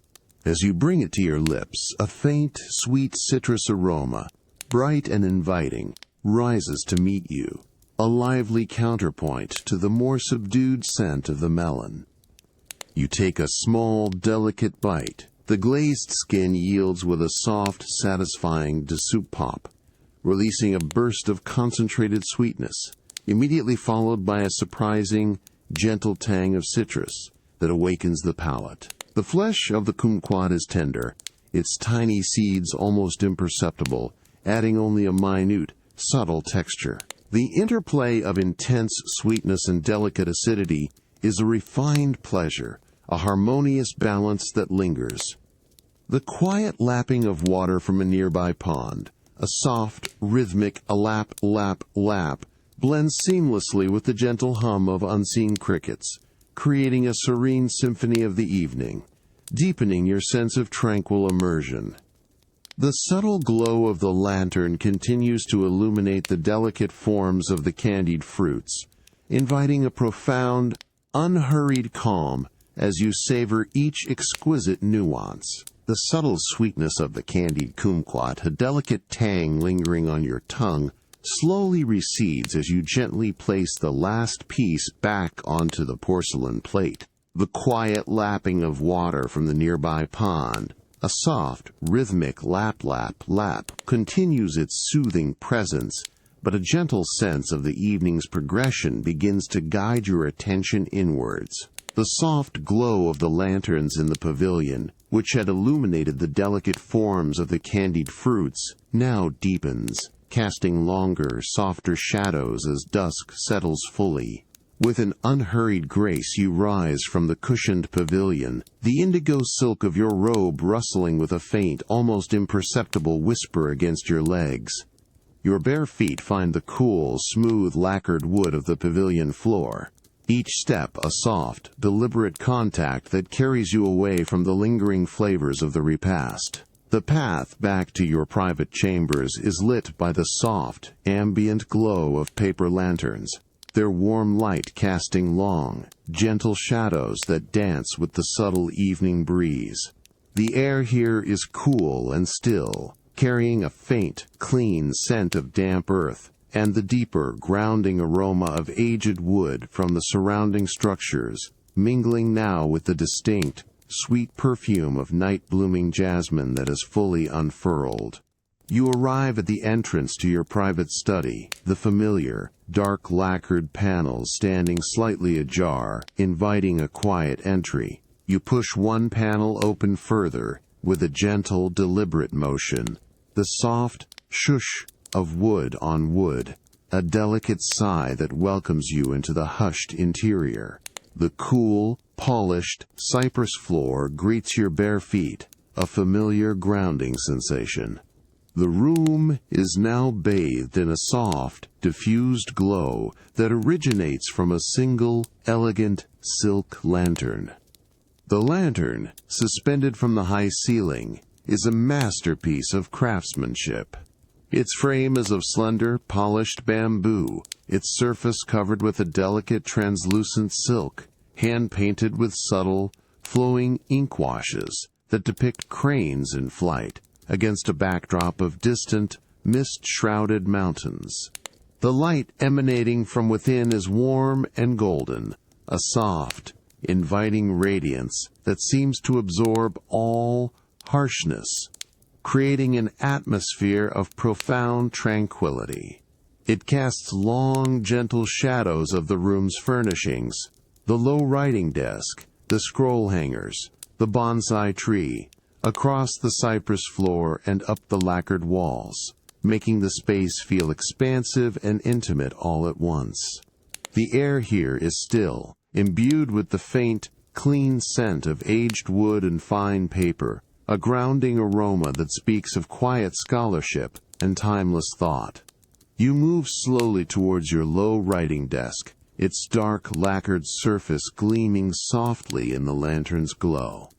[SPEAKER 1] As you bring it to your lips, a faint, sweet citrus aroma, bright and inviting, rises to meet you, a lively counterpoint to the more subdued scent of the melon. You take a small, delicate bite. The glazed skin yields with a soft, satisfying soup pop, releasing a burst of concentrated sweetness, immediately followed by a surprising, gentle tang of citrus that awakens the palate. The flesh of the kumquat is tender, its tiny seeds almost imperceptible, adding only a minute, subtle texture. The interplay of intense sweetness and delicate acidity is a refined pleasure, a harmonious balance that lingers. The quiet lapping of water from a nearby pond, a soft, rhythmic lap, lap, lap, blends seamlessly with the gentle hum of unseen crickets, creating a serene symphony of the evening, deepening your sense of tranquil immersion. The subtle glow of the lantern continues to illuminate the delicate forms of the candied fruits, inviting a profound, unhurried calm as you savor each exquisite nuance. The subtle sweetness of the candied kumquat, a delicate tang lingering on your tongue, slowly recedes as you gently place the last piece back onto the porcelain plate. The quiet lapping of water from the nearby pond, a soft, rhythmic lap, lap, lap, continues its soothing presence, but a gentle sense of the evening's progression begins to guide your attention inwards. The soft glow of the lanterns in the pavilion, which had illuminated the delicate forms of the candied fruits, now deepens, casting longer, softer shadows as dusk settles fully. With an unhurried grace you rise from the cushioned pavilion, the indigo silk of your robe rustling with a faint, almost imperceptible whisper against your legs. Your bare feet find the cool, smooth, lacquered wood of the pavilion floor. Each step a soft, deliberate contact that carries you away from the lingering flavors of the repast. The path back to your private chambers is lit by the soft, ambient glow of paper lanterns, their warm light casting long, gentle shadows that dance with the subtle evening breeze. The air here is cool and still, carrying a faint, clean scent of damp earth, and the deeper, grounding aroma of aged wood from the surrounding structures, mingling now with the distinct, sweet perfume of night-blooming jasmine that is fully unfurled. You arrive at the entrance to your private study, the familiar, dark lacquered panels standing slightly ajar, inviting a quiet entry. You push one panel open further, with a gentle, deliberate motion, the soft shush of wood on wood, a delicate sigh that welcomes you into the hushed interior. The cool, polished cypress floor greets your bare feet, a familiar grounding sensation. The room is now bathed in a soft, diffused glow that originates from a single, elegant silk lantern. The lantern, suspended from the high ceiling, is a masterpiece of craftsmanship. Its frame is of slender, polished bamboo, its surface covered with a delicate translucent silk, hand-painted with subtle, flowing ink washes that depict cranes in flight against a backdrop of distant, mist-shrouded mountains. The light emanating from within is warm and golden, a soft, inviting radiance that seems to absorb all harshness, creating an atmosphere of profound tranquility. It casts long, gentle shadows of the room's furnishings, the low writing desk, the scroll hangers, the bonsai tree, across the cypress floor and up the lacquered walls, making the space feel expansive and intimate all at once. The air here is still, imbued with the faint, clean scent of aged wood and fine paper, a grounding aroma that speaks of quiet scholarship and timeless thought. You move slowly towards your low writing desk, its dark lacquered surface gleaming softly in the lantern's glow.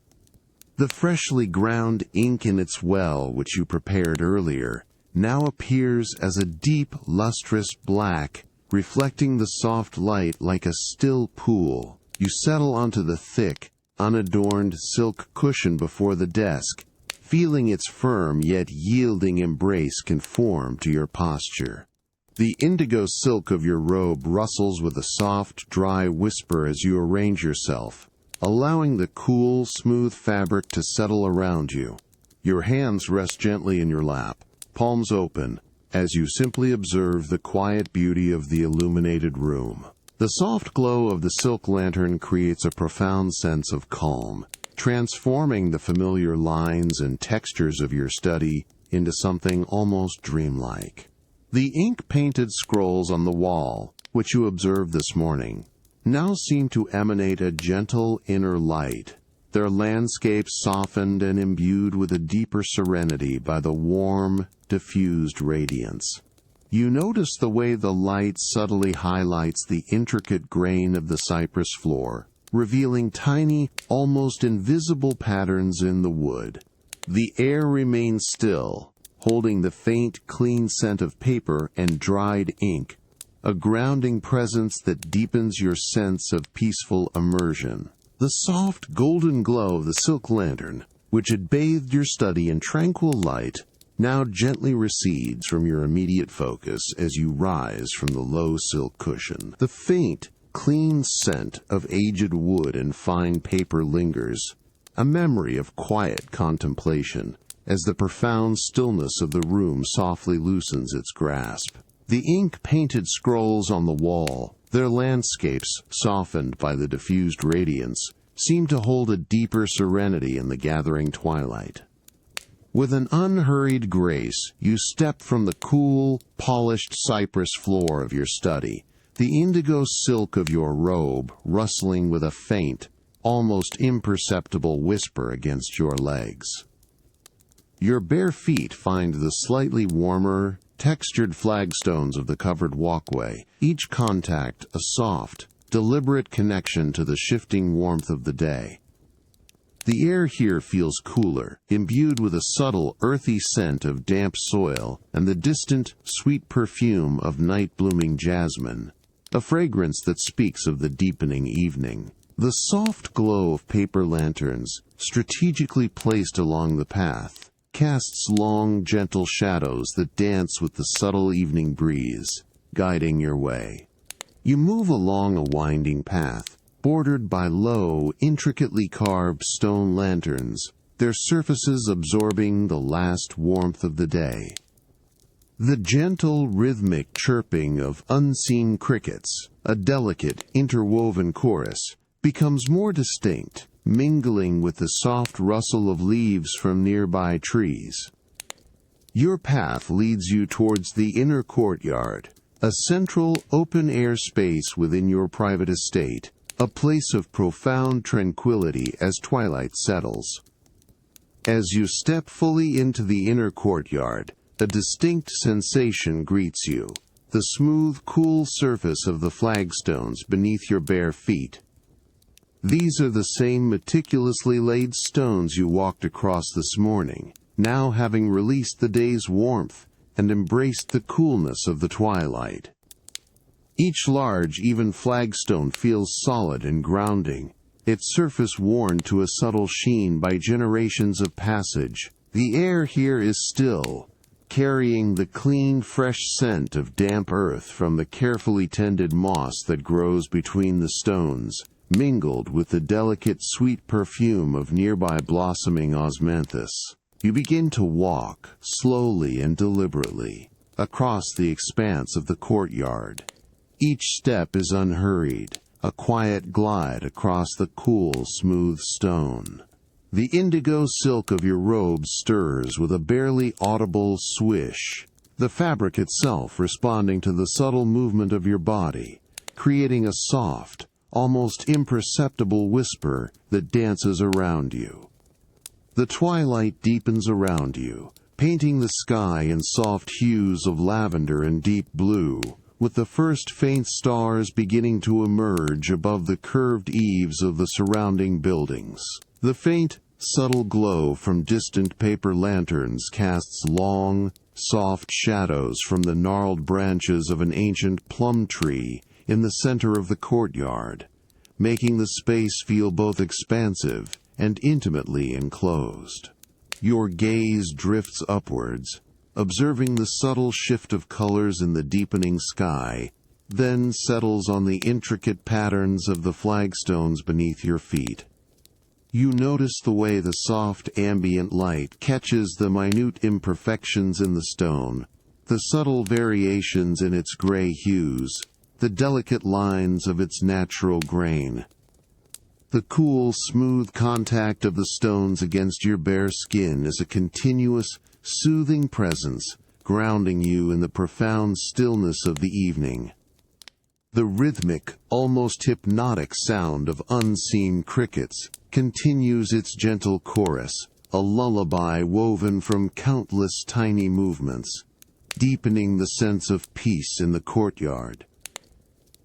[SPEAKER 1] The freshly ground ink in its well, which you prepared earlier, now appears as a deep, lustrous black, reflecting the soft light like a still pool. You settle onto the thick, unadorned silk cushion before the desk, feeling its firm yet yielding embrace conform to your posture. The indigo silk of your robe rustles with a soft, dry whisper as you arrange yourself, allowing the cool, smooth fabric to settle around you. Your hands rest gently in your lap, palms open, as you simply observe the quiet beauty of the illuminated room. The soft glow of the silk lantern creates a profound sense of calm, transforming the familiar lines and textures of your study into something almost dreamlike. The ink-painted scrolls on the wall, which you observed this morning, now seem to emanate a gentle inner light, their landscapes softened and imbued with a deeper serenity by the warm, diffused radiance. You notice the way the light subtly highlights the intricate grain of the cypress floor, revealing tiny, almost invisible patterns in the wood. The air remains still, holding the faint, clean scent of paper and dried ink, a grounding presence that deepens your sense of peaceful immersion. The soft, golden glow of the silk lantern, which had bathed your study in tranquil light, now gently recedes from your immediate focus as you rise from the low silk cushion. The faint, clean scent of aged wood and fine paper lingers, a memory of quiet contemplation, as the profound stillness of the room softly loosens its grasp. The ink-painted scrolls on the wall, their landscapes softened by the diffused radiance, seem to hold a deeper serenity in the gathering twilight. With an unhurried grace, you step from the cool, polished cypress floor of your study, the indigo silk of your robe rustling with a faint, almost imperceptible whisper against your legs. Your bare feet find the slightly warmer, textured flagstones of the covered walkway, each contact a soft, deliberate connection to the shifting warmth of the day. The air here feels cooler, imbued with a subtle, earthy scent of damp soil and the distant, sweet perfume of night-blooming jasmine, a fragrance that speaks of the deepening evening. The soft glow of paper lanterns, strategically placed along the path, casts long, gentle shadows that dance with the subtle evening breeze, guiding your way. You move along a winding path, bordered by low, intricately carved stone lanterns, their surfaces absorbing the last warmth of the day. The gentle, rhythmic chirping of unseen crickets, a delicate, interwoven chorus, becomes more distinct, mingling with the soft rustle of leaves from nearby trees. Your path leads you towards the inner courtyard, a central, open-air space within your private estate, a place of profound tranquility as twilight settles. As you step fully into the inner courtyard, a distinct sensation greets you, the smooth, cool surface of the flagstones beneath your bare feet. These are the same meticulously laid stones you walked across this morning, now having released the day's warmth and embraced the coolness of the twilight. Each large, even flagstone feels solid and grounding, its surface worn to a subtle sheen by generations of passage. The air here is still, carrying the clean, fresh scent of damp earth from the carefully tended moss that grows between the stones, mingled with the delicate, sweet perfume of nearby blossoming osmanthus. You begin to walk, slowly and deliberately, across the expanse of the courtyard. Each step is unhurried, a quiet glide across the cool, smooth stone. The indigo silk of your robe stirs with a barely audible swish, the fabric itself responding to the subtle movement of your body, creating a soft, almost imperceptible whisper that dances around you. The twilight deepens around you, painting the sky in soft hues of lavender and deep blue, with the first faint stars beginning to emerge above the curved eaves of the surrounding buildings. The faint, subtle glow from distant paper lanterns casts long, soft shadows from the gnarled branches of an ancient plum tree in the center of the courtyard, making the space feel both expansive and intimately enclosed. Your gaze drifts upwards, observing the subtle shift of colors in the deepening sky, then settles on the intricate patterns of the flagstones beneath your feet. You notice the way the soft ambient light catches the minute imperfections in the stone, the subtle variations in its gray hues, the delicate lines of its natural grain. The cool, smooth contact of the stones against your bare skin is a continuous, soothing presence, grounding you in the profound stillness of the evening. The rhythmic, almost hypnotic sound of unseen crickets continues its gentle chorus, a lullaby woven from countless tiny movements, deepening the sense of peace in the courtyard.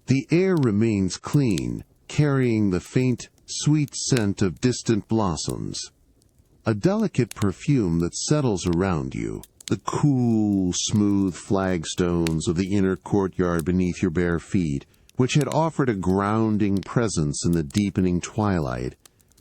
[SPEAKER 1] The air remains clean, carrying the faint, sweet scent of distant blossoms, a delicate perfume that settles around you. The cool, smooth flagstones of the inner courtyard beneath your bare feet, which had offered a grounding presence in the deepening twilight,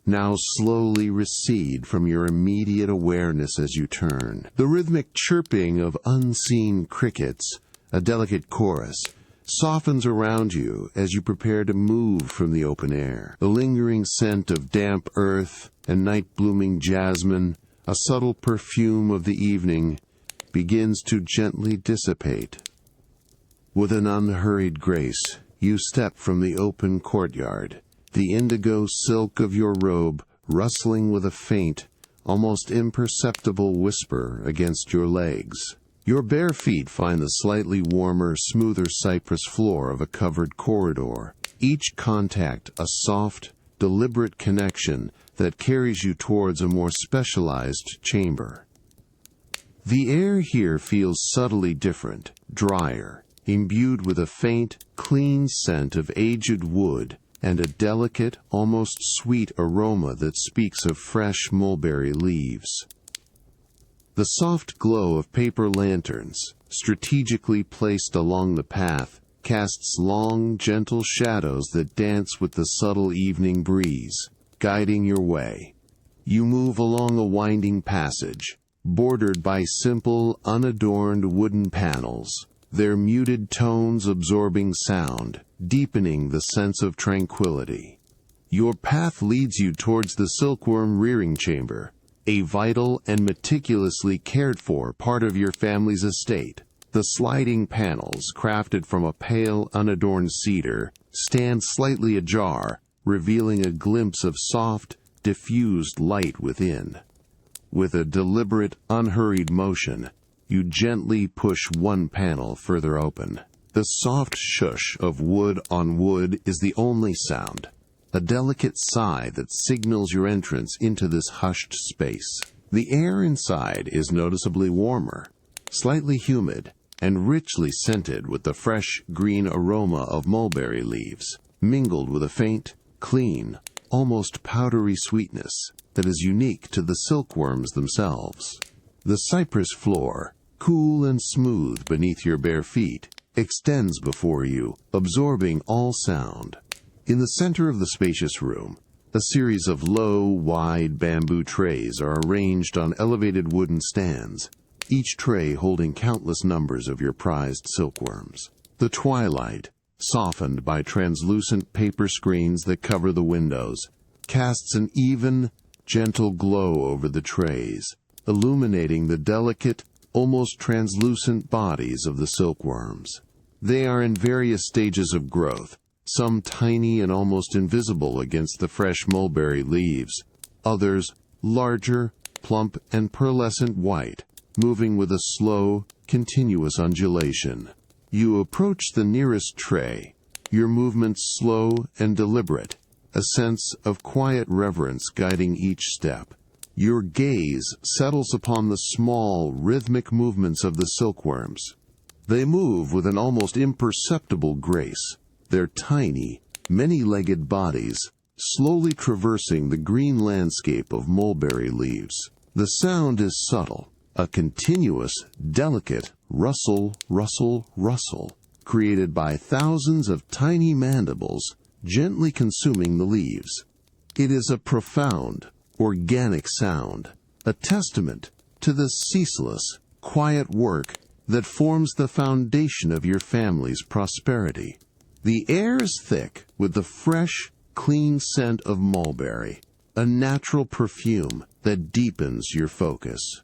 [SPEAKER 1] now slowly recede from your immediate awareness as you turn. The rhythmic chirping of unseen crickets, a delicate chorus, softens around you as you prepare to move from the open air. The lingering scent of damp earth and night-blooming jasmine, a subtle perfume of the evening, begins to gently dissipate. With an unhurried grace, you step from the open courtyard, the indigo silk of your robe rustling with a faint, almost imperceptible whisper against your legs. Your bare feet find the slightly warmer, smoother cypress floor of a covered corridor, each contact a soft, deliberate connection that carries you towards a more specialized chamber. The air here feels subtly different, drier, imbued with a faint, clean scent of aged wood and a delicate, almost sweet aroma that speaks of fresh mulberry leaves. The soft glow of paper lanterns, strategically placed along the path, casts long, gentle shadows that dance with the subtle evening breeze, guiding your way. You move along a winding passage, bordered by simple, unadorned wooden panels, their muted tones absorbing sound, deepening the sense of tranquility. Your path leads you towards the silkworm rearing chamber, a vital and meticulously cared for part of your family's estate. The sliding panels, crafted from a pale, unadorned cedar, stand slightly ajar, revealing a glimpse of soft, diffused light within. With a deliberate, unhurried motion, you gently push one panel further open. The soft shush of wood on wood is the only sound, a delicate sigh that signals your entrance into this hushed space. The air inside is noticeably warmer, slightly humid, and richly scented with the fresh, green aroma of mulberry leaves, mingled with a faint, clean, almost powdery sweetness that is unique to the silkworms themselves. The cypress floor, cool and smooth beneath your bare feet, extends before you, absorbing all sound. In the center of the spacious room, a series of low, wide bamboo trays are arranged on elevated wooden stands, each tray holding countless numbers of your prized silkworms. The twilight, softened by translucent paper screens that cover the windows, casts an even, gentle glow over the trays, illuminating the delicate, almost translucent bodies of the silkworms. They are in various stages of growth, some tiny and almost invisible against the fresh mulberry leaves, others larger, plump, and pearlescent white, moving with a slow, continuous undulation. You approach the nearest tray, your movements slow and deliberate, a sense of quiet reverence guiding each step. Your gaze settles upon the small, rhythmic movements of the silkworms. They move with an almost imperceptible grace, their tiny, many-legged bodies slowly traversing the green landscape of mulberry leaves. The sound is subtle, a continuous, delicate rustle, rustle, rustle, created by thousands of tiny mandibles gently consuming the leaves. It is a profound, organic sound, a testament to the ceaseless, quiet work that forms the foundation of your family's prosperity. The air is thick with the fresh, clean scent of mulberry, a natural perfume that deepens your focus.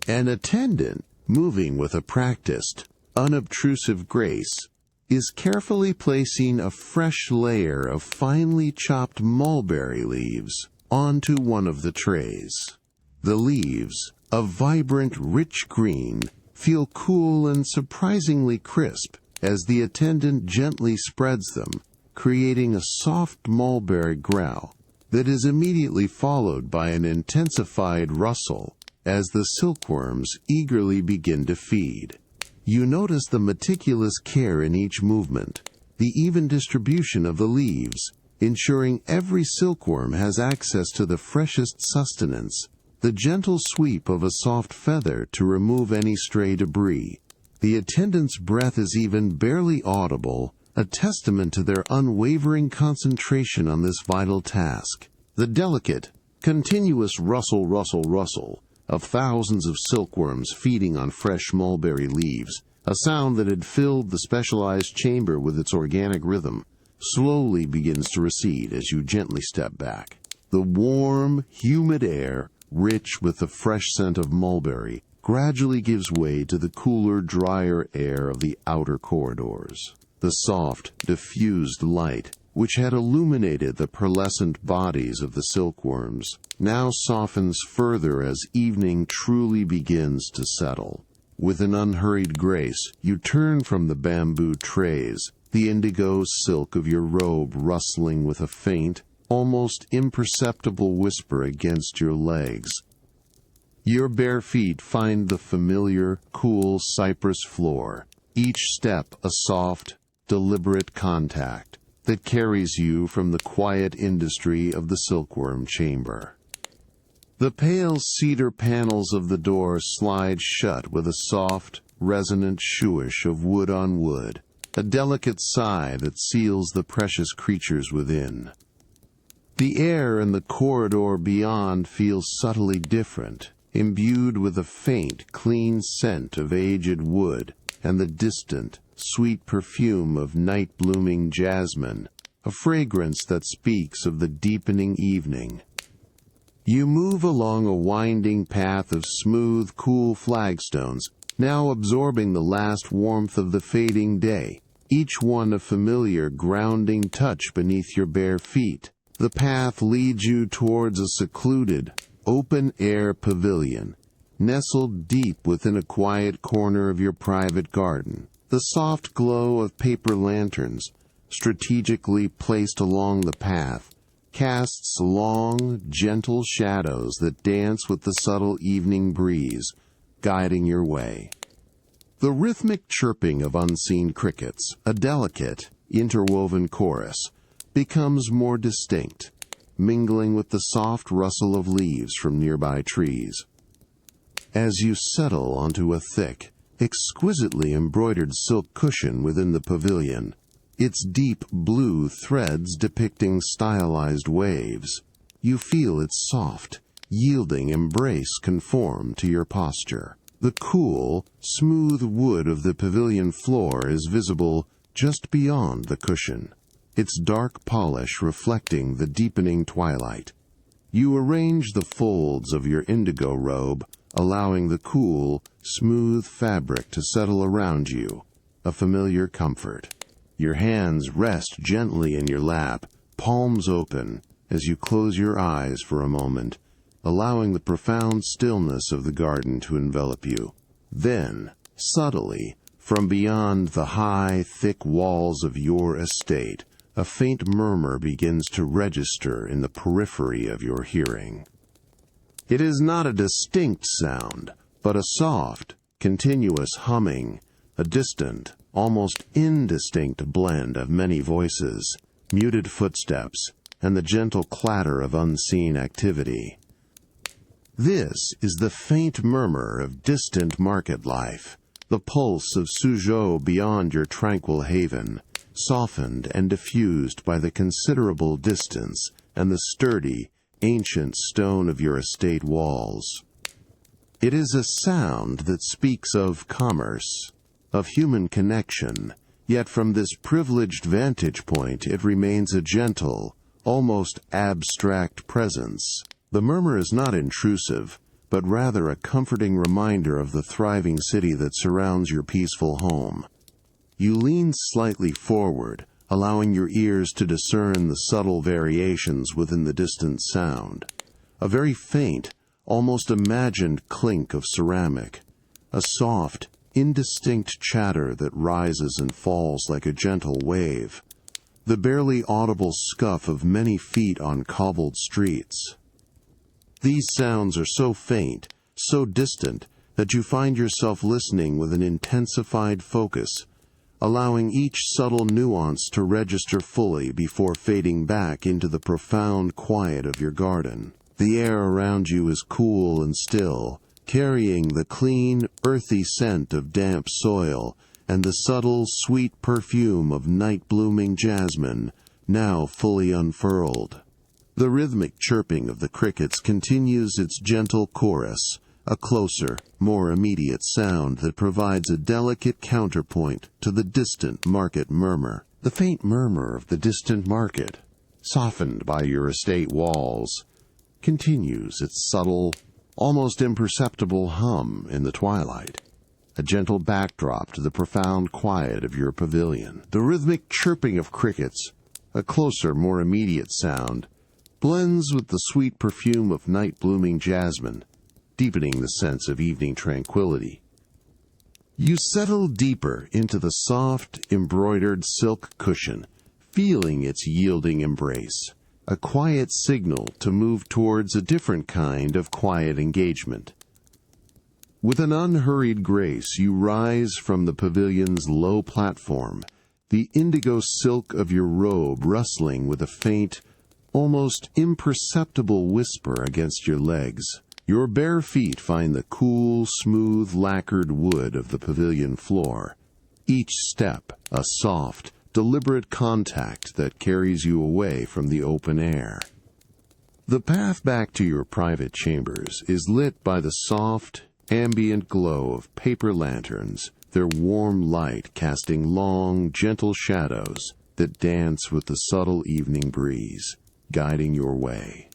[SPEAKER 1] An attendant, moving with a practiced, unobtrusive grace, is carefully placing a fresh layer of finely chopped mulberry leaves onto one of the trays. The leaves, a vibrant, rich green, feel cool and surprisingly crisp as the attendant gently spreads them, creating a soft mulberry growl that is immediately followed by an intensified rustle as the silkworms eagerly begin to feed. You notice the meticulous care in each movement, the even distribution of the leaves, ensuring every silkworm has access to the freshest sustenance, the gentle sweep of a soft feather to remove any stray debris. The attendant's breath is even barely audible, a testament to their unwavering concentration on this vital task. The delicate, continuous rustle, rustle, rustle of thousands of silkworms feeding on fresh mulberry leaves, a sound that had filled the specialized chamber with its organic rhythm, slowly begins to recede as you gently step back. The warm, humid air, rich with the fresh scent of mulberry, gradually gives way to the cooler, drier air of the outer corridors. The soft, diffused light, which had illuminated the pearlescent bodies of the silkworms, now softens further as evening truly begins to settle. With an unhurried grace, you turn from the bamboo trays, the indigo silk of your robe rustling with a faint, almost imperceptible whisper against your legs. Your bare feet find the familiar, cool cypress floor, each step a soft, deliberate contact that carries you from the quiet industry of the silkworm chamber. The pale cedar panels of the door slide shut with a soft, resonant shooish of wood on wood, a delicate sigh that seals the precious creatures within. The air in the corridor beyond feels subtly different, imbued with a faint, clean scent of aged wood and the distant, sweet perfume of night-blooming jasmine, a fragrance that speaks of the deepening evening. You move along a winding path of smooth, cool flagstones, now absorbing the last warmth of the fading day, each one a familiar, grounding touch beneath your bare feet. The path leads you towards a secluded, open-air pavilion, nestled deep within a quiet corner of your private garden. The soft glow of paper lanterns, strategically placed along the path, casts long, gentle shadows that dance with the subtle evening breeze, guiding your way. The rhythmic chirping of unseen crickets, a delicate, interwoven chorus, becomes more distinct, mingling with the soft rustle of leaves from nearby trees. As you settle onto a thick, exquisitely embroidered silk cushion within the pavilion, its deep blue threads depicting stylized waves, you feel its soft, yielding embrace conform to your posture. The cool, smooth wood of the pavilion floor is visible just beyond the cushion, its dark polish reflecting the deepening twilight. You arrange the folds of your indigo robe, allowing the cool, smooth fabric to settle around you, a familiar comfort. Your hands rest gently in your lap, palms open, as you close your eyes for a moment, allowing the profound stillness of the garden to envelop you. Then, subtly, from beyond the high, thick walls of your estate, a faint murmur begins to register in the periphery of your hearing. It is not a distinct sound, but a soft, continuous humming, a distant, almost indistinct blend of many voices, muted footsteps, and the gentle clatter of unseen activity. This is the faint murmur of distant market life, the pulse of Suzhou beyond your tranquil haven, softened and diffused by the considerable distance and the sturdy, ancient stone of your estate walls. It is a sound that speaks of commerce, of human connection, yet from this privileged vantage point it remains a gentle, almost abstract presence. The murmur is not intrusive, but rather a comforting reminder of the thriving city that surrounds your peaceful home. You lean slightly forward, allowing your ears to discern the subtle variations within the distant sound. A very faint, almost imagined clink of ceramic, a soft, indistinct chatter that rises and falls like a gentle wave, the barely audible scuff of many feet on cobbled streets. These sounds are so faint, so distant, that you find yourself listening with an intensified focus, allowing each subtle nuance to register fully before fading back into the profound quiet of your garden. The air around you is cool and still, carrying the clean, earthy scent of damp soil and the subtle, sweet perfume of night-blooming jasmine, now fully unfurled. The rhythmic chirping of the crickets continues its gentle chorus, a closer, more immediate sound that provides a delicate counterpoint to the distant market murmur. The faint murmur of the distant market, softened by your estate walls, continues its subtle, almost imperceptible hum in the twilight, a gentle backdrop to the profound quiet of your pavilion. The rhythmic chirping of crickets, a closer, more immediate sound, blends with the sweet perfume of night-blooming jasmine, deepening the sense of evening tranquility. You settle deeper into the soft, embroidered silk cushion, feeling its yielding embrace, a quiet signal to move towards a different kind of quiet engagement. With an unhurried grace, you rise from the pavilion's low platform, the indigo silk of your robe rustling with a faint, almost imperceptible whisper against your legs. Your bare feet find the cool, smooth, lacquered wood of the pavilion floor, each step a soft, deliberate contact that carries you away from the open air. The path back to your private chambers is lit by the soft, ambient glow of paper lanterns, their warm light casting long, gentle shadows that dance with the subtle evening breeze, guiding your way.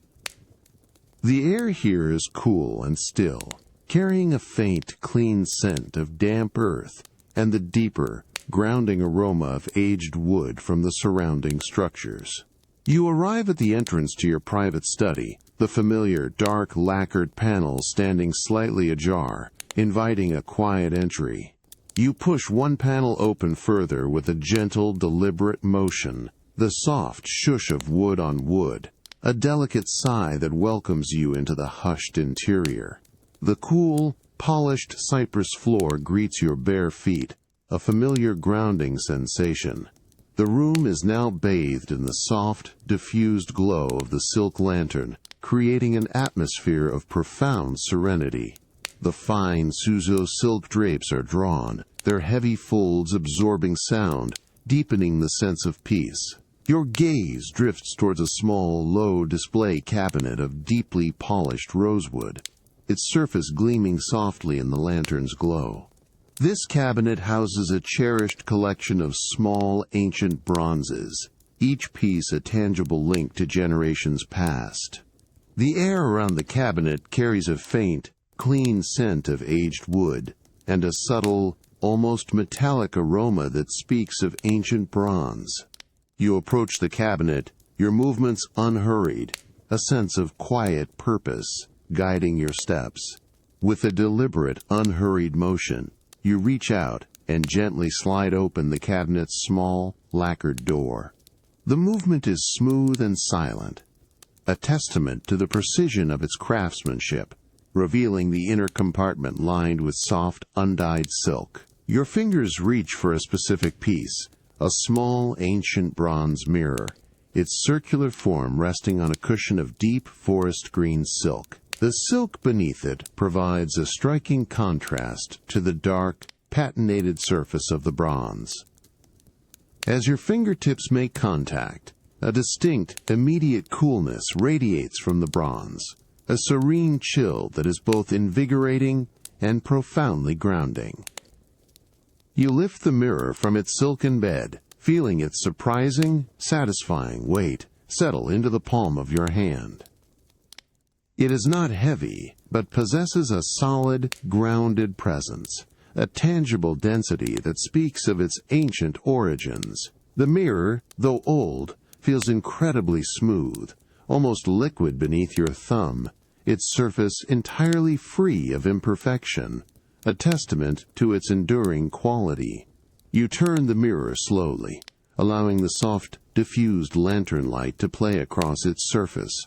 [SPEAKER 1] The air here is cool and still, carrying a faint, clean scent of damp earth and the deeper, grounding aroma of aged wood from the surrounding structures. You arrive at the entrance to your private study, the familiar dark lacquered panels standing slightly ajar, inviting a quiet entry. You push one panel open further with a gentle, deliberate motion, the soft shush of wood on wood, a delicate sigh that welcomes you into the hushed interior. The cool, polished cypress floor greets your bare feet, a familiar grounding sensation. The room is now bathed in the soft, diffused glow of the silk lantern, creating an atmosphere of profound serenity. The fine Suzhou silk drapes are drawn, their heavy folds absorbing sound, deepening the sense of peace. Your gaze drifts towards a small, low display cabinet of deeply polished rosewood, its surface gleaming softly in the lantern's glow. This cabinet houses a cherished collection of small, ancient bronzes, each piece a tangible link to generations past. The air around the cabinet carries a faint, clean scent of aged wood, and a subtle, almost metallic aroma that speaks of ancient bronze. You approach the cabinet, your movements unhurried, a sense of quiet purpose guiding your steps. With a deliberate, unhurried motion, you reach out and gently slide open the cabinet's small, lacquered door. The movement is smooth and silent, a testament to the precision of its craftsmanship, revealing the inner compartment lined with soft, undyed silk. Your fingers reach for a specific piece, a small, ancient bronze mirror, its circular form resting on a cushion of deep forest green silk. The silk beneath it provides a striking contrast to the dark, patinated surface of the bronze. As your fingertips make contact, a distinct, immediate coolness radiates from the bronze, a serene chill that is both invigorating and profoundly grounding. You lift the mirror from its silken bed, feeling its surprising, satisfying weight settle into the palm of your hand. It is not heavy, but possesses a solid, grounded presence, a tangible density that speaks of its ancient origins. The mirror, though old, feels incredibly smooth, almost liquid beneath your thumb, its surface entirely free of imperfection, a testament to its enduring quality. You turn the mirror slowly, allowing the soft, diffused lantern light to play across its surface.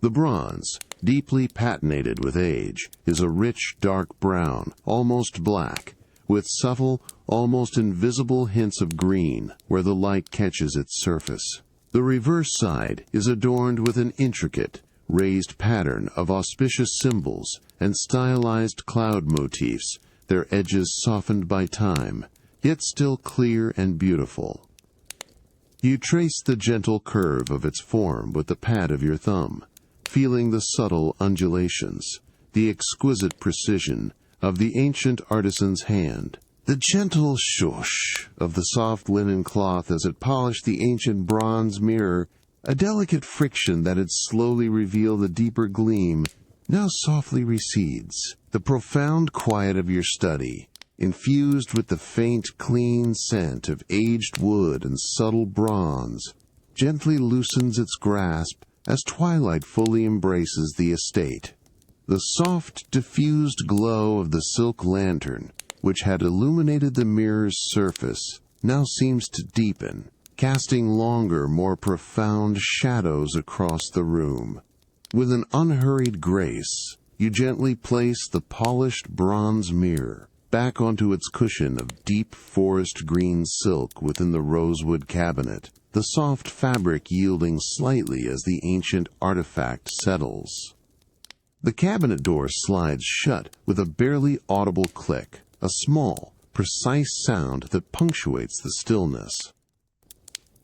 [SPEAKER 1] The bronze, deeply patinated with age, is a rich, dark brown, almost black, with subtle, almost invisible hints of green where the light catches its surface. The reverse side is adorned with an intricate, raised pattern of auspicious symbols and stylized cloud motifs, their edges softened by time, yet still clear and beautiful. You trace the gentle curve of its form with the pad of your thumb, feeling the subtle undulations, the exquisite precision of the ancient artisan's hand, the gentle shush of the soft linen cloth as it polished the ancient bronze mirror, a delicate friction that had slowly revealed the deeper gleam, now softly recedes. The profound quiet of your study, infused with the faint, clean scent of aged wood and subtle bronze, gently loosens its grasp as twilight fully embraces the estate. The soft, diffused glow of the silk lantern, which had illuminated the mirror's surface, now seems to deepen, casting longer, more profound shadows across the room. With an unhurried grace, you gently place the polished bronze mirror back onto its cushion of deep forest green silk within the rosewood cabinet, the soft fabric yielding slightly as the ancient artifact settles. The cabinet door slides shut with a barely audible click, a small, precise sound that punctuates the stillness.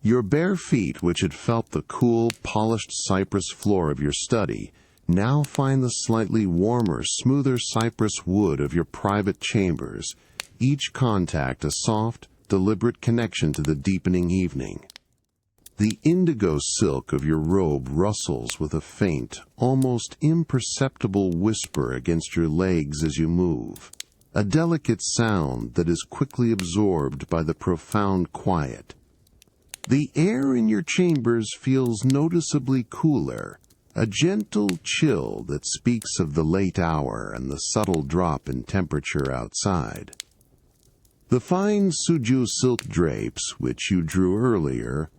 [SPEAKER 1] Your bare feet, which had felt the cool, polished cypress floor of your study, now find the slightly warmer, smoother cypress wood of your private chambers, each contact a soft, deliberate connection to the deepening evening. The indigo silk of your robe rustles with a faint, almost imperceptible whisper against your legs as you move, a delicate sound that is quickly absorbed by the profound quiet. The air in your chambers feels noticeably cooler, a gentle chill that speaks of the late hour and the subtle drop in temperature outside. The fine Suzhou silk drapes, which you drew earlier,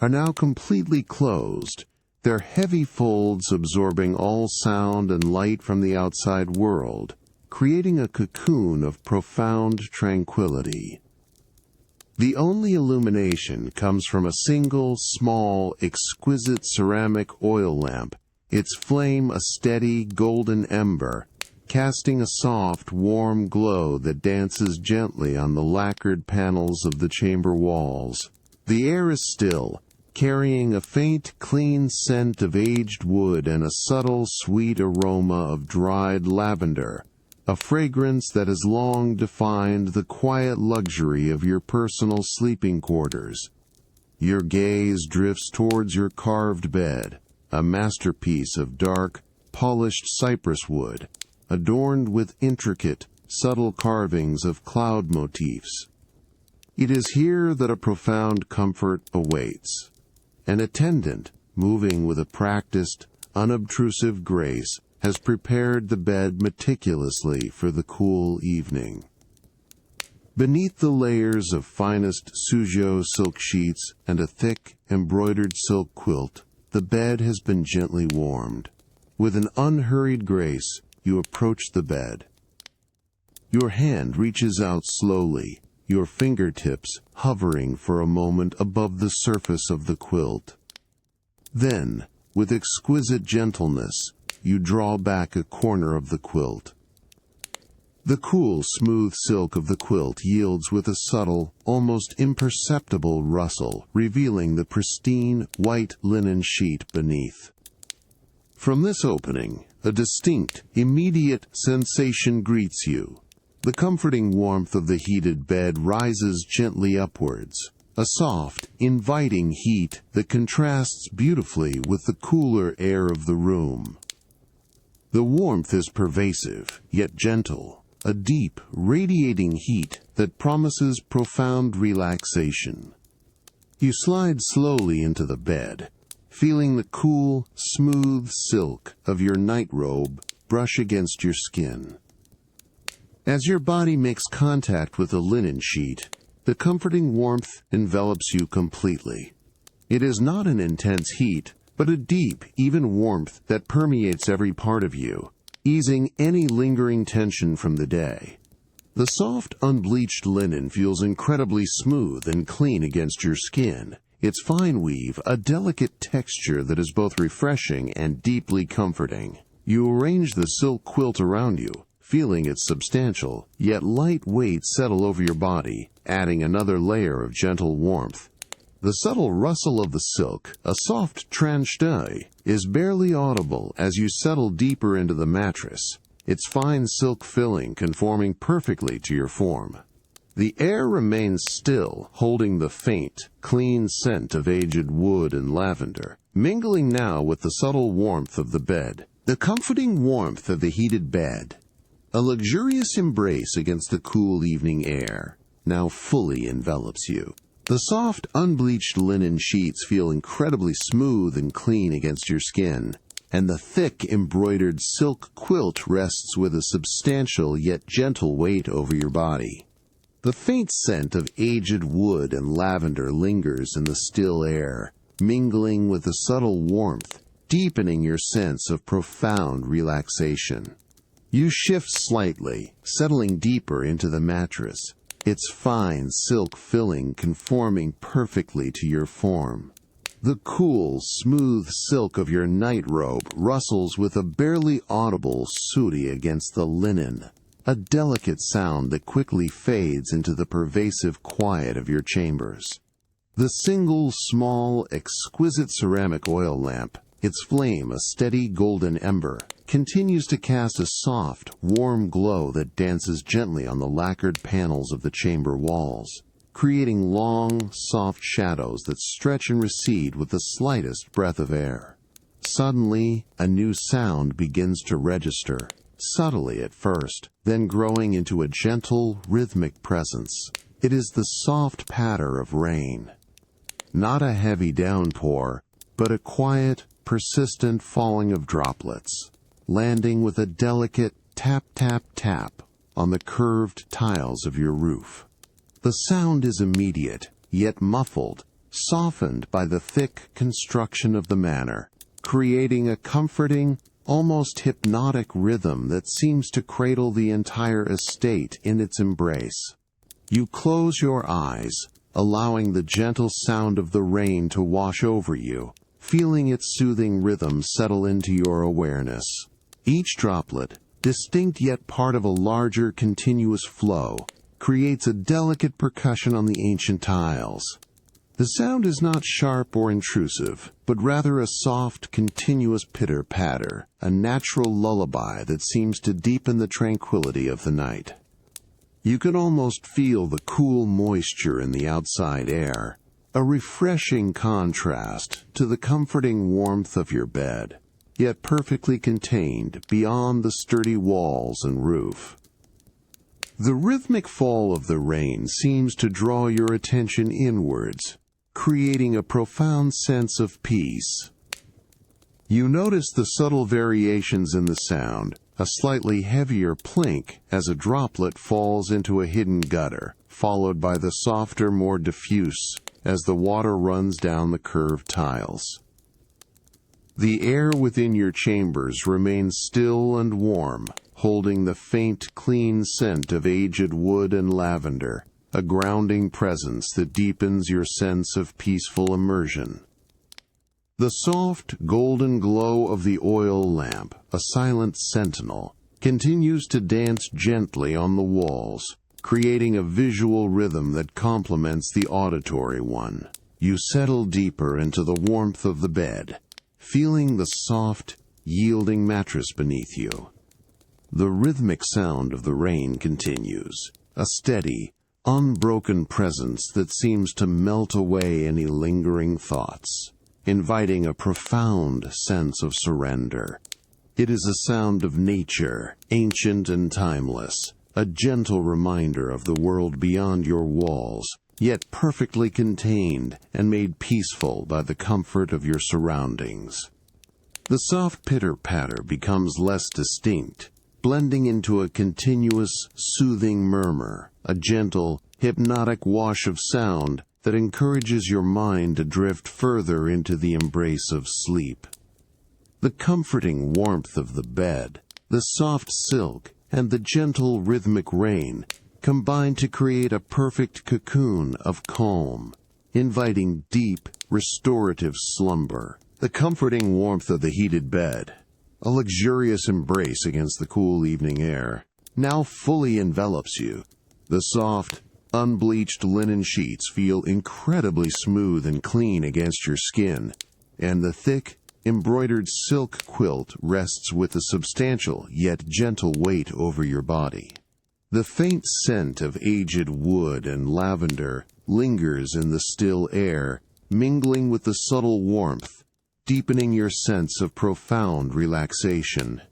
[SPEAKER 1] are now completely closed, their heavy folds absorbing all sound and light from the outside world, creating a cocoon of profound tranquility. The only illumination comes from a single, small, exquisite ceramic oil lamp, its flame a steady, golden ember, casting a soft, warm glow that dances gently on the lacquered panels of the chamber walls. The air is still, carrying a faint, clean scent of aged wood and a subtle, sweet aroma of dried lavender, a fragrance that has long defined the quiet luxury of your personal sleeping quarters. Your gaze drifts towards your carved bed, a masterpiece of dark, polished cypress wood, adorned with intricate, subtle carvings of cloud motifs. It is here that a profound comfort awaits. An attendant, moving with a practiced, unobtrusive grace, has prepared the bed meticulously for the cool evening. Beneath the layers of finest Suzhou silk sheets and a thick, embroidered silk quilt, the bed has been gently warmed. With an unhurried grace, you approach the bed. Your hand reaches out slowly, your fingertips hovering for a moment above the surface of the quilt. Then, with exquisite gentleness, you draw back a corner of the quilt. The cool, smooth silk of the quilt yields with a subtle, almost imperceptible rustle, revealing the pristine, white linen sheet beneath. From this opening, a distinct, immediate sensation greets you. The comforting warmth of the heated bed rises gently upwards, a soft, inviting heat that contrasts beautifully with the cooler air of the room. The warmth is pervasive, yet gentle, a deep, radiating heat that promises profound relaxation. You slide slowly into the bed, feeling the cool, smooth silk of your nightrobe brush against your skin. As your body makes contact with the linen sheet, the comforting warmth envelops you completely. It is not an intense heat, but a deep, even warmth that permeates every part of you, easing any lingering tension from the day. The soft, unbleached linen feels incredibly smooth and clean against your skin, its fine weave a delicate texture that is both refreshing and deeply comforting. You arrange the silk quilt around you, feeling its substantial, yet light weight settle over your body, adding another layer of gentle warmth. The subtle rustle of the silk, a soft tranche d'oeil, is barely audible as you settle deeper into the mattress, its fine silk filling conforming perfectly to your form. The air remains still, holding the faint, clean scent of aged wood and lavender, mingling now with the subtle warmth of the bed. The comforting warmth of the heated bed, a luxurious embrace against the cool evening air, now fully envelops you. The soft, unbleached linen sheets feel incredibly smooth and clean against your skin, and the thick, embroidered silk quilt rests with a substantial yet gentle weight over your body. The faint scent of aged wood and lavender lingers in the still air, mingling with the subtle warmth, deepening your sense of profound relaxation. You shift slightly, settling deeper into the mattress, its fine silk filling conforming perfectly to your form. The cool, smooth silk of your nightrobe rustles with a barely audible sooty against the linen, a delicate sound that quickly fades into the pervasive quiet of your chambers. The single, small, exquisite ceramic oil lamp, its flame a steady golden ember, continues to cast a soft, warm glow that dances gently on the lacquered panels of the chamber walls, creating long, soft shadows that stretch and recede with the slightest breath of air. Suddenly, a new sound begins to register, subtly at first, then growing into a gentle, rhythmic presence. It is the soft patter of rain. Not a heavy downpour, but a quiet, persistent falling of droplets, landing with a delicate tap tap tap on the curved tiles of your roof. The sound is immediate, yet muffled, softened by the thick construction of the manor, creating a comforting, almost hypnotic rhythm that seems to cradle the entire estate in its embrace. You close your eyes, allowing the gentle sound of the rain to wash over you, feeling its soothing rhythm settle into your awareness. Each droplet, distinct yet part of a larger continuous flow, creates a delicate percussion on the ancient tiles. The sound is not sharp or intrusive, but rather a soft, continuous pitter-patter, a natural lullaby that seems to deepen the tranquility of the night. You can almost feel the cool moisture in the outside air, a refreshing contrast to the comforting warmth of your bed, yet perfectly contained beyond the sturdy walls and roof. The rhythmic fall of the rain seems to draw your attention inwards, creating a profound sense of peace. You notice the subtle variations in the sound, a slightly heavier plink as a droplet falls into a hidden gutter, followed by the softer, more diffuse as the water runs down the curved tiles. The air within your chambers remains still and warm, holding the faint, clean scent of aged wood and lavender, a grounding presence that deepens your sense of peaceful immersion. The soft, golden glow of the oil lamp, a silent sentinel, continues to dance gently on the walls, creating a visual rhythm that complements the auditory one. You settle deeper into the warmth of the bed, feeling the soft, yielding mattress beneath you. The rhythmic sound of the rain continues, a steady, unbroken presence that seems to melt away any lingering thoughts, inviting a profound sense of surrender. It is a sound of nature, ancient and timeless, a gentle reminder of the world beyond your walls, yet perfectly contained and made peaceful by the comfort of your surroundings. The soft pitter-patter becomes less distinct, blending into a continuous, soothing murmur, a gentle, hypnotic wash of sound that encourages your mind to drift further into the embrace of sleep. The comforting warmth of the bed, the soft silk, and the gentle rhythmic rain combine to create a perfect cocoon of calm, inviting deep, restorative slumber. The comforting warmth of the heated bed, a luxurious embrace against the cool evening air, now fully envelops you. The soft, unbleached linen sheets feel incredibly smooth and clean against your skin, and the thick, embroidered silk quilt rests with a substantial yet gentle weight over your body. The faint scent of aged wood and lavender lingers in the still air, mingling with the subtle warmth, deepening your sense of profound relaxation.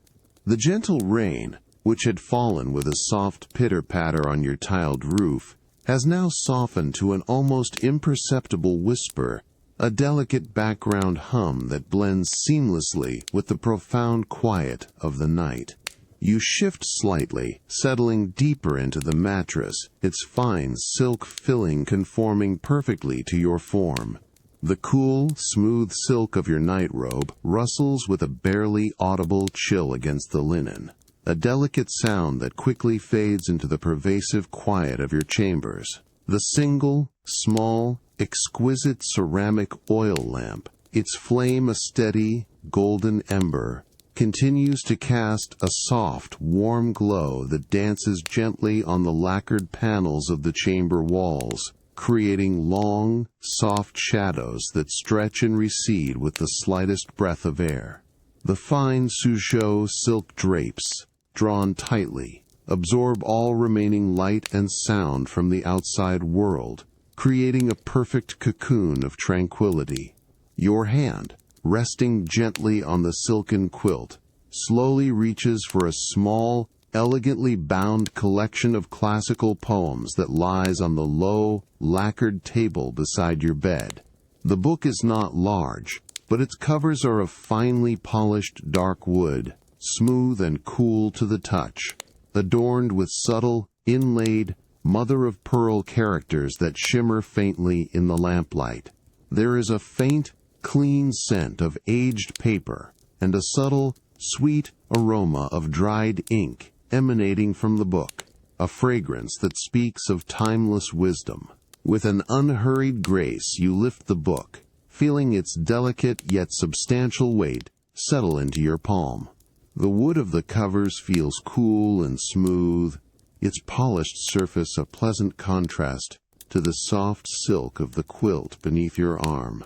[SPEAKER 1] The gentle rain, which had fallen with a soft pitter-patter on your tiled roof, has now softened to an almost imperceptible whisper, a delicate background hum that blends seamlessly with the profound quiet of the night. You shift slightly, settling deeper into the mattress, its fine silk filling conforming perfectly to your form. The cool, smooth silk of your nightrobe rustles with a barely audible chill against the linen, a delicate sound that quickly fades into the pervasive quiet of your chambers. The single, small, exquisite ceramic oil lamp, its flame a steady, golden ember, continues to cast a soft, warm glow that dances gently on the lacquered panels of the chamber walls, creating long, soft shadows that stretch and recede with the slightest breath of air. The fine Suzhou silk drapes, drawn tightly, absorb all remaining light and sound from the outside world, creating a perfect cocoon of tranquility. Your hand, resting gently on the silken quilt, slowly reaches for a small, elegantly bound collection of classical poems that lies on the low, lacquered table beside your bed. The book is not large, but its covers are of finely polished dark wood, smooth and cool to the touch, adorned with subtle, inlaid, mother-of-pearl characters that shimmer faintly in the lamplight. There is a faint, clean scent of aged paper, and a subtle, sweet aroma of dried ink emanating from the book, a fragrance that speaks of timeless wisdom. With an unhurried grace you lift the book, feeling its delicate yet substantial weight settle into your palm. The wood of the covers feels cool and smooth, its polished surface a pleasant contrast to the soft silk of the quilt beneath your arm.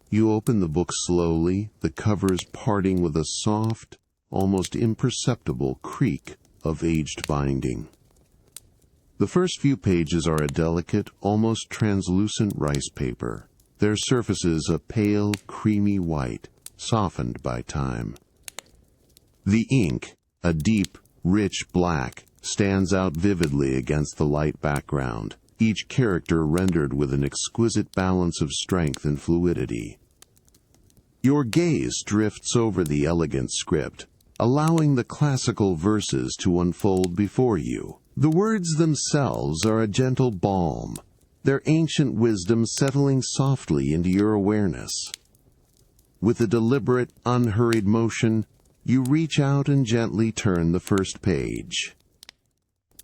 [SPEAKER 1] You open the book slowly, the covers parting with a soft, almost imperceptible creak of aged binding. The first few pages are a delicate, almost translucent rice paper, their surfaces a pale, creamy white, softened by time. The ink, a deep, rich black, stands out vividly against the light background, each character rendered with an exquisite balance of strength and fluidity. Your gaze drifts over the elegant script, allowing the classical verses to unfold before you. The words themselves are a gentle balm, their ancient wisdom settling softly into your awareness. With a deliberate, unhurried motion, you reach out and gently turn the first page.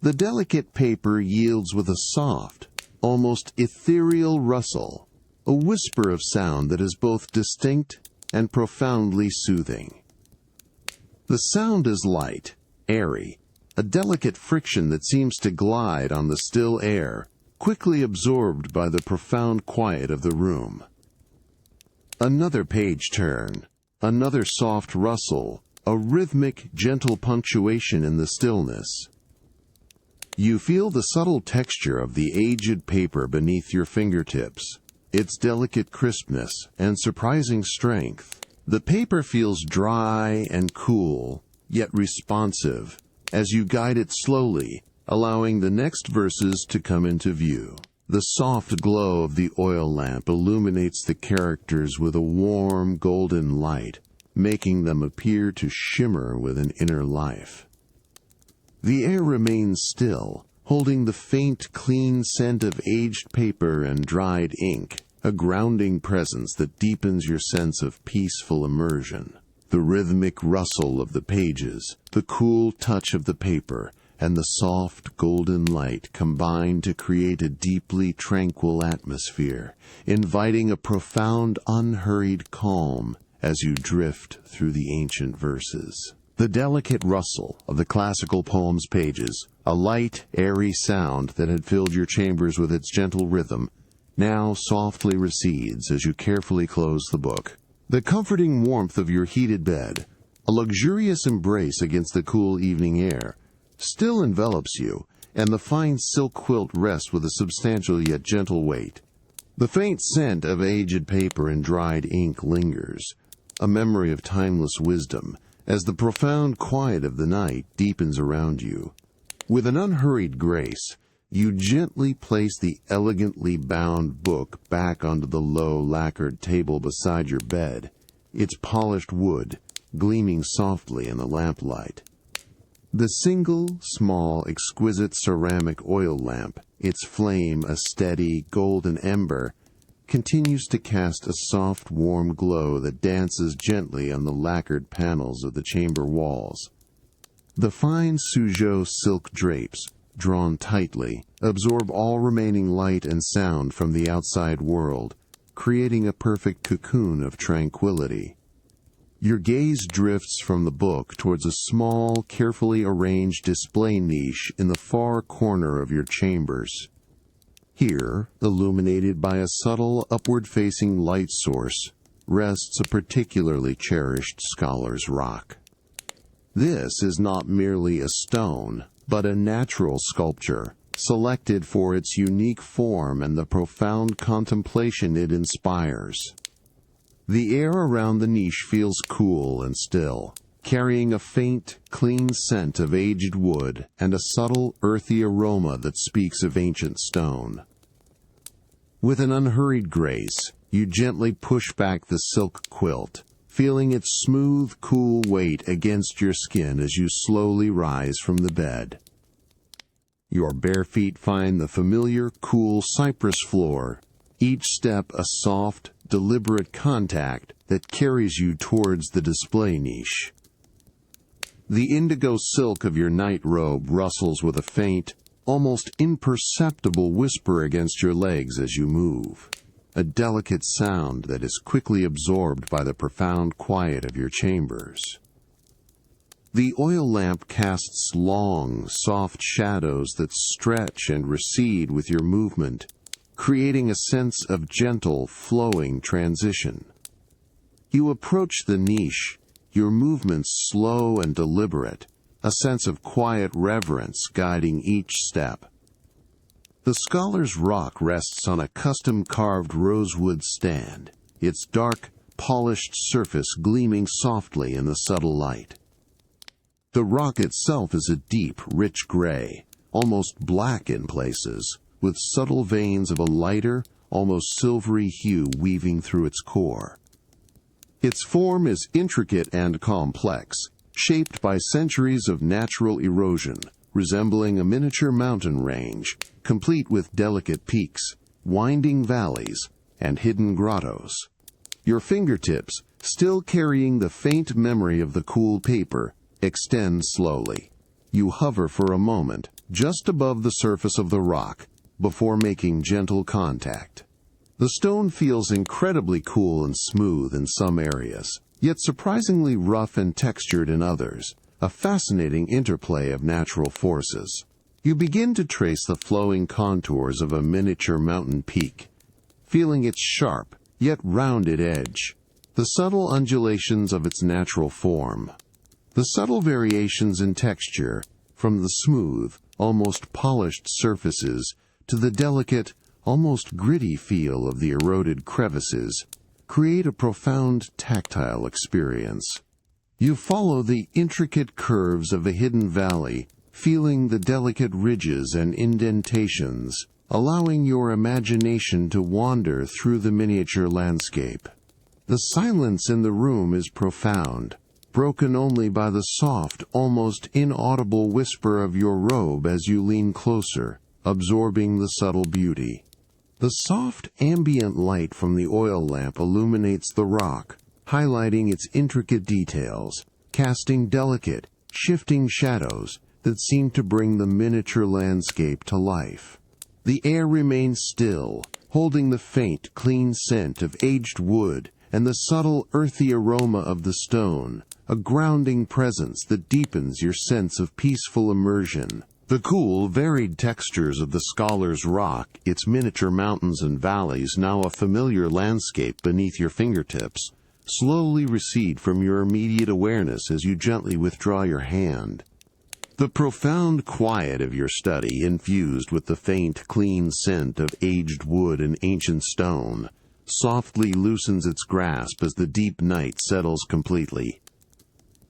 [SPEAKER 1] The delicate paper yields with a soft, almost ethereal rustle, a whisper of sound that is both distinct and profoundly soothing. The sound is light, airy, a delicate friction that seems to glide on the still air, quickly absorbed by the profound quiet of the room. Another page turn, another soft rustle, a rhythmic, gentle punctuation in the stillness. You feel the subtle texture of the aged paper beneath your fingertips, its delicate crispness and surprising strength. The paper feels dry and cool, yet responsive, as you guide it slowly, allowing the next verses to come into view. The soft glow of the oil lamp illuminates the characters with a warm, golden light, making them appear to shimmer with an inner life. The air remains still, holding the faint, clean scent of aged paper and dried ink, a grounding presence that deepens your sense of peaceful immersion. The rhythmic rustle of the pages, the cool touch of the paper, and the soft golden light combine to create a deeply tranquil atmosphere, inviting a profound, unhurried calm as you drift through the ancient verses. The delicate rustle of the classical poem's pages, a light, airy sound that had filled your chambers with its gentle rhythm, now softly recedes as you carefully close the book. The comforting warmth of your heated bed, a luxurious embrace against the cool evening air, still envelops you, and the fine silk quilt rests with a substantial yet gentle weight. The faint scent of aged paper and dried ink lingers, a memory of timeless wisdom, as the profound quiet of the night deepens around you. With an unhurried grace, you gently place the elegantly bound book back onto the low, lacquered table beside your bed, its polished wood gleaming softly in the lamplight. The single, small, exquisite ceramic oil lamp, its flame a steady, golden ember, continues to cast a soft, warm glow that dances gently on the lacquered panels of the chamber walls. The fine Suzhou silk drapes, drawn tightly, absorb all remaining light and sound from the outside world, creating a perfect cocoon of tranquility. Your gaze drifts from the book towards a small, carefully arranged display niche in the far corner of your chambers. Here, illuminated by a subtle, upward-facing light source, rests a particularly cherished scholar's rock. This is not merely a stone, but a natural sculpture, selected for its unique form and the profound contemplation it inspires. The air around the niche feels cool and still, carrying a faint, clean scent of aged wood and a subtle, earthy aroma that speaks of ancient stone. With an unhurried grace, You gently push back the silk quilt, feeling its smooth, cool weight against your skin as you slowly rise from the bed. Your bare feet find the familiar, cool cypress floor, each step a soft, deliberate contact that carries you towards the display niche. The indigo silk of your night robe rustles with a faint, almost imperceptible whisper against your legs as you move, a delicate sound that is quickly absorbed by the profound quiet of your chambers. The oil lamp casts long, soft shadows that stretch and recede with your movement, creating a sense of gentle, flowing transition. You approach the niche, your movements slow and deliberate, a sense of quiet reverence guiding each step. The scholar's rock rests on a custom-carved rosewood stand, its dark, polished surface gleaming softly in the subtle light. The rock itself is a deep, rich gray, almost black in places, with subtle veins of a lighter, almost silvery hue weaving through its core. Its form is intricate and complex, shaped by centuries of natural erosion, resembling a miniature mountain range, complete with delicate peaks, winding valleys, and hidden grottos. Your fingertips, still carrying the faint memory of the cool paper, extend slowly. You hover for a moment, just above the surface of the rock, before making gentle contact. The stone feels incredibly cool and smooth in some areas, yet surprisingly rough and textured in others, a fascinating interplay of natural forces. You begin to trace the flowing contours of a miniature mountain peak, feeling its sharp, yet rounded edge, the subtle undulations of its natural form. The subtle variations in texture, from the smooth, almost polished surfaces to the delicate, almost gritty feel of the eroded crevices, create a profound tactile experience. You follow the intricate curves of a hidden valley, feeling the delicate ridges and indentations, allowing your imagination to wander through the miniature landscape. The silence in the room is profound, broken only by the soft, almost inaudible whisper of your robe as you lean closer, absorbing the subtle beauty. The soft, ambient light from the oil lamp illuminates the rock, highlighting its intricate details, casting delicate, shifting shadows that seem to bring the miniature landscape to life. The air remains still, holding the faint, clean scent of aged wood and the subtle, earthy aroma of the stone, a grounding presence that deepens your sense of peaceful immersion. The cool, varied textures of the scholar's rock, its miniature mountains and valleys, now a familiar landscape beneath your fingertips, slowly recede from your immediate awareness as you gently withdraw your hand. The profound quiet of your study, infused with the faint, clean scent of aged wood and ancient stone, softly loosens its grasp as the deep night settles completely.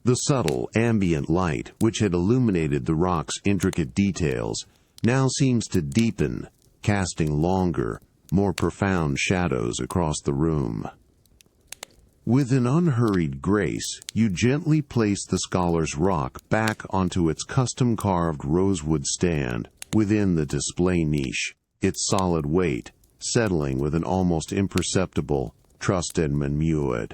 [SPEAKER 1] The subtle, ambient light, which had illuminated the rock's intricate details, now seems to deepen, casting longer, more profound shadows across the room. With an unhurried grace, you gently place the scholar's rock back onto its custom-carved rosewood stand within the display niche, its solid weight settling with an almost imperceptible trust and menuet.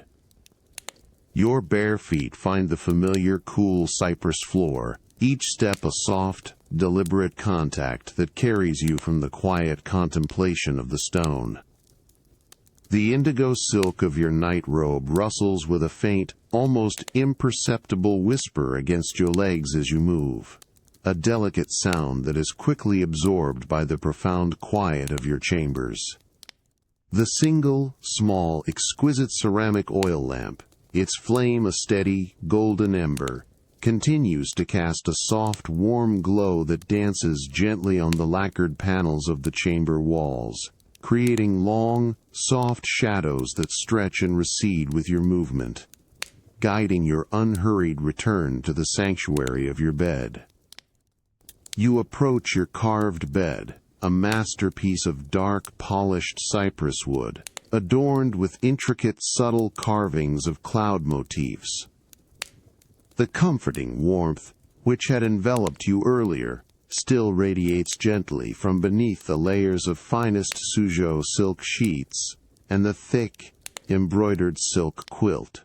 [SPEAKER 1] Your bare feet find the familiar cool cypress floor, each step a soft, deliberate contact that carries you from the quiet contemplation of the stone. The indigo silk of your night robe rustles with a faint, almost imperceptible whisper against your legs as you move, a delicate sound that is quickly absorbed by the profound quiet of your chambers. The single, small, exquisite ceramic oil lamp, its flame a steady, golden ember, continues to cast a soft, warm glow that dances gently on the lacquered panels of the chamber walls, creating long, soft shadows that stretch and recede with your movement, guiding your unhurried return to the sanctuary of your bed. You approach your carved bed, a masterpiece of dark, polished cypress wood, adorned with intricate, subtle carvings of cloud motifs. The comforting warmth, which had enveloped you earlier, still radiates gently from beneath the layers of finest Suzhou silk sheets and the thick, embroidered silk quilt.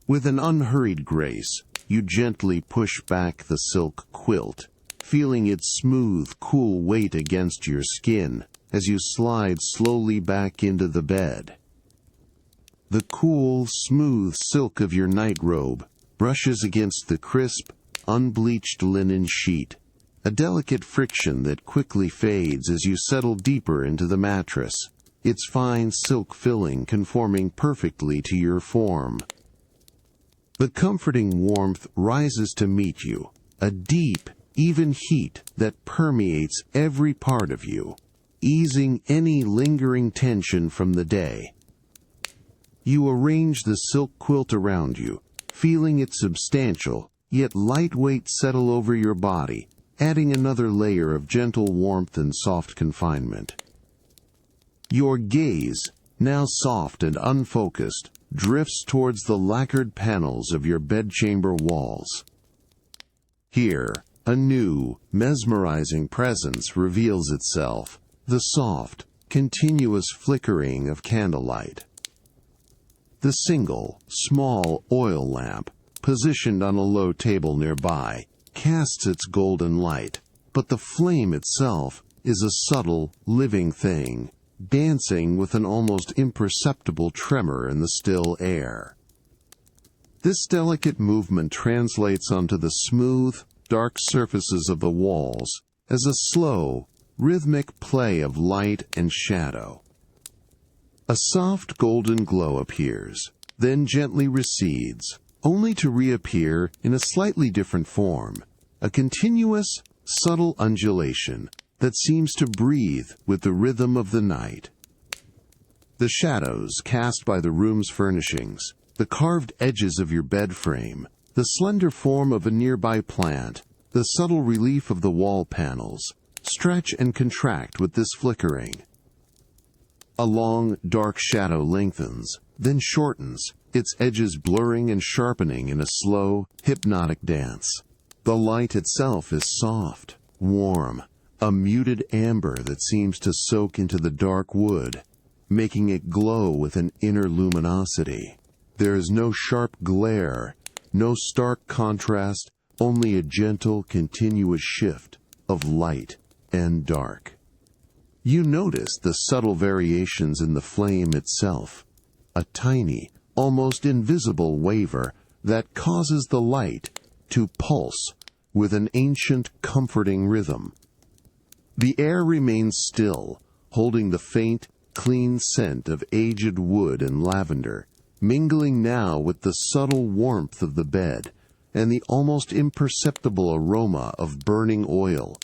[SPEAKER 1] With an unhurried grace, you gently push back the silk quilt, feeling its smooth, cool weight against your skin as you slide slowly back into the bed. The cool, smooth silk of your nightrobe brushes against the crisp, unbleached linen sheet, a delicate friction that quickly fades as you settle deeper into the mattress, its fine silk filling conforming perfectly to your form. The comforting warmth rises to meet you, a deep, even heat that permeates every part of you, easing any lingering tension from the day. You arrange the silk quilt around you, feeling its substantial, yet lightweight settle over your body, adding another layer of gentle warmth and soft confinement. Your gaze, now soft and unfocused, drifts towards the lacquered panels of your bedchamber walls. Here, a new, mesmerizing presence reveals itself, the soft, continuous flickering of candlelight. The single, small oil lamp, positioned on a low table nearby, casts its golden light, but the flame itself is a subtle, living thing, dancing with an almost imperceptible tremor in the still air. This delicate movement translates onto the smooth, dark surfaces of the walls as a slow, rhythmic play of light and shadow. A soft golden glow appears, then gently recedes, only to reappear in a slightly different form, a continuous, subtle undulation that seems to breathe with the rhythm of the night. The shadows cast by the room's furnishings, the carved edges of your bed frame, the slender form of a nearby plant, the subtle relief of the wall panels, stretch and contract with this flickering. A long, dark shadow lengthens, then shortens, its edges blurring and sharpening in a slow, hypnotic dance. The light itself is soft, warm, a muted amber that seems to soak into the dark wood, making it glow with an inner luminosity. There is no sharp glare, no stark contrast, only a gentle, continuous shift of light and dark. You notice the subtle variations in the flame itself, a tiny, almost invisible waver that causes the light to pulse with an ancient, comforting rhythm. The air remains still, holding the faint, clean scent of aged wood and lavender, mingling now with the subtle warmth of the bed and the almost imperceptible aroma of burning oil,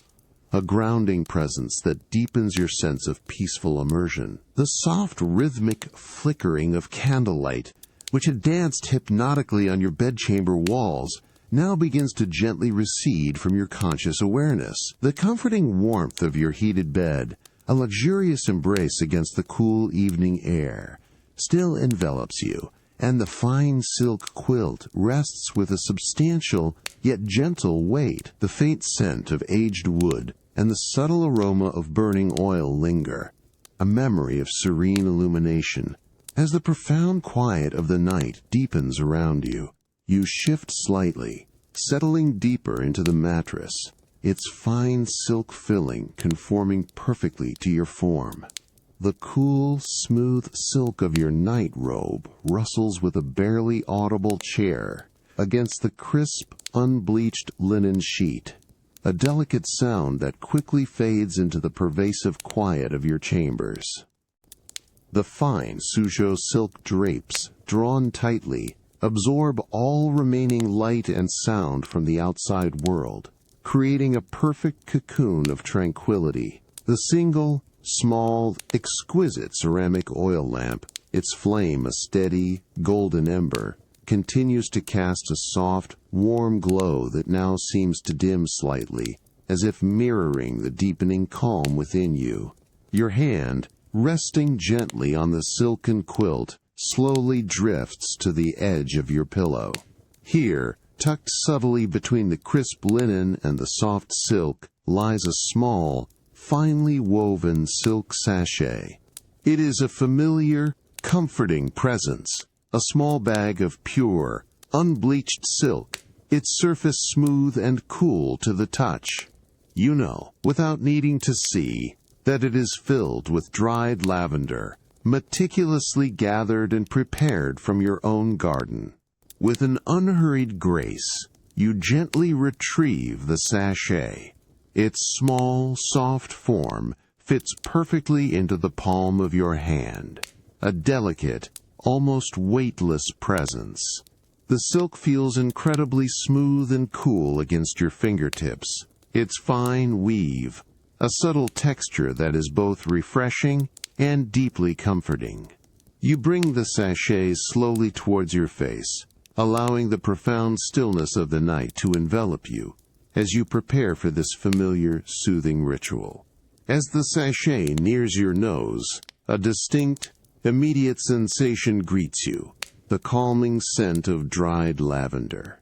[SPEAKER 1] a grounding presence that deepens your sense of peaceful immersion. The soft, rhythmic flickering of candlelight, which had danced hypnotically on your bedchamber walls, now begins to gently recede from your conscious awareness. The comforting warmth of your heated bed, a luxurious embrace against the cool evening air, still envelops you, and the fine silk quilt rests with a substantial yet gentle weight. The faint scent of aged wood and the subtle aroma of burning oil linger, a memory of serene illumination. As the profound quiet of the night deepens around you, you shift slightly, settling deeper into the mattress, its fine silk filling conforming perfectly to your form. The cool, smooth silk of your night robe rustles with a barely audible chair against the crisp, unbleached linen sheet, a delicate sound that quickly fades into the pervasive quiet of your chambers. The fine Suzhou silk drapes, drawn tightly, absorb all remaining light and sound from the outside world, creating a perfect cocoon of tranquility. The single, small, exquisite ceramic oil lamp, its flame a steady, golden ember, continues to cast a soft, warm glow that now seems to dim slightly, as if mirroring the deepening calm within you. Your hand, resting gently on the silken quilt, slowly drifts to the edge of your pillow. Here, tucked subtly between the crisp linen and the soft silk, lies a small, finely woven silk sachet. It is a familiar, comforting presence, a small bag of pure, unbleached silk, its surface smooth and cool to the touch. You know, without needing to see, that it is filled with dried lavender, meticulously gathered and prepared from your own garden. With an unhurried grace, you gently retrieve the sachet. Its small, soft form fits perfectly into the palm of your hand, a delicate, almost weightless presence. The silk feels incredibly smooth and cool against your fingertips, its fine weave, a subtle texture that is both refreshing and deeply comforting. You bring the sachet slowly towards your face, allowing the profound stillness of the night to envelop you as you prepare for this familiar, soothing ritual. As the sachet nears your nose, a distinct, immediate sensation greets you, the calming scent of dried lavender.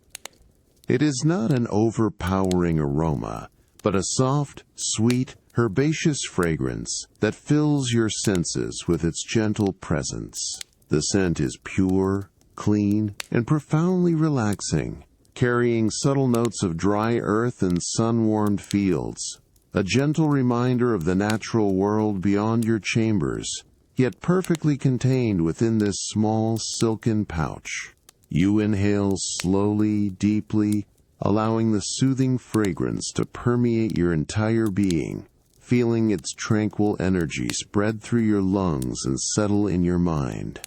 [SPEAKER 1] It is not an overpowering aroma, but a soft, sweet, herbaceous fragrance that fills your senses with its gentle presence. The scent is pure, clean, and profoundly relaxing, carrying subtle notes of dry earth and sun-warmed fields, a gentle reminder of the natural world beyond your chambers, yet perfectly contained within this small silken pouch. You inhale slowly, deeply, allowing the soothing fragrance to permeate your entire being, feeling its tranquil energy spread through your lungs and settle in your mind.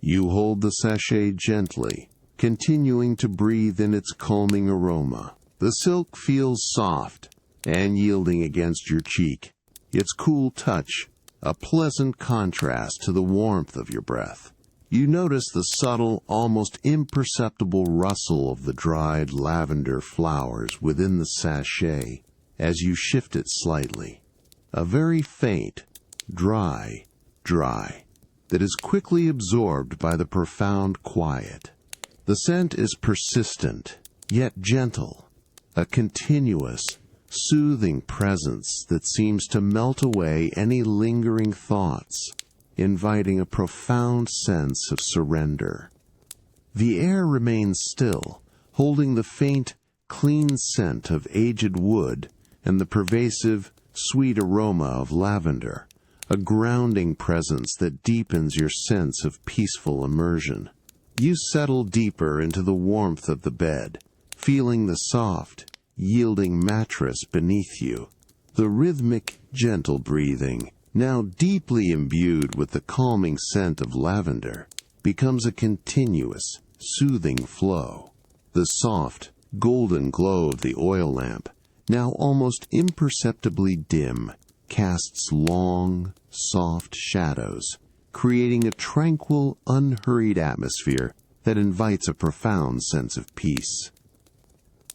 [SPEAKER 1] You hold the sachet gently, continuing to breathe in its calming aroma. The silk feels soft and yielding against your cheek, its cool touch a pleasant contrast to the warmth of your breath. You notice the subtle, almost imperceptible rustle of the dried lavender flowers within the sachet as you shift it slightly. A very faint, dry, that is quickly absorbed by the profound quiet. The scent is persistent, yet gentle, a continuous, soothing presence that seems to melt away any lingering thoughts, inviting a profound sense of surrender. The air remains still, holding the faint, clean scent of aged wood and the pervasive, sweet aroma of lavender, a grounding presence that deepens your sense of peaceful immersion. You settle deeper into the warmth of the bed, feeling the soft, yielding mattress beneath you. The rhythmic, gentle breathing, now deeply imbued with the calming scent of lavender, becomes a continuous, soothing flow. The soft, golden glow of the oil lamp, now almost imperceptibly dim, casts long, soft shadows, creating a tranquil, unhurried atmosphere that invites a profound sense of peace.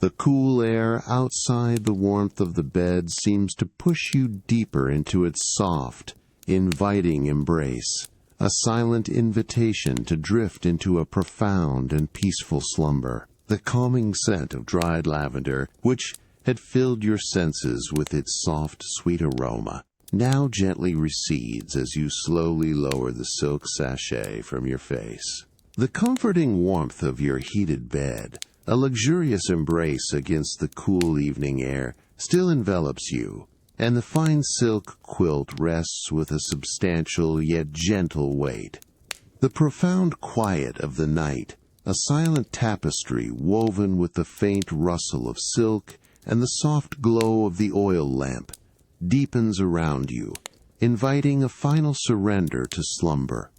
[SPEAKER 1] The cool air outside the warmth of the bed seems to push you deeper into its soft, inviting embrace, a silent invitation to drift into a profound and peaceful slumber. The calming scent of dried lavender, which had filled your senses with its soft, sweet aroma, now gently recedes as you slowly lower the silk sachet from your face. The comforting warmth of your heated bed, a luxurious embrace against the cool evening air, still envelops you, and the fine silk quilt rests with a substantial yet gentle weight. The profound quiet of the night, a silent tapestry woven with the faint rustle of silk and the soft glow of the oil lamp, deepens around you, inviting a final surrender to slumber.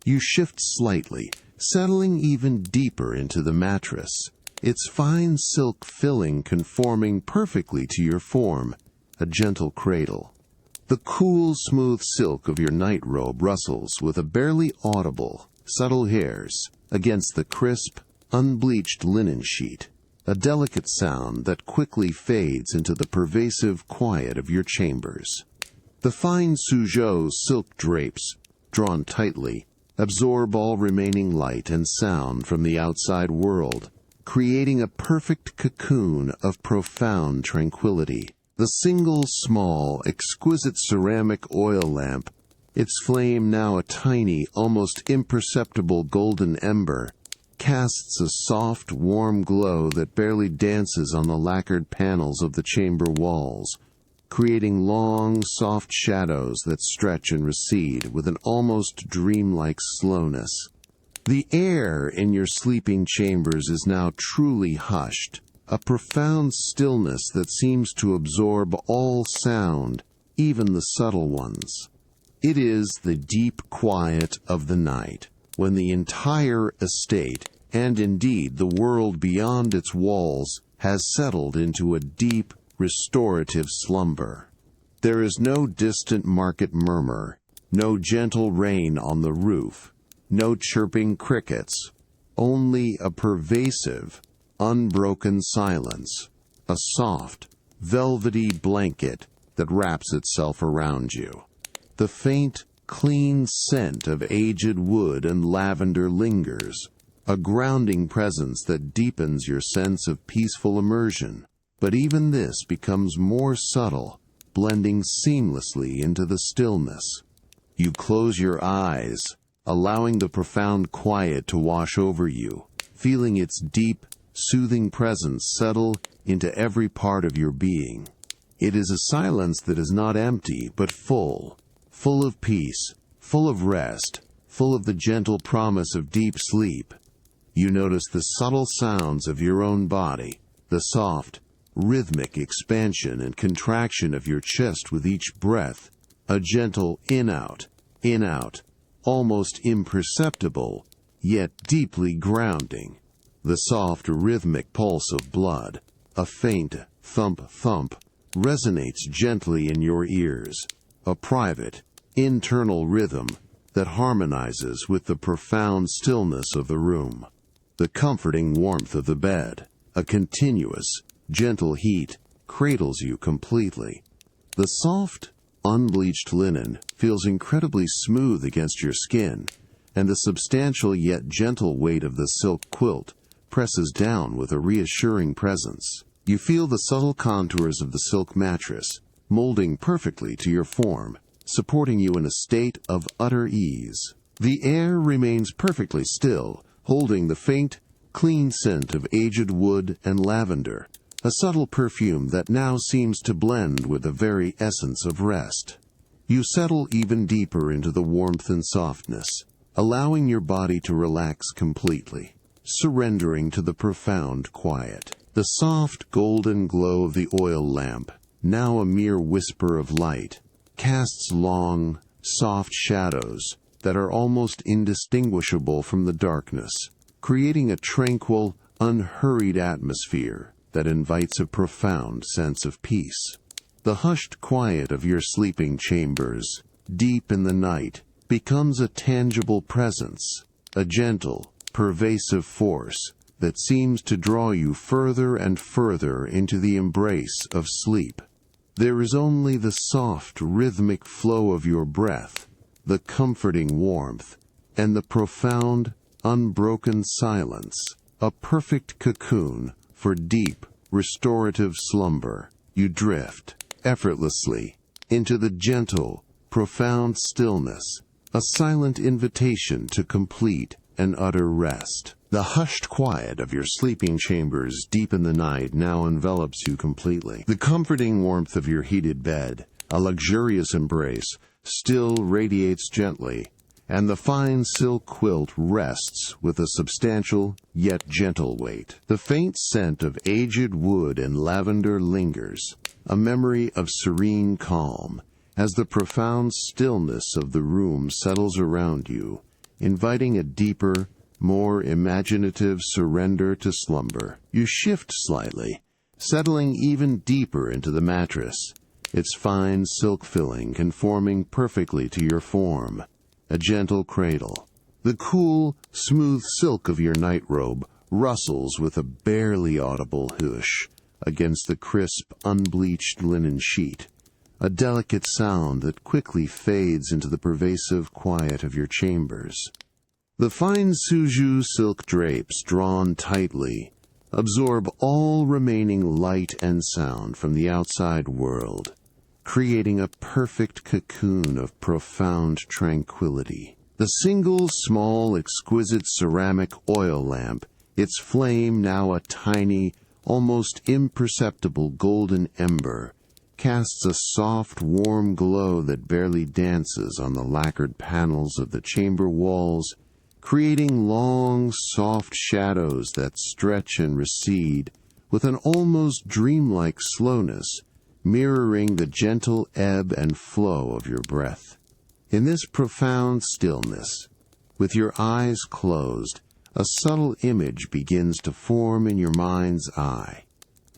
[SPEAKER 1] You shift slightly, settling even deeper into the mattress, its fine silk filling conforming perfectly to your form, a gentle cradle. The cool, smooth silk of your nightrobe rustles with a barely audible, subtle hairs against the crisp, unbleached linen sheet, a delicate sound that quickly fades into the pervasive quiet of your chambers. The fine Suzhou silk drapes, drawn tightly, absorb all remaining light and sound from the outside world, creating a perfect cocoon of profound tranquility. The single small, exquisite ceramic oil lamp, its flame now a tiny, almost imperceptible golden ember, casts a soft, warm glow that barely dances on the lacquered panels of the chamber walls, creating long, soft shadows that stretch and recede with an almost dreamlike slowness. The air in your sleeping chambers is now truly hushed, a profound stillness that seems to absorb all sound, even the subtle ones. It is the deep quiet of the night, when the entire estate, and indeed the world beyond its walls, has settled into a deep, restorative slumber. There is no distant market murmur, no gentle rain on the roof, no chirping crickets, only a pervasive, unbroken silence, a soft, velvety blanket that wraps itself around you. The faint, clean scent of aged wood and lavender lingers, a grounding presence that deepens your sense of peaceful immersion. But even this becomes more subtle, blending seamlessly into the stillness. You close your eyes, allowing the profound quiet to wash over you, feeling its deep, soothing presence settle into every part of your being. It is a silence that is not empty, but full of peace, full of rest, full of the gentle promise of deep sleep. You notice the subtle sounds of your own body, the soft, rhythmic expansion and contraction of your chest with each breath, a gentle in-out, almost imperceptible, yet deeply grounding. The soft rhythmic pulse of blood, a faint thump-thump, resonates gently in your ears, a private, internal rhythm that harmonizes with the profound stillness of the room. The comforting warmth of the bed, a continuous, gentle heat, cradles you completely. The soft, unbleached linen feels incredibly smooth against your skin, and the substantial yet gentle weight of the silk quilt presses down with a reassuring presence. You feel the subtle contours of the silk mattress, molding perfectly to your form, supporting you in a state of utter ease. The air remains perfectly still, holding the faint, clean scent of aged wood and lavender, a subtle perfume that now seems to blend with the very essence of rest. You settle even deeper into the warmth and softness, allowing your body to relax completely, surrendering to the profound quiet. The soft golden glow of the oil lamp, now a mere whisper of light, casts long, soft shadows that are almost indistinguishable from the darkness, creating a tranquil, unhurried atmosphere that invites a profound sense of peace. The hushed quiet of your sleeping chambers, deep in the night, becomes a tangible presence, a gentle, pervasive force that seems to draw you further and further into the embrace of sleep. There is only the soft, rhythmic flow of your breath, the comforting warmth, and the profound, unbroken silence, a perfect cocoon for deep, restorative slumber. You drift, effortlessly, into the gentle, profound stillness, a silent invitation to complete and utter rest. The hushed quiet of your sleeping chambers deep in the night now envelops you completely. The comforting warmth of your heated bed, a luxurious embrace, still radiates gently, and the fine silk quilt rests with a substantial yet gentle weight. The faint scent of aged wood and lavender lingers, a memory of serene calm, as the profound stillness of the room settles around you, inviting a deeper, more imaginative surrender to slumber. You shift slightly, settling even deeper into the mattress, its fine silk filling conforming perfectly to your form, a gentle cradle. The cool, smooth silk of your nightrobe rustles with a barely audible hush against the crisp, unbleached linen sheet, a delicate sound that quickly fades into the pervasive quiet of your chambers. The fine Suzhou silk drapes, drawn tightly, absorb all remaining light and sound from the outside world, creating a perfect cocoon of profound tranquility. The single small exquisite ceramic oil lamp, its flame now a tiny, almost imperceptible golden ember, casts a soft, warm glow that barely dances on the lacquered panels of the chamber walls, creating long, soft shadows that stretch and recede with an almost dreamlike slowness, mirroring the gentle ebb and flow of your breath. In this profound stillness, with your eyes closed, a subtle image begins to form in your mind's eye.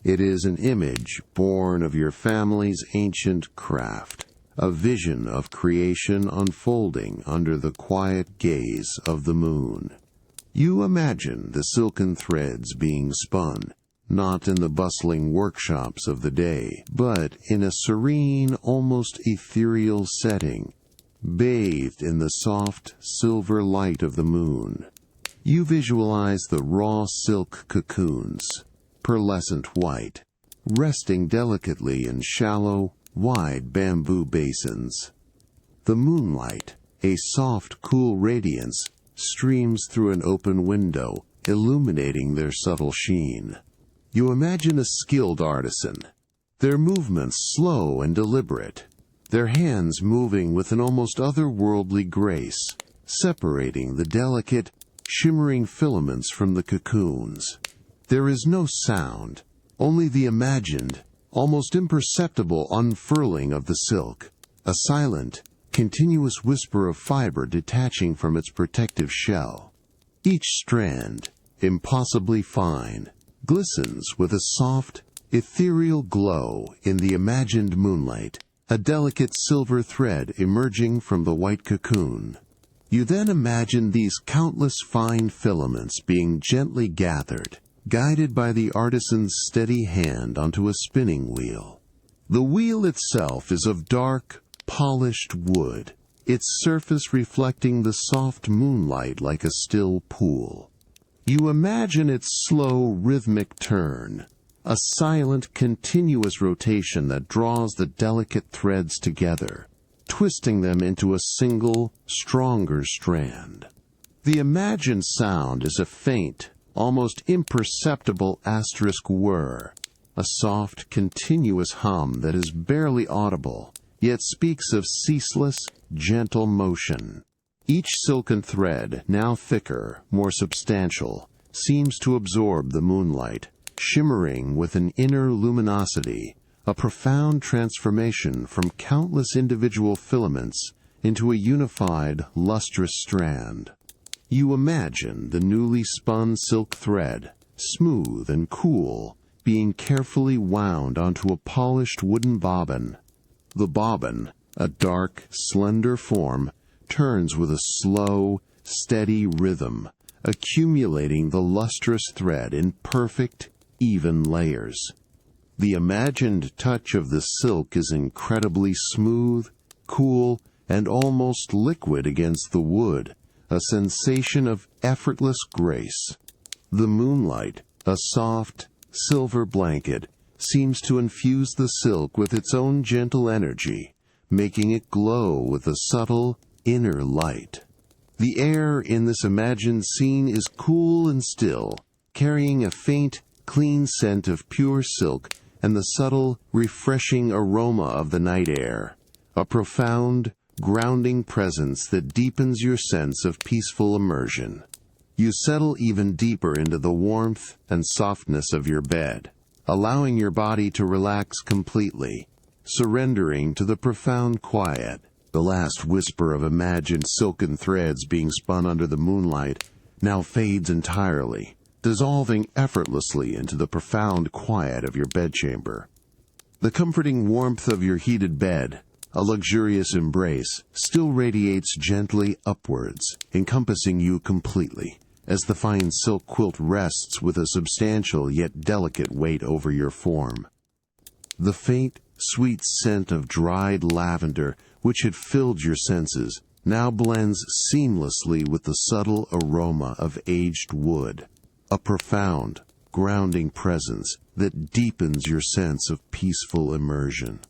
[SPEAKER 1] It is an image born of your family's ancient craft, a vision of creation unfolding under the quiet gaze of the moon. You imagine the silken threads being spun, not in the bustling workshops of the day, but in a serene, almost ethereal setting, bathed in the soft silver light of the moon. You visualize the raw silk cocoons, pearlescent white, resting delicately in shallow, wide bamboo basins. The moonlight, a soft, cool radiance, streams through an open window, illuminating their subtle sheen. You imagine a skilled artisan, their movements slow and deliberate, their hands moving with an almost otherworldly grace, separating the delicate, shimmering filaments from the cocoons. There is no sound, only the imagined, almost imperceptible unfurling of the silk, a silent, continuous whisper of fiber detaching from its protective shell. Each strand, impossibly fine, glistens with a soft, ethereal glow in the imagined moonlight, a delicate silver thread emerging from the white cocoon. You then imagine these countless fine filaments being gently gathered, guided by the artisan's steady hand onto a spinning wheel. The wheel itself is of dark, polished wood, its surface reflecting the soft moonlight like a still pool. You imagine its slow, rhythmic turn, a silent, continuous rotation that draws the delicate threads together, twisting them into a single, stronger strand. The imagined sound is a faint, almost imperceptible asterisk whir, a soft, continuous hum that is barely audible, yet speaks of ceaseless, gentle motion. Each silken thread, now thicker, more substantial, seems to absorb the moonlight, shimmering with an inner luminosity, a profound transformation from countless individual filaments into a unified, lustrous strand. You imagine the newly spun silk thread, smooth and cool, being carefully wound onto a polished wooden bobbin. The bobbin, a dark, slender form, turns with a slow, steady rhythm, accumulating the lustrous thread in perfect, even layers. The imagined touch of the silk is incredibly smooth, cool, and almost liquid against the wood, a sensation of effortless grace. The moonlight, a soft, silver blanket, seems to infuse the silk with its own gentle energy, making it glow with a subtle, inner light. The air in this imagined scene is cool and still, carrying a faint, clean scent of pure silk and the subtle, refreshing aroma of the night air, a profound, grounding presence that deepens your sense of peaceful immersion. You settle even deeper into the warmth and softness of your bed, allowing your body to relax completely, surrendering to the profound quiet. The last whisper of imagined silken threads being spun under the moonlight now fades entirely, dissolving effortlessly into the profound quiet of your bedchamber. The comforting warmth of your heated bed, a luxurious embrace, still radiates gently upwards, encompassing you completely, as the fine silk quilt rests with a substantial yet delicate weight over your form. The faint, sweet scent of dried lavender, which had filled your senses, now blends seamlessly with the subtle aroma of aged wood, a profound, grounding presence that deepens your sense of peaceful immersion.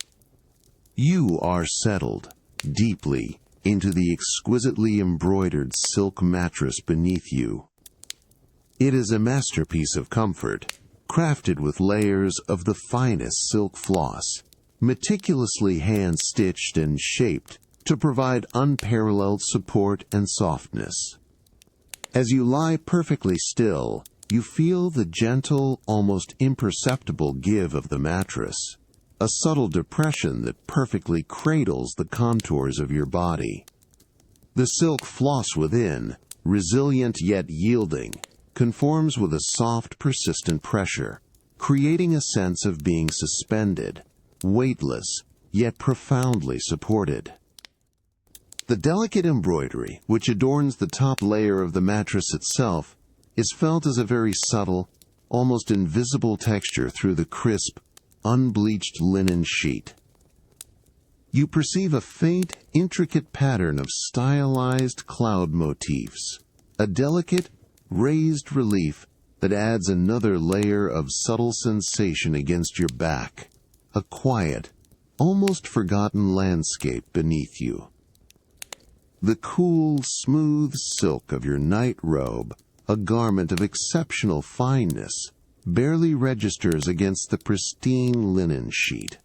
[SPEAKER 1] You are settled deeply into the exquisitely embroidered silk mattress beneath you. It is a masterpiece of comfort, crafted with layers of the finest silk floss, meticulously hand-stitched and shaped to provide unparalleled support and softness. As you lie perfectly still, you feel the gentle, almost imperceptible give of the mattress, a subtle depression that perfectly cradles the contours of your body. The silk floss within, resilient yet yielding, conforms with a soft, persistent pressure, creating a sense of being suspended, weightless, yet profoundly supported. The delicate embroidery, which adorns the top layer of the mattress itself, is felt as a very subtle, almost invisible texture through the crisp, unbleached linen sheet. You perceive a faint, intricate pattern of stylized cloud motifs, a delicate, raised relief that adds another layer of subtle sensation against your back, a quiet, almost forgotten landscape beneath you. The cool, smooth silk of your night robe, a garment of exceptional fineness, barely registers against the pristine linen sheet.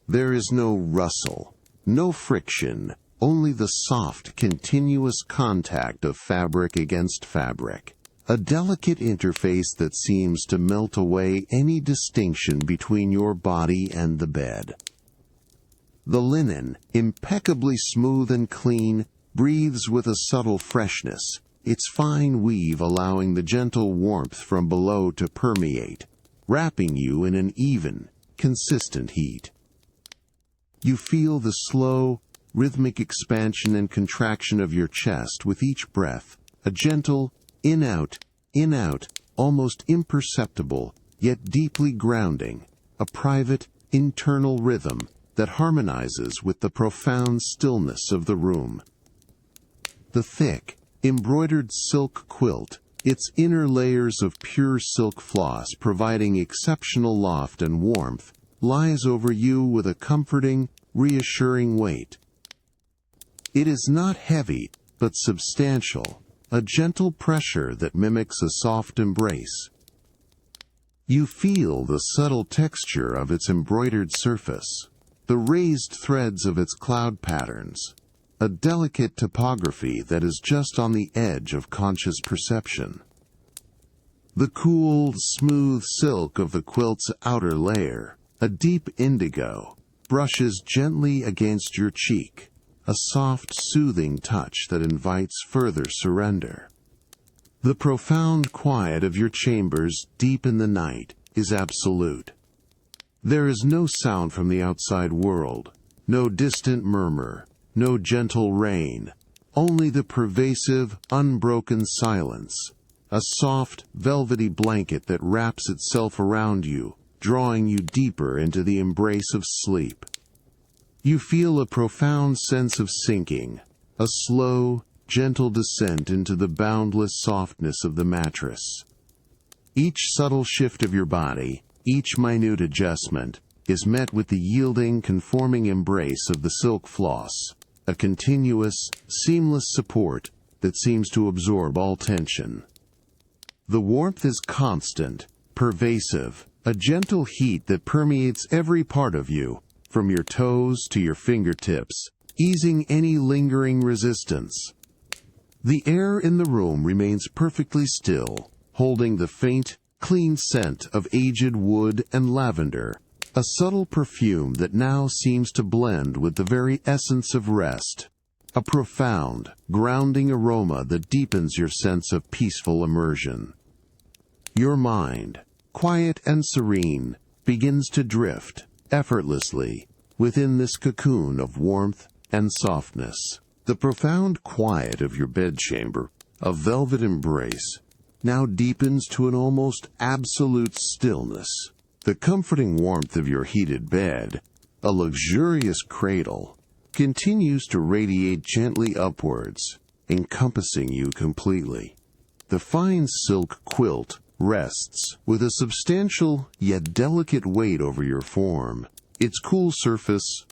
[SPEAKER 1] There is no rustle, no friction, only the soft, continuous contact of fabric against fabric, a delicate interface that seems to melt away any distinction between your body and the bed. The linen, impeccably smooth and clean, breathes with a subtle freshness, its fine weave allowing the gentle warmth from below to permeate, wrapping you in an even, consistent heat. You feel the slow, rhythmic expansion and contraction of your chest with each breath, a gentle in-out, almost imperceptible, yet deeply grounding, a private, internal rhythm that harmonizes with the profound stillness of the room. The thick, embroidered silk quilt, its inner layers of pure silk floss providing exceptional loft and warmth, lies over you with a comforting, reassuring weight. It is not heavy, but substantial, a gentle pressure that mimics a soft embrace. You feel the subtle texture of its embroidered surface, the raised threads of its cloud patterns, a delicate topography that is just on the edge of conscious perception. The cool, smooth silk of the quilt's outer layer, a deep indigo, brushes gently against your cheek, a soft, soothing touch that invites further surrender. The profound quiet of your chambers deep in the night is absolute. There is no sound from the outside world, no distant murmur, no gentle rain, only the pervasive, unbroken silence, a soft, velvety blanket that wraps itself around you, drawing you deeper into the embrace of sleep. You feel a profound sense of sinking, a slow, gentle descent into the boundless softness of the mattress. Each subtle shift of your body, each minute adjustment, is met with the yielding, conforming embrace of the silk floss, a continuous, seamless support that seems to absorb all tension. The warmth is constant, pervasive, a gentle heat that permeates every part of you, from your toes to your fingertips, easing any lingering resistance. The air in the room remains perfectly still, holding the faint, clean scent of aged wood and lavender, a subtle perfume that now seems to blend with the very essence of rest, a profound, grounding aroma that deepens your sense of peaceful immersion. Your mind, quiet and serene, begins to drift, effortlessly, within this cocoon of warmth and softness. The profound quiet of your bedchamber, a velvet embrace, now deepens to an almost absolute stillness, The comforting warmth of your heated bed, a luxurious cradle, continues to radiate gently upwards, encompassing you completely. The fine silk quilt rests with a substantial yet delicate weight over your form, its cool surface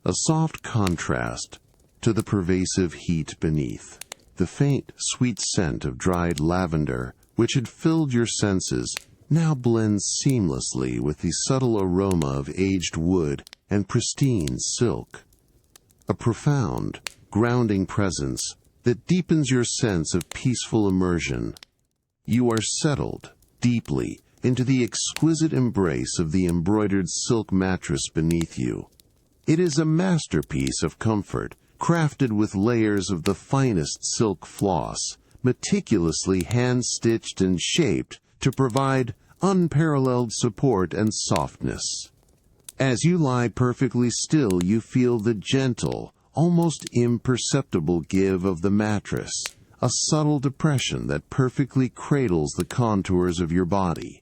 [SPEAKER 1] a soft contrast to the pervasive heat beneath. The faint, sweet scent of dried lavender, which had filled your senses, now blends seamlessly with the subtle aroma of aged wood and pristine silk. A profound, grounding presence that deepens your sense of peaceful immersion. You are settled deeply into the exquisite embrace of the embroidered silk mattress beneath you. It is a masterpiece of comfort, crafted with layers of the finest silk floss, meticulously hand-stitched and shaped to provide unparalleled support and softness. As you lie perfectly still, you feel the gentle, almost imperceptible give of the mattress, a subtle depression that perfectly cradles the contours of your body.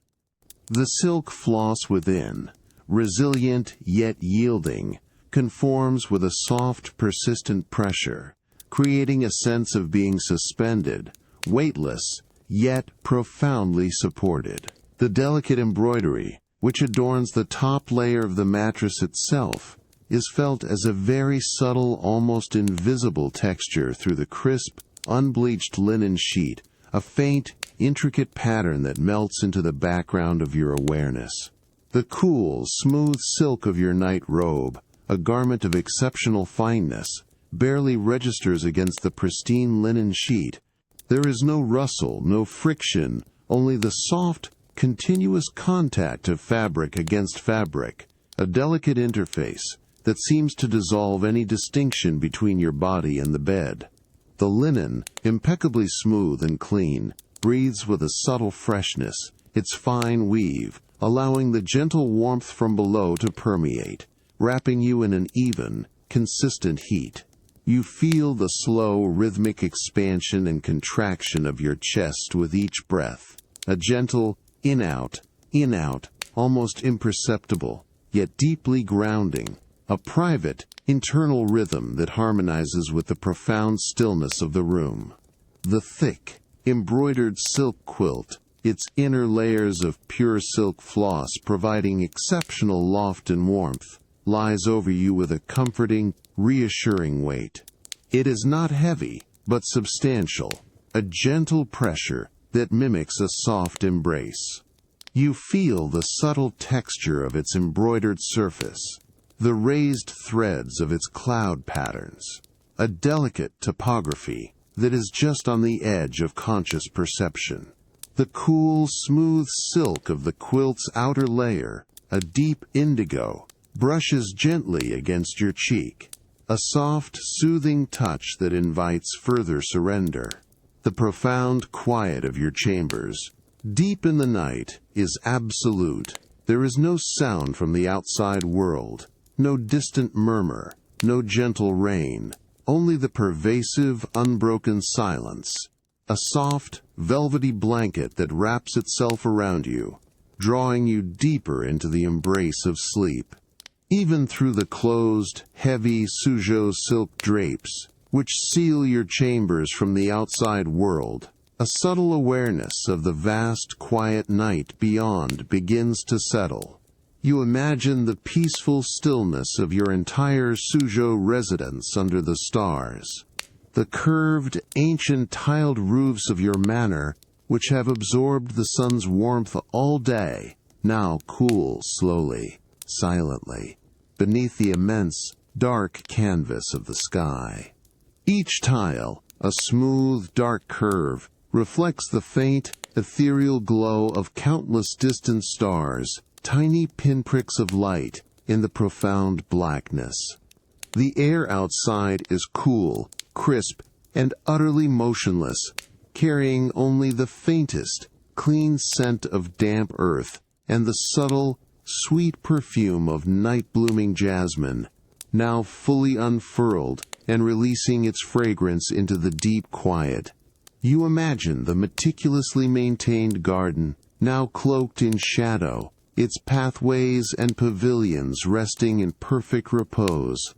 [SPEAKER 1] The silk floss within, resilient yet yielding, conforms with a soft, persistent pressure, creating a sense of being suspended, weightless, yet profoundly supported. The delicate embroidery, which adorns the top layer of the mattress itself, is felt as a very subtle, almost invisible texture through the crisp, unbleached linen sheet, a faint, intricate pattern that melts into the background of your awareness. The cool, smooth silk of your night robe, a garment of exceptional fineness, barely registers against the pristine linen sheet. There is no rustle, no friction, only the soft, continuous contact of fabric against fabric, a delicate interface that seems to dissolve any distinction between your body and the bed. The linen, impeccably smooth and clean, breathes with a subtle freshness, its fine weave, allowing the gentle warmth from below to permeate, wrapping you in an even, consistent heat. You feel the slow, rhythmic expansion and contraction of your chest with each breath, a gentle in-out, almost imperceptible, yet deeply grounding, a private, internal rhythm that harmonizes with the profound stillness of the room. The thick, embroidered silk quilt, its inner layers of pure silk floss providing exceptional loft and warmth, lies over you with a comforting, reassuring weight. It is not heavy, but substantial, a gentle pressure that mimics a soft embrace. You feel the subtle texture of its embroidered surface, the raised threads of its cloud patterns, a delicate topography that is just on the edge of conscious perception. The cool, smooth silk of the quilt's outer layer, a deep indigo, brushes gently against your cheek, a soft, soothing touch that invites further surrender. The profound quiet of your chambers, deep in the night, is absolute. There is no sound from the outside world, no distant murmur, no gentle rain, only the pervasive, unbroken silence, a soft, velvety blanket that wraps itself around you, drawing you deeper into the embrace of sleep. Even through the closed, heavy Suzhou silk drapes, which seal your chambers from the outside world, a subtle awareness of the vast, quiet night beyond begins to settle. You imagine the peaceful stillness of your entire Suzhou residence under the stars. The curved, ancient tiled roofs of your manor, which have absorbed the sun's warmth all day, now cool slowly, silently, beneath the immense, dark canvas of the sky. Each tile, a smooth, dark curve, reflects the faint, ethereal glow of countless distant stars, tiny pinpricks of light in the profound blackness. The air outside is cool, crisp, and utterly motionless, carrying only the faintest, clean scent of damp earth and the subtle, sweet perfume of night-blooming jasmine, now fully unfurled and releasing its fragrance into the deep quiet. You imagine the meticulously maintained garden, now cloaked in shadow, its pathways and pavilions resting in perfect repose.